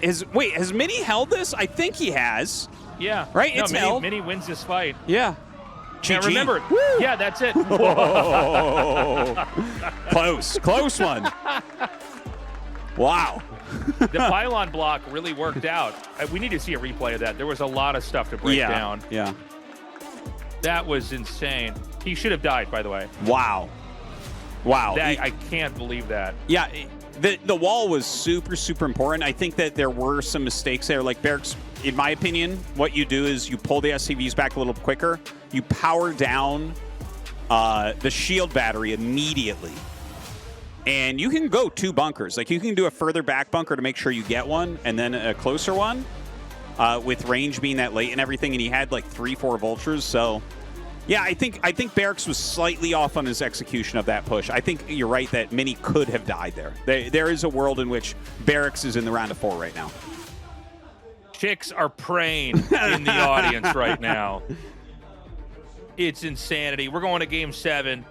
has Mini held this? I think he has. Yeah. Right? No, it's held. Mini wins this fight. Yeah. Now, remember. Woo. Yeah, that's it. Close one. Wow. The pylon block really worked out. We need to see a replay of that. There was a lot of stuff to break down. Yeah. That was insane. He should have died, by the way. Wow. I can't believe that. Yeah, the wall was super, super important. I think that there were some mistakes there. Like, Barracks, in my opinion, what you do is you pull the SCVs back a little quicker. You power down the shield battery immediately. And you can go 2 bunkers. Like, you can do a further back bunker to make sure you get one, and then a closer one. With range being that late and everything, and he had like 3-4 Vultures, so yeah, I think Barracks was slightly off on his execution of that push. I think you're right that Mini could have died there. There is a world in which Barracks is in the round of 4 right now. Chicks are praying in the audience right now. It's insanity. We're going to Game 7,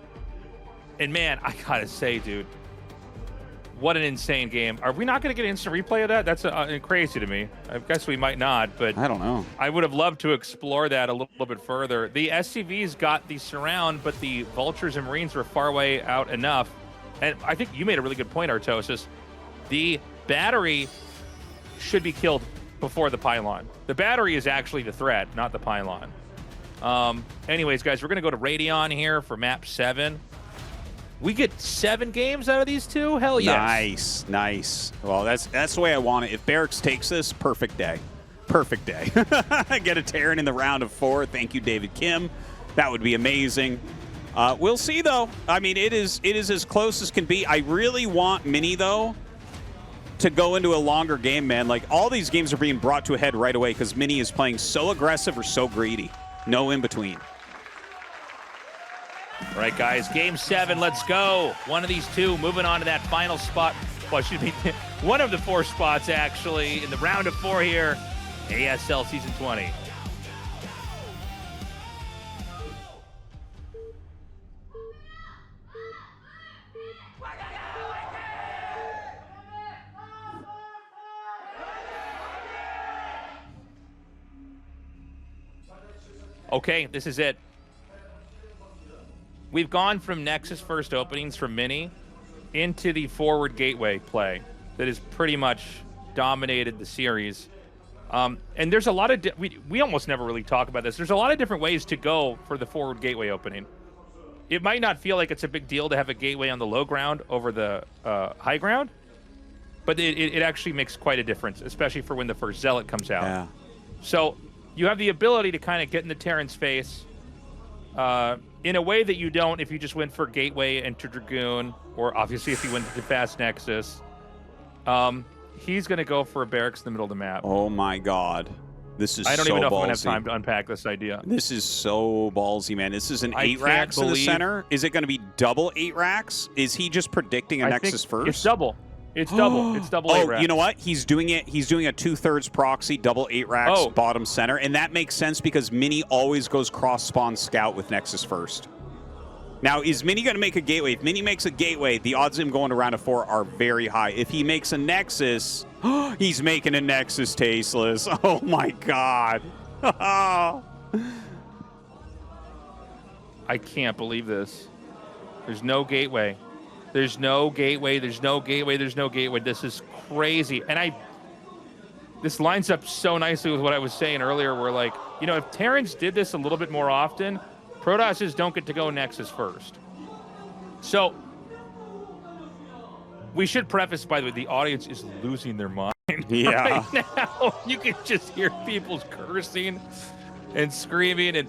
and man, I gotta say, dude, what an insane game. Are we not going to get an instant replay of that? That's crazy to me. I guess we might not, but I don't know. I would have loved to explore that a little bit further. The SCVs got the surround, but the Vultures and Marines were far away out enough. And I think you made a really good point, Tastosis. The battery should be killed before the pylon. The battery is actually the threat, not the pylon. Anyways, guys, we're going to go to Radeon here for map 7. We get 7 games out of these 2? Hell yes. Nice. Well, that's the way I want it. If Barracks takes this, perfect day. Perfect day. Get a Terran in the round of 4. Thank you, David Kim. That would be amazing. We'll see, though. I mean, it is as close as can be. I really want Mini, though, to go into a longer game, man. Like, all these games are being brought to a head right away because Mini is playing so aggressive or so greedy. No in between. All right, guys, Game 7, let's go. One of these 2 moving on to that final spot. Well, excuse me, one of the 4 spots, actually, in the round of 4 here, ASL Season 20. Okay, this is it. We've gone from Nexus first openings from Mini into the forward gateway play that is pretty much dominated the series. And there's a lot of we almost never really talk about this. There's a lot of different ways to go for the forward gateway opening. It might not feel like it's a big deal to have a gateway on the low ground over the high ground, but it actually makes quite a difference, especially for when the first Zealot comes out. Yeah. So you have the ability to kind of get in the Terran's face in a way that you don't if you just went for gateway and to Dragoon, or obviously if you went to fast Nexus. He's going to go for a Barracks in the middle of the map. Oh my God. This is so ballsy. I don't even know if I'm going to have time to unpack this idea. This is so ballsy, man. This is an 8 racks in the center. Is it going to be double 8 racks? Is he just predicting a Nexus first? It's double. It's double. It's double 8 racks. You know what? He's doing it. He's doing a 2/3 proxy, double 8 racks, bottom center. And that makes sense because Mini always goes cross spawn scout with Nexus first. Now, is Mini going to make a gateway? If Mini makes a gateway, the odds of him going to round of 4 are very high. If he makes a Nexus, he's making a Nexus, Tasteless. Oh, my God. I can't believe this. There's no gateway. There's no gateway. There's no gateway. There's no gateway. This is crazy. And this lines up so nicely with what I was saying earlier, where, like, you know, if Terrans did this a little bit more often, Protosses don't get to go Nexus first. So we should preface, by the way, the audience is losing their mind right now. You can just hear people cursing and screaming. And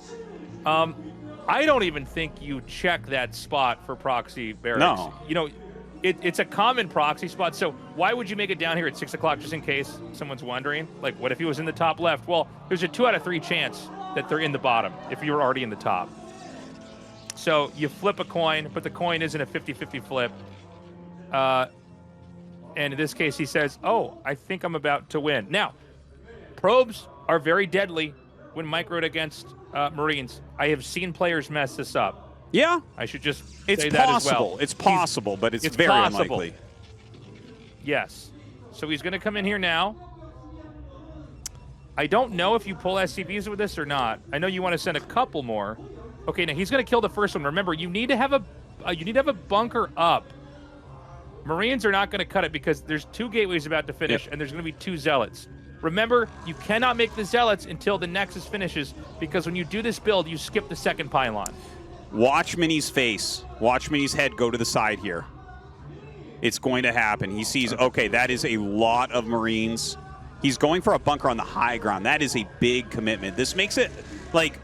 I don't even think you check that spot for proxy Barracks. No. You know, it's a common proxy spot. So why would you make it down here at 6 o'clock just in case someone's wondering? Like, what if he was in the top left? Well, there's a 2 out of 3 chance that they're in the bottom if you were already in the top. So you flip a coin, but the coin isn't a 50-50 flip. And in this case, he says, oh, I think I'm about to win. Now, probes are very deadly when microed against Marines. I have seen players mess this up. Yeah. I should just it's say possible. that as well. It's possible, but it's very possible. unlikely. Yes. So he's going to come in here now. I don't know if you pull SCVs with this or not. I know you want to send a couple more. Okay, now he's going to kill the first one. Remember, you need to have a bunker up. Marines are not going to cut it because there's 2 gateways about to finish, and there's going to be 2 Zealots. Remember, you cannot make the Zealots until the Nexus finishes, because when you do this build, you skip the second pylon. Watch Mini's face. Watch Mini's head go to the side here. It's going to happen. He sees, okay, that is a lot of Marines. He's going for a bunker on the high ground. That is a big commitment. This makes it, like,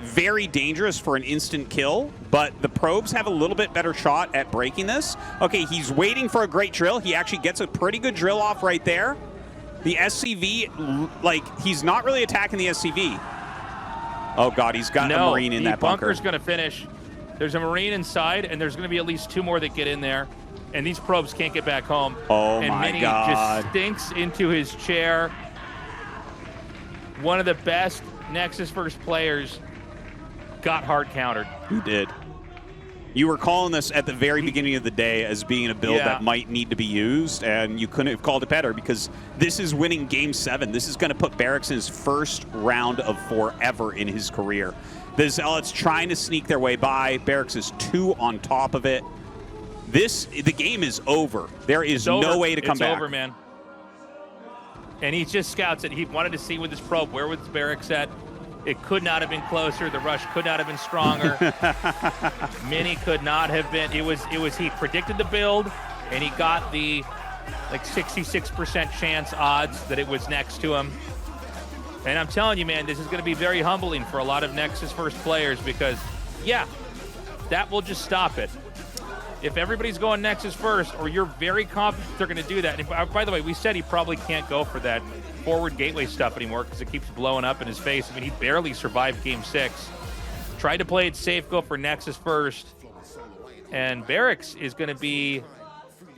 very dangerous for an instant kill, but the probes have a little bit better shot at breaking this. Okay, he's waiting for a great drill. He actually gets a pretty good drill off right there. The SCV, like, he's not really attacking the SCV. Oh, God, he's got a Marine in that bunker. The bunker's going to finish. There's a Marine inside, and there's going to be at least 2 more that get in there, and these probes can't get back home. Oh, and my Mini God. just stinks into his chair. One of the best Nexus first players got hard countered. He did. You were calling this at the very beginning of the day as being a build that might need to be used, and you couldn't have called it better because this is winning Game 7. This is going to put Barracks in his first round of 4 ever in his career. The Zealots trying to sneak their way by. Barracks is 2 on top of it. The game is over. There is no way to come back. It's over, man. And he just scouts it. He wanted to see with his probe where was Barracks at. It could not have been closer. The rush could not have been stronger. Mini could not have been. It was. He predicted the build, and he got the like 66% chance odds that it was next to him. And I'm telling you, man, this is going to be very humbling for a lot of Nexus first players because, yeah, that will just stop it. If everybody's going Nexus first, or you're very confident they're going to do that. And by the way, we said he probably can't go for that forward gateway stuff anymore because it keeps blowing up in his face. I mean, he barely survived Game 6. Tried to play it safe, go for Nexus first. And Barracks is going to be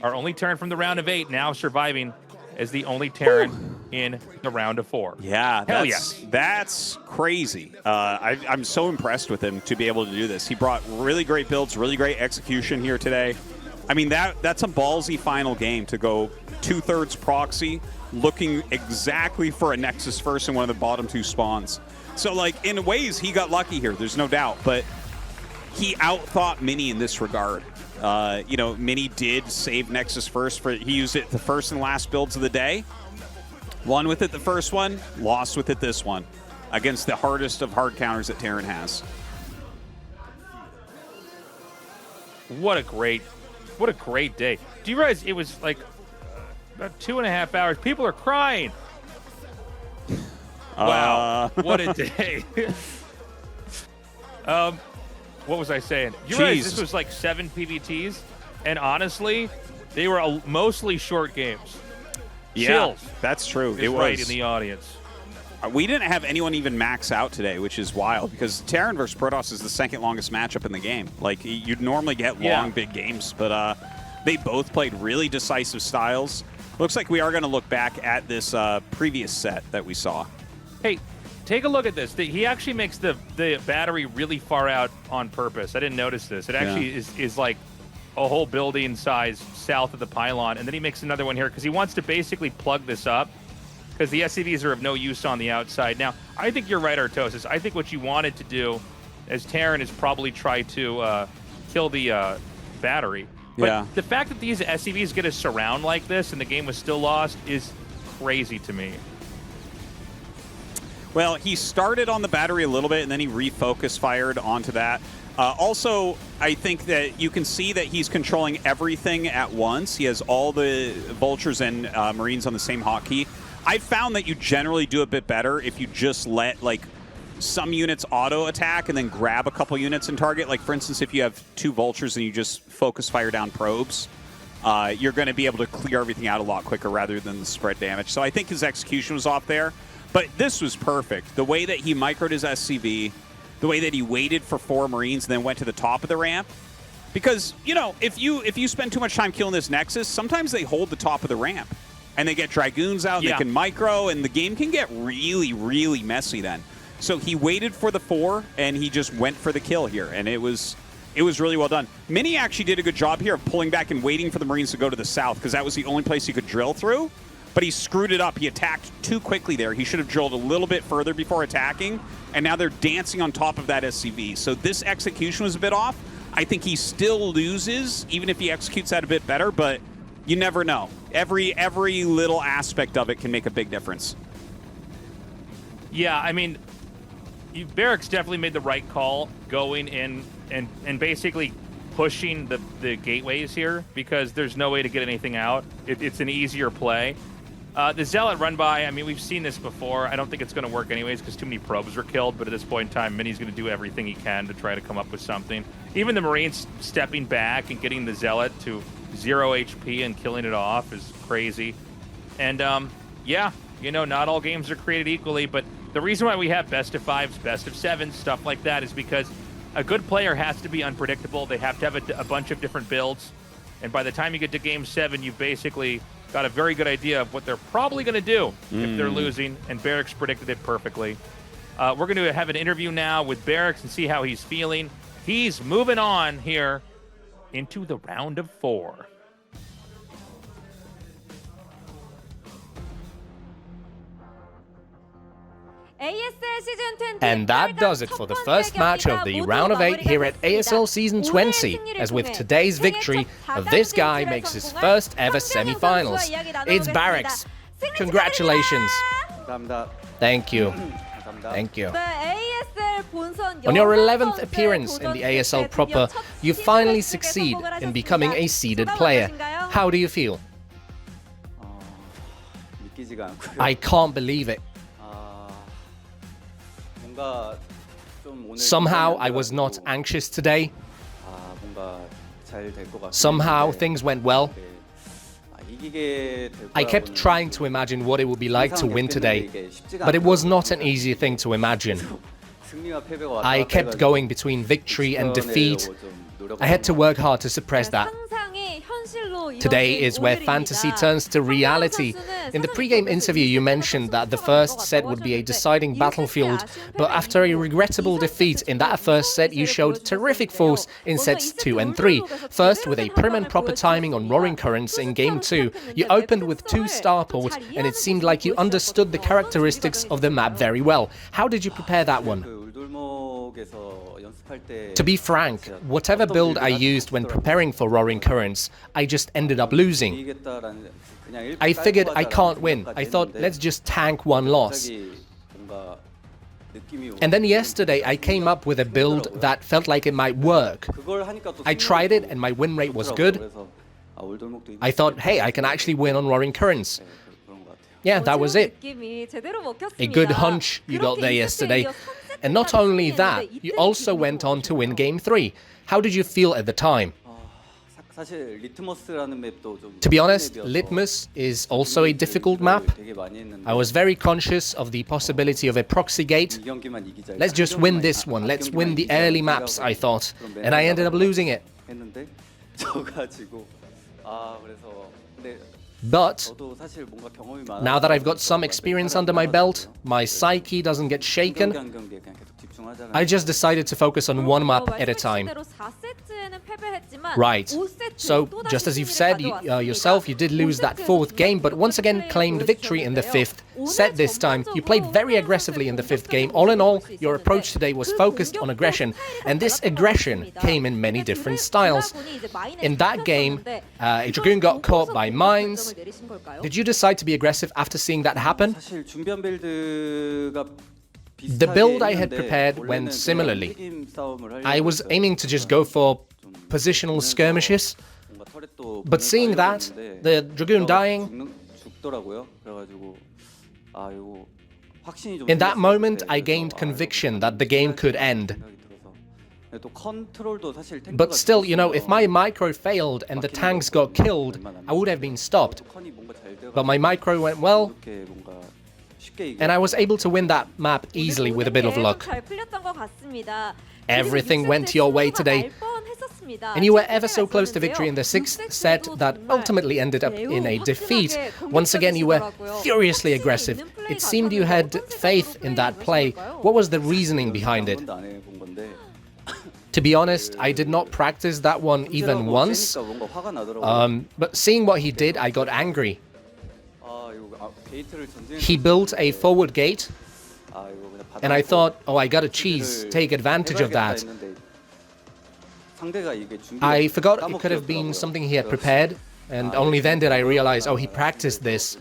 our only Terran from the round of 8, now surviving as the only Terran in the round of 4. Yeah, Hell yes. That's crazy. I'm so impressed with him to be able to do this. He brought really great builds, really great execution here today. I mean, that's a ballsy final game to go 2/3 proxy, looking exactly for a Nexus first in one of the bottom 2 spawns. So, like, in ways, he got lucky here. There's no doubt. But he outthought Mini in this regard. You know, Mini did save Nexus first. He used it the first and last builds of the day. Won with it the first one, lost with it this one. Against the hardest of hard counters that Terran has. What a great day. Do you realize it was like about 2.5 hours? People are crying. Wow, what a day. What was I saying? You realize this was like 7 PBTs, and honestly, they were mostly short games. Yeah, Chills that's true. It was right in the audience. We didn't have anyone even max out today, which is wild, because Terran versus Protoss is the second longest matchup in the game. Like, you'd normally get long, big games, but they both played really decisive styles. Looks like we are going to look back at this previous set that we saw. Hey, take a look at this. He actually makes the battery really far out on purpose. I didn't notice this. It actually is like a whole building size south of the pylon, and then he makes another one here because he wants to basically plug this up, because the SCVs are of no use on the outside. Now, I think you're right, Artosis. I think what you wanted to do as Terran is probably try to kill the battery. But the fact that these SCVs get a surround like this and the game was still lost is crazy to me. Well, he started on the battery a little bit, and then he refocus fired onto that. Also, I think that you can see that he's controlling everything at once. He has all the Vultures and Marines on the same hotkey. I found that you generally do a bit better if you just let, like, some units auto attack and then grab a couple units and target. Like, for instance, if you have 2 Vultures and you just focus fire down probes, you're going to be able to clear everything out a lot quicker rather than the spread damage. So I think his execution was off there. But this was perfect. The way that he microed his SCV, the way that he waited for 4 Marines and then went to the top of the ramp. Because, you know, if you spend too much time killing this Nexus, sometimes they hold the top of the ramp. And they get Dragoons out, and they can micro, and the game can get really, really messy then. So he waited for the 4, and he just went for the kill here, and it was really well done. Mini actually did a good job here of pulling back and waiting for the Marines to go to the south, because that was the only place he could drill through. But he screwed it up. He attacked too quickly there. He should have drilled a little bit further before attacking, and now they're dancing on top of that SCV. So this execution was a bit off. I think he still loses, even if he executes that a bit better, but you never know. Every little aspect of it can make a big difference. Yeah, I mean, Barracks definitely made the right call going in and basically pushing the gateways here, because there's no way to get anything out. It's an easier play. The Zealot run by, I mean, we've seen this before. I don't think it's going to work anyways because too many probes were killed, but at this point in time, Mini's going to do everything he can to try to come up with something. Even the Marines stepping back and getting the Zealot to 0 HP and killing it off is crazy. And, yeah, you know, not all games are created equally, but the reason why we have best of 5s, best of 7s, stuff like that is because a good player has to be unpredictable. They have to have a bunch of different builds. And by the time you get to Game 7, you've basically got a very good idea of what they're probably going to do if they're losing, and Barracks predicted it perfectly. We're going to have an interview now with Barracks and see how he's feeling. He's moving on here into the round of 4. And that does it for the first match of the round of 8 here at ASL Season 20, as with today's victory, this guy makes his first ever semi-finals. It's Barracks. Congratulations. Thank you. Thank you. On your 11th appearance in the ASL proper, you finally succeed in becoming a seeded player. How do you feel? I can't believe it. Somehow I was not anxious today. Somehow things went well. I kept trying to imagine what it would be like to win today, but it was not an easy thing to imagine. I kept going between victory and defeat. I had to work hard to suppress that. Today is where fantasy turns to reality. In the pre-game interview, you mentioned that the first set would be a deciding battlefield, but after a regrettable defeat in that first set, you showed terrific force in sets 2 and 3. First, with a prim and proper timing on Roaring Currents in Game 2, you opened with 2 starport, and it seemed like you understood the characteristics of the map very well. How did you prepare that one? To be frank, whatever build I used when preparing for Roaring Currents, I just ended up losing. I figured I can't win. I thought, let's just tank one loss. And then yesterday, I came up with a build that felt like it might work. I tried it and my win rate was good. I thought, hey, I can actually win on Roaring Currents. Yeah, that was it. A good hunch you got there yesterday. And not only that, you also went on to win Game 3. How did you feel at the time? To be honest, Litmus is also a difficult map. I was very conscious of the possibility of a proxy gate. Let's just win this one. Let's win the early maps, I thought. And I ended up losing it. But now that I've got some experience under my belt, my psyche doesn't get shaken. I just decided to focus on one map at a time. Right. So, just as you've said yourself, you did lose that 4th game, but once again claimed victory in the 5th set this time. You played very aggressively in the 5th game. All in all, your approach today was focused on aggression, and this aggression came in many different styles. In that game, a Dragoon got caught by mines. Did you decide to be aggressive after seeing that happen? The build I had prepared went similarly. I was aiming to just go for positional skirmishes, but seeing that, the Dragoon dying, in that moment I gained conviction that the game could end. But still, you know, if my micro failed and the tanks got killed, I would have been stopped. But my micro went well, and I was able to win that map easily with a bit of luck. Everything went your way today, and you were ever so close to victory in the 6th set that ultimately ended up in a defeat. Once again, you were furiously aggressive. It seemed you had faith in that play. What was the reasoning behind it? To be honest, I did not practice that one even once, but seeing what he did, I got angry. He built a forward gate, and I thought, oh, I gotta take advantage of that. I forgot it could have been something he had prepared, and only then did I realize, oh, he practiced this.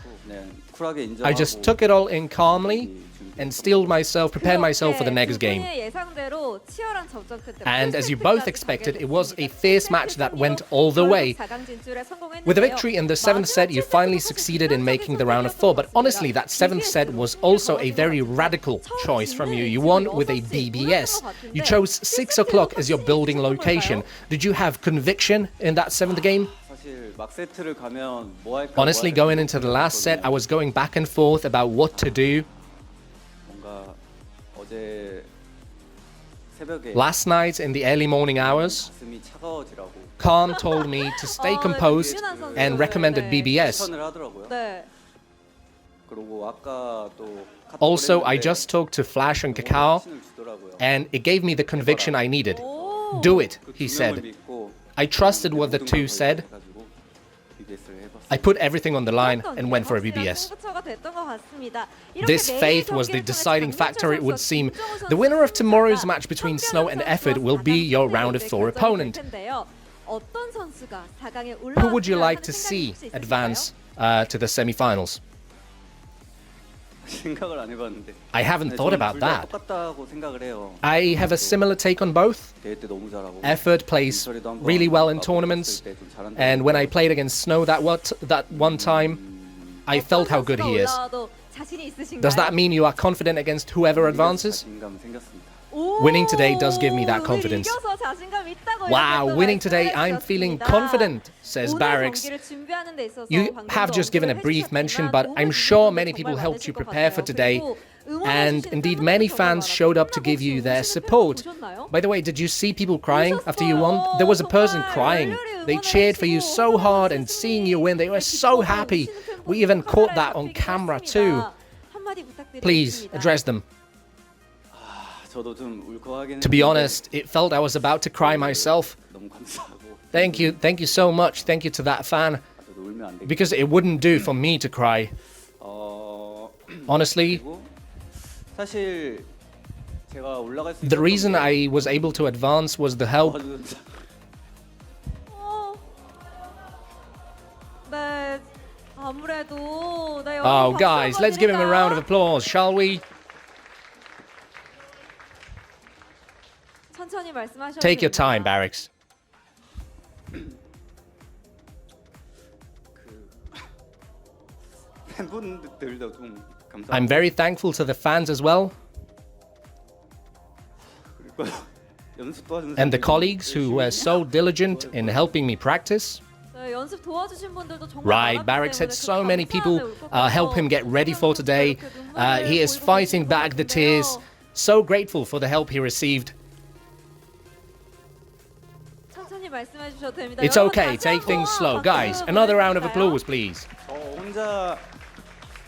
I just took it all in calmly and prepared myself for the next game. And as you both expected, it was a fierce match that went all the way. With a victory in the 7th set, you finally succeeded in making the round of 4, but honestly, that 7th set was also a very radical choice from you. You won with a BBS. You chose 6 o'clock as your building location. Did you have conviction in that 7th game? Honestly, going into the last set, I was going back and forth about what to do. Last night, in the early morning hours, Calm told me to stay composed and recommended BBS. Also, I just talked to Flash and Kakao, and it gave me the conviction I needed. Do it, he said. I trusted what the two said. I put everything on the line and went for a BBS. This faith was the deciding factor, it would seem. The winner of tomorrow's match between Snow and Effort will be your round of 4 opponent. Who would you like to see advance to the semi-finals? I haven't thought about that. I have a similar take on both. Effort plays really well in tournaments, and when I played against Snow that one time, I felt how good he is. Does that mean you are confident against whoever advances? Winning today does give me that confidence. Wow, winning today, I'm feeling confident, says Barracks. You have just given a brief mention, but I'm sure many people helped you prepare for today. And indeed, many fans showed up to give you their support. By the way, did you see people crying after you won? There was a person crying. They cheered for you so hard, and seeing you win, they were so happy. We even caught that on camera too. Please, address them. To be honest, it felt I was about to cry myself. Thank you so much. Thank you to that fan. Because it wouldn't do for me to cry. Honestly, the reason I was able to advance was the help. Oh, guys, let's give him a round of applause, shall we? 천천히 말씀하셔도 Take your 됩니다. time, Barracks. 팬분들도 좀 감사합니다. I'm very thankful to the fans as well, 그리고 연습 도와주는 and the 선생님 colleagues who were so diligent in helping me practice. 네, 연습 도와주신 분들도 정말 Right, 많았기 Barracks had 때문에 so 그 many people 감사함을 help him get ready for today. He is fighting back the tears. So grateful for the help he received. 천천히 말씀해 주셔도 됩니다. It's 여러분, okay, 다시 take 한번 things slow. 박수 Guys, another round of 보내주실까요? applause, please.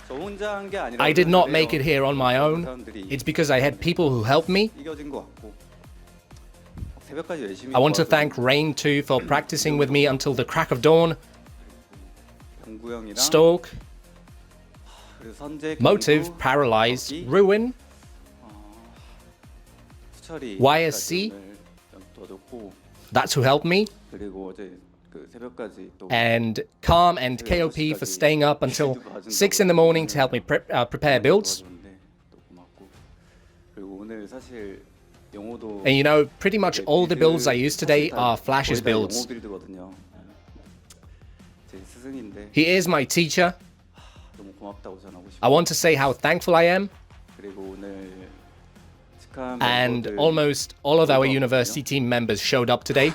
저 혼자 한 게 아니라 I did not 그래요. make it here on my own. 사람들이 It's because I had people who helped me. 이겨진 것 같고 새벽까지 열심히 I want to 도와주는 thank Rain too for practicing with me until the crack of dawn. 병구 형이랑 Stalk, 그리고 선재, Motive, 경구, Paralyze, 덕기, Ruin, 수철이 YSC. 오늘 도와줬고 that's who helped me. 그리고 어제 그 새벽까지 또 And Calm and KOP for staying up until 6 in the morning to help me prepare builds. 도와줬는데 또 고맙고 그리고 오늘 사실 영호도 And you know, pretty much all the builds I use today are Flash's builds. 영호 빌드거든요. 제 스승인데 He is my teacher. 너무 고맙다고 전하고 싶어요. I want to say how thankful I am. 그리고 오늘 직함 And 멤버들 almost all of our university team members showed up today.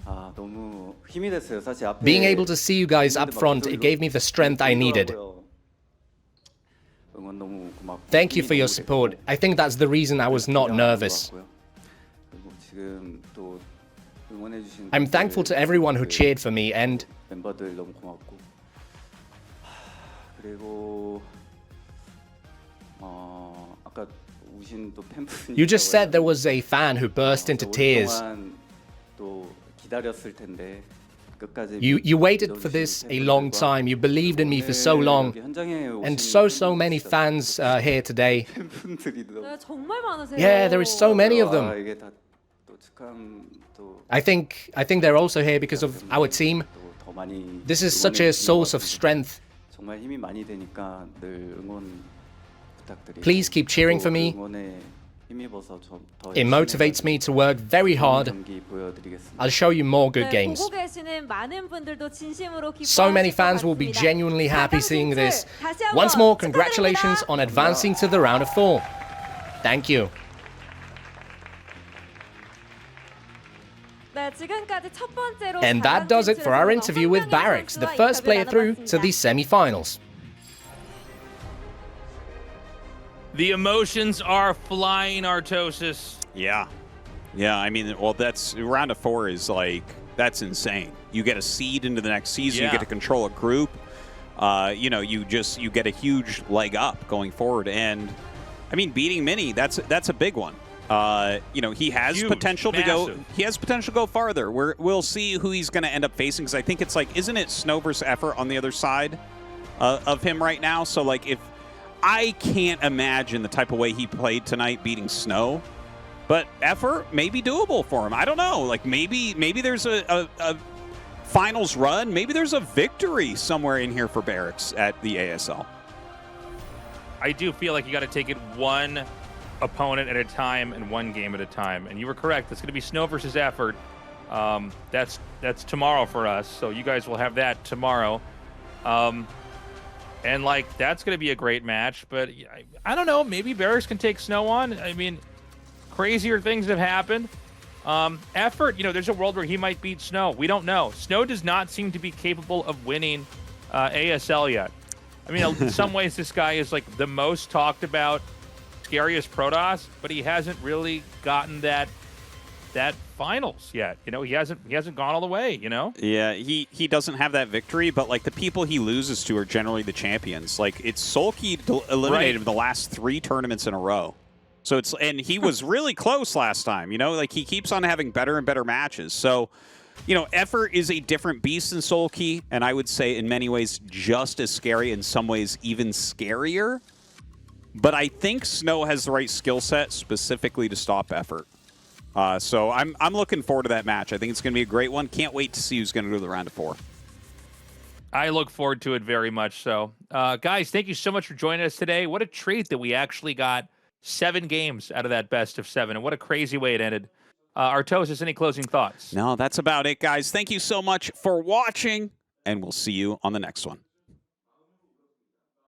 아 너무 힘이 됐어요. 사실 앞에 Being able to see you guys up front, it gave me the strength I needed. 응원 너무 고맙고 Thank you 힘이 for your 너무 support. 됐고 I think that's the reason I was not 긴장하는 nervous. 것 같고요. 그리고 지금 또 응원해 주신 I'm thankful to everyone who cheered for me, and 멤버들 너무 고맙고 그리고 아까 우신 또 팬분이 you just said there was a fan who burst into tears. 또 기다렸을 텐데 끝까지 You waited for this a long time. You believed in me for so long. And so many fans here today. 팬분들이 네, 정말 많으세요. Yeah, there is so many of them. 이게 다 또 축하함 또 I think they're also here because of our team. 더 많이 This is such a source of strength. 정말 힘이 많이 되니까 늘 응원 부탁드리고 Please keep cheering for me. 응원에 힘입어서 더 It motivates me to work very hard. 경기 보여드리겠습니다. I'll show you more good 네, games. 보고 계시는 많은 분들도 진심으로 So many 기뻐하실 것 fans will be 같습니다. genuinely happy seeing this. 다시 한번 Once more, 축하드립니다. congratulations on advancing to the round of 4. Thank you. 네, 지금까지 첫 번째로 And that does it for our interview with Barracks, the first player through to the semi-finals. The emotions are flying, Artosis. Yeah. Yeah, I mean, well, that's round of 4 is like, that's insane. You get a seed into the next season, you get to control a group. You know, you get a huge leg up going forward. And I mean, beating Mini, that's a big one. You know, he has potential to go. He has potential to go farther. We'll see who he's going to end up facing, because I think it's like, isn't it Snow versus Effort on the other side of him right now? So like, if I can't imagine the type of way he played tonight beating Snow, but Effort may be doable for him. I don't know. Like maybe there's a finals run. Maybe there's a victory somewhere in here for Barracks at the ASL. I do feel like you got to take it one opponent at a time and one game at a time. And you were correct. It's going to be Snow versus Effort. That's tomorrow for us. So you guys will have that tomorrow. And like, that's going to be a great match. But I don't know. Maybe Barracks can take Snow on. I mean, crazier things have happened. Effort, you know, there's a world where he might beat Snow. We don't know. Snow does not seem to be capable of winning ASL yet. I mean, in some ways, this guy is like the most talked about, scariest Protoss, but he hasn't really gotten that finals yet. You know, he hasn't gone all the way, you know? Yeah, he doesn't have that victory, but like the people he loses to are generally the champions. Like it's Sulky eliminated him the last 3 tournaments in a row. So it's, and he was really close last time, you know, like he keeps on having better and better matches. So, you know, Effort is a different beast than Sulky, and I would say in many ways just as scary, in some ways even scarier. But I think Snow has the right skill set specifically to stop Effort. So I'm looking forward to that match. I think it's going to be a great one. Can't wait to see who's going to go to the round of 4. I look forward to it very much so. Guys, thank you so much for joining us today. What a treat that we actually got 7 games out of that best of 7, and what a crazy way it ended. Tastosis, any closing thoughts? No, that's about it, guys. Thank you so much for watching, and we'll see you on the next one.